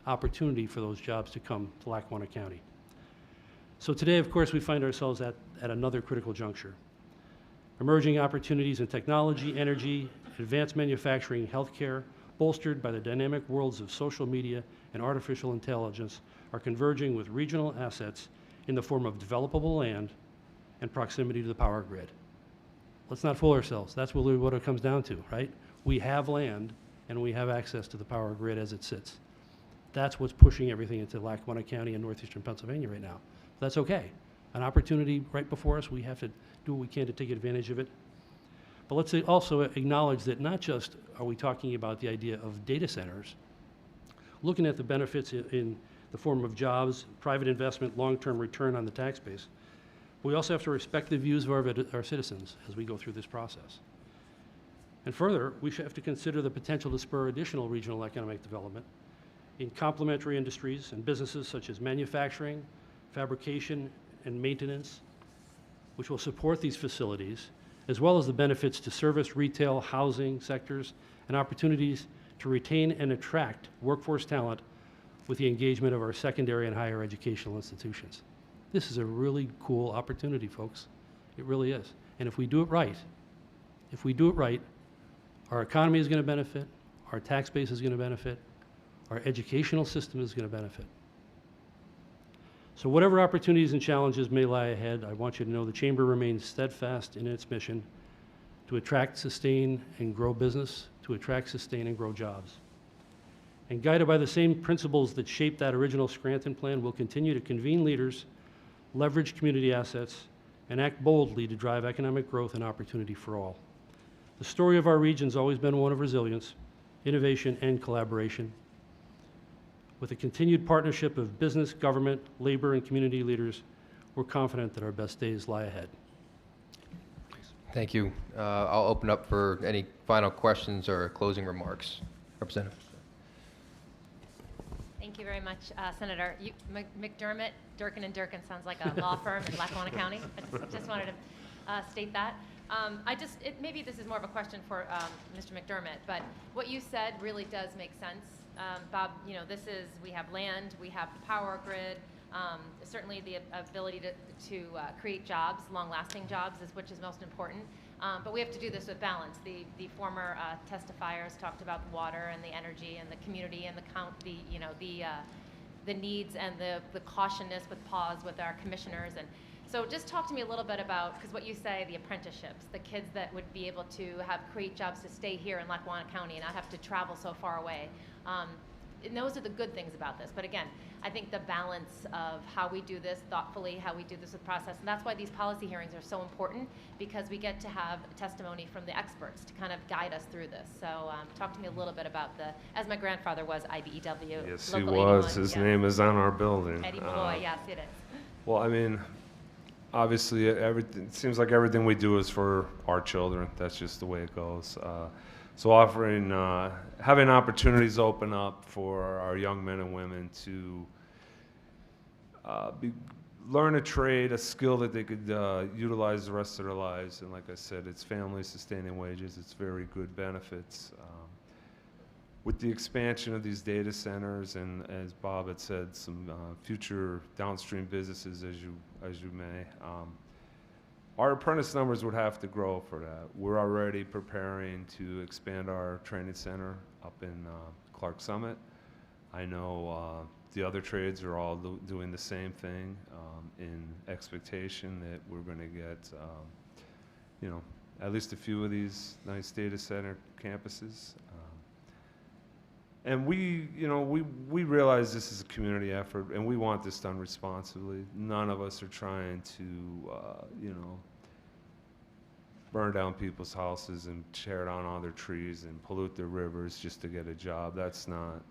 opportunity for those jobs to come to Lackawanna County. So today, of course, we find ourselves at another critical juncture. Emerging opportunities in technology, energy, advanced manufacturing, healthcare, bolstered by the dynamic worlds of social media and artificial intelligence, are converging with regional assets in the form of developable land and proximity to the power grid. Let's not fool ourselves. That's really what it comes down to, right? We have land and we have access to the power grid as it sits. That's what's pushing everything into Lackawanna County and northeastern Pennsylvania right now. That's okay. an opportunity right before us. We have to do what we can to take advantage of it. But let's also acknowledge that not just are we talking about the idea of data centers, looking at the benefits in the form of jobs, private investment, long-term return on the tax base, we also have to respect the views of our citizens as we go through this process. And further, we should have to consider the potential to spur additional regional economic development in complementary industries and businesses such as manufacturing, fabrication, and maintenance, which will support these facilities, as well as the benefits to service, retail, housing sectors, and opportunities to retain and attract workforce talent with the engagement of our secondary and higher educational institutions. This is a really cool opportunity, folks. It really is. And if we do it right, our economy is going to benefit, our tax base is going to benefit, our educational system is going to benefit. So whatever opportunities and challenges may lie ahead, I want you to know the Chamber remains steadfast in its mission to attract, sustain, and grow business, to attract, sustain, and grow jobs. And guided by the same principles that shaped that original Scranton plan, we'll continue to convene leaders, leverage community assets, and act boldly to drive economic growth and opportunity for all. The story of our region's always been one of resilience, innovation, and collaboration. With a continued partnership of business, government, labor, and community leaders, we're confident that our best days lie ahead. Thank you. I'll open up for any final questions or closing remarks. Representative. Thank you very much, Senator. McDermott, Durkin and Durkin sounds like a law firm in Lackawanna County. I just wanted to state that. Maybe this is more of a question for Mr. McDermott, but what you said really does make sense. Bob, we have land, we have the power grid, certainly the ability to create jobs, long-lasting jobs, which is most important. But we have to do this with balance. The former testifiers talked about the water and the energy and the community and the needs and the cautiousness with pause with our commissioners. And so just talk to me a little bit about, because what you say, the apprenticeships, the kids that would be able to create jobs to stay here in Lackawanna County and not have to travel so far away. And those are the good things about this. But again, I think the balance of how we do this thoughtfully, how we do this with process, and that's why these policy hearings are so important, because we get to have testimony from the experts to kind of guide us through this. So talk to me a little bit about as my grandfather was IBEW. Yes, he Local was. 81, His yes. name is on our building. Eddie Malloy, yes, it is. Well, I mean, obviously, it seems like everything we do is for our children. That's just the way it goes. So having opportunities open up for our young men and women to learn a trade, a skill that they could utilize the rest of their lives. And like I said, it's family sustaining wages. It's very good benefits. With the expansion of these data centers, and as Bob had said, some future downstream businesses, as you may, our apprentice numbers would have to grow for that. We're already preparing to expand our training center up in Clark Summit. I know the other trades are all doing the same thing in expectation that we're going to get, at least a few of these nice data center campuses. And we realize this is a community effort, and we want this done responsibly. None of us are trying to, burn down people's houses and tear down all their trees and pollute their rivers just to get a job. That's not,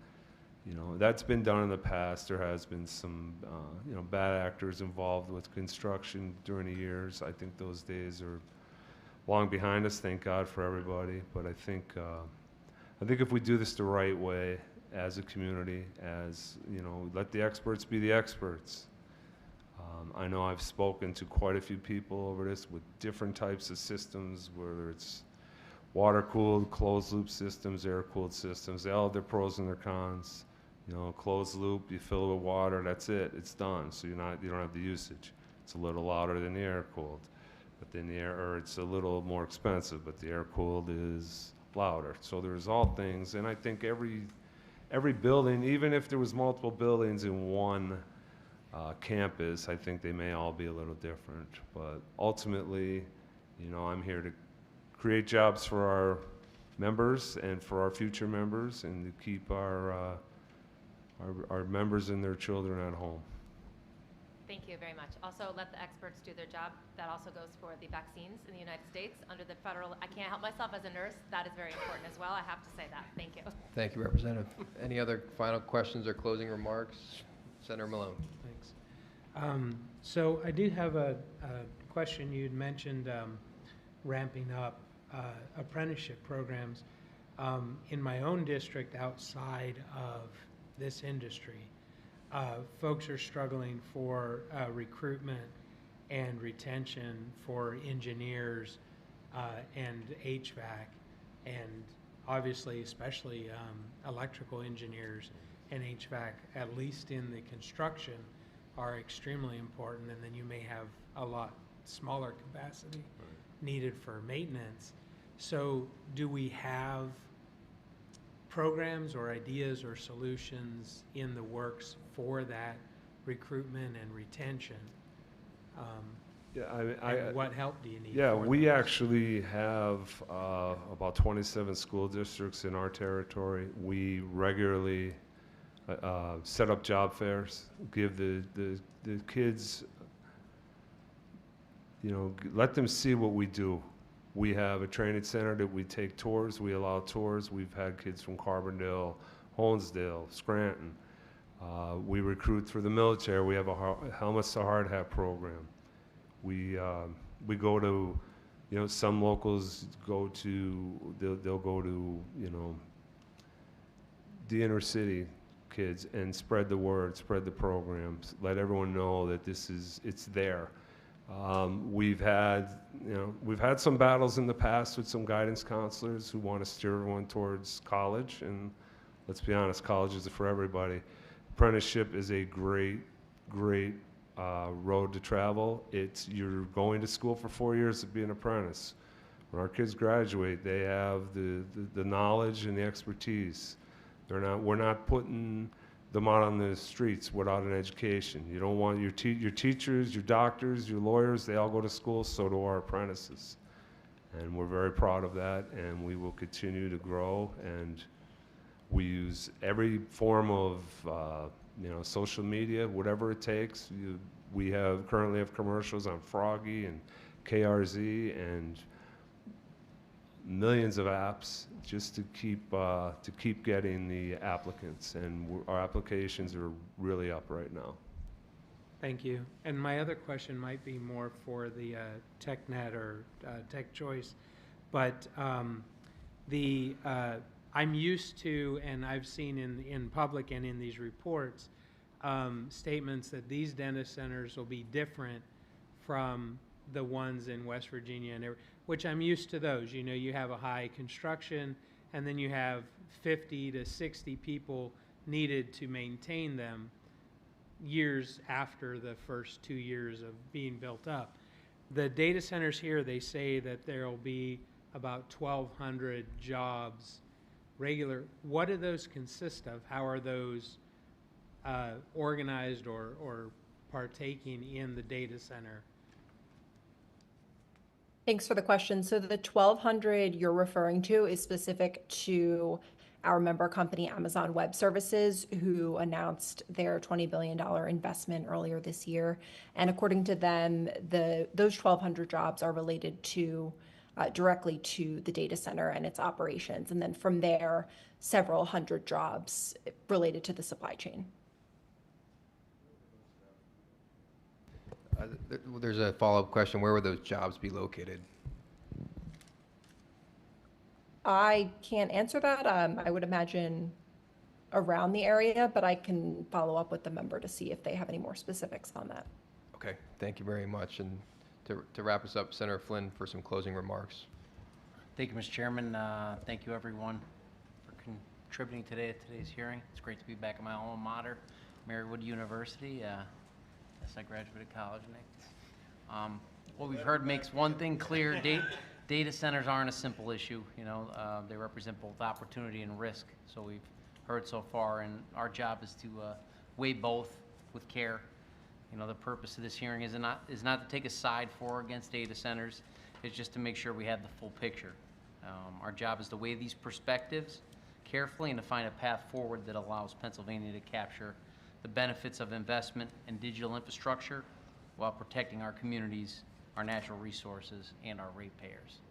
that's been done in the past. There has been some, bad actors involved with construction during the years. I think those days are long behind us. Thank God for everybody. But I think if we do this the right way as a community, let the experts be the experts. I know I've spoken to quite a few people over this with different types of systems, whether it's water-cooled, closed-loop systems, air-cooled systems. They all have their pros and their cons. Closed loop, you fill it with water, that's it, it's done. So you don't have the usage. It's a little louder than the air-cooled, but then it's a little more expensive, but the air-cooled is louder. So there's all things, and I think every building, even if there was multiple buildings in one campus, I think they may all be a little different. But ultimately, I'm here to create jobs for our members and for our future members, and to keep our members and their children at home. Thank you very much. Also, let the experts do their job. That also goes for the vaccines in the United States under the federal. I can't help myself as a nurse. That is very important as well. I have to say that. Thank you. Thank you, Representative. Any other final questions or closing remarks? Senator Malone. Thanks. So I do have a question. You'd mentioned ramping up apprenticeship programs. In my own district outside of this industry, folks are struggling for recruitment and retention for engineers and HVAC, and obviously especially electrical engineers and HVAC, at least in the construction, are extremely important, and then you may have a lot smaller capacity needed for maintenance. So do we have programs or ideas or solutions in the works for that recruitment and retention? And what help do you need? Yeah, for we those? actually have about 27 school districts in our territory. We regularly set up job fairs, give the kids, let them see what we do. We have a training center that we take tours. We allow tours. We've had kids from Carbondale, Honesdale, Scranton. We recruit through the military. We have a helmets to hard hat program. We go to, some locals go to, they'll go to, the inner city kids and spread the word, spread the programs, let everyone know that it's there. We've had some battles in the past with some guidance counselors who want to steer everyone towards college, and let's be honest, college isn't for everybody. Apprenticeship is a great road to travel. You're going to school for 4 years to be an apprentice. When our kids graduate, they have the knowledge and the expertise. We're not putting them out on the streets without an education. You don't want your teachers, your doctors, your lawyers, they all go to school, so do our apprentices. And we're very proud of that, and we will continue to grow, and we use every form of social media, whatever it takes. We currently have commercials on Froggy and KRZ and millions of apps just to keep getting the applicants, and our applications are really up right now. Thank you. And my other question might be more for the TechNet or Tech Choice, but I'm used to, and I've seen in public and in these reports, statements that these data centers will be different from the ones in West Virginia, which I'm used to those. You have a high construction, and then you have 50 to 60 people needed to maintain them years after the first 2 years of being built up. The data centers here, they say that there will be about 1,200 jobs regular. What do those consist of? How are those organized or partaking in the data center? Thanks for the question. So the 1,200 you're referring to is specific to our member company, Amazon Web Services, who announced their $20 billion investment earlier this year. And according to them, those 1,200 jobs are related to directly to the data center and its operations. And then from there, several hundred jobs related to the supply chain. There's a follow-up question. Where would those jobs be located? I can't answer that. I would imagine around the area, but I can follow up with the member to see if they have any more specifics on that. Okay, thank you very much. And to wrap us up, Senator Flynn for some closing remarks. Thank you, Mr. Chairman. Thank you, everyone, for contributing today at today's hearing. It's great to be back at my alma mater, Marywood University. Yes, I graduated college next. What we've heard makes one thing clear. Data centers aren't a simple issue. They represent both opportunity and risk. So we've heard so far, and our job is to weigh both with care. The purpose of this hearing is not to take a side for or against data centers. It's just to make sure we have the full picture. Our job is to weigh these perspectives carefully and to find a path forward that allows Pennsylvania to capture the benefits of investment in digital infrastructure while protecting our communities, our natural resources, and our ratepayers.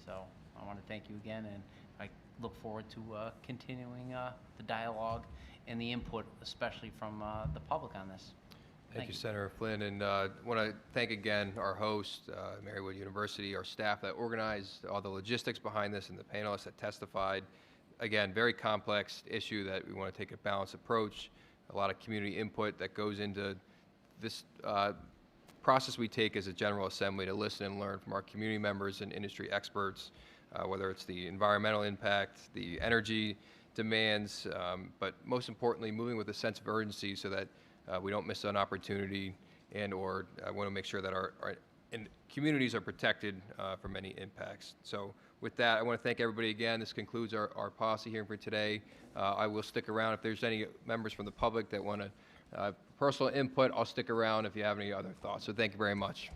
So I want to thank you again, and I look forward to continuing the dialogue and the input, especially from the public on this. Thank you, Senator Flynn. And want to thank again our host, Marywood University, our staff that organized all the logistics behind this, and the panelists that testified. Again, very complex issue that we want to take a balanced approach. A lot of community input that goes into this process we take as a General Assembly to listen and learn from our community members and industry experts, whether it's the environmental impact, the energy demands, but most importantly, moving with a sense of urgency so that we don't miss an opportunity, and or I want to make sure that our communities are protected from any impacts. So with that, I want to thank everybody again. This concludes our policy hearing for today. I will stick around if there's any members from the public that want to personal input. I'll stick around if you have any other thoughts. So thank you very much.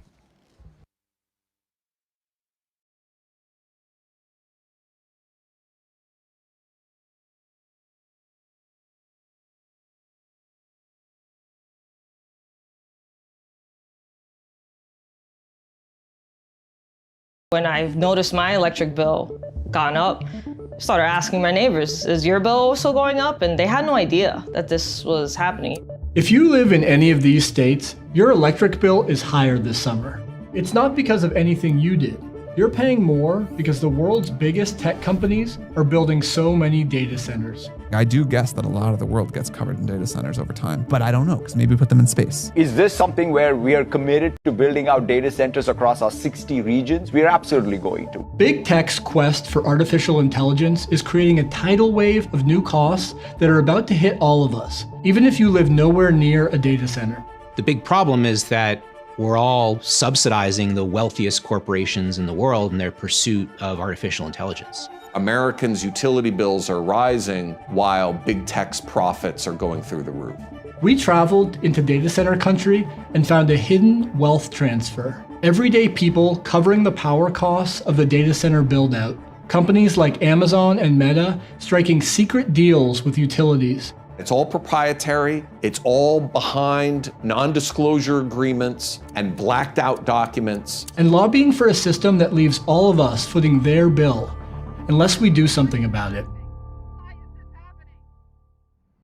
When I've noticed my electric bill gone up, I started asking my neighbors, is your bill also going up? And they had no idea that this was happening. If you live in any of these states, your electric bill is higher this summer. It's not because of anything you did. You're paying more because the world's biggest tech companies are building so many data centers. I do guess that a lot of the world gets covered in data centers over time, but I don't know, because maybe we put them in space. Is this something where we are committed to building out data centers across our 60 regions? We are absolutely going to. Big tech's quest for artificial intelligence is creating a tidal wave of new costs that are about to hit all of us, even if you live nowhere near a data center. The big problem is that we're all subsidizing the wealthiest corporations in the world in their pursuit of artificial intelligence. Americans' utility bills are rising while big tech's profits are going through the roof. We traveled into data center country and found a hidden wealth transfer. Everyday people covering the power costs of the data center build out. Companies like Amazon and Meta striking secret deals with utilities. It's all proprietary, it's all behind non-disclosure agreements and blacked out documents. And lobbying for a system that leaves all of us footing their bill, unless we do something about it.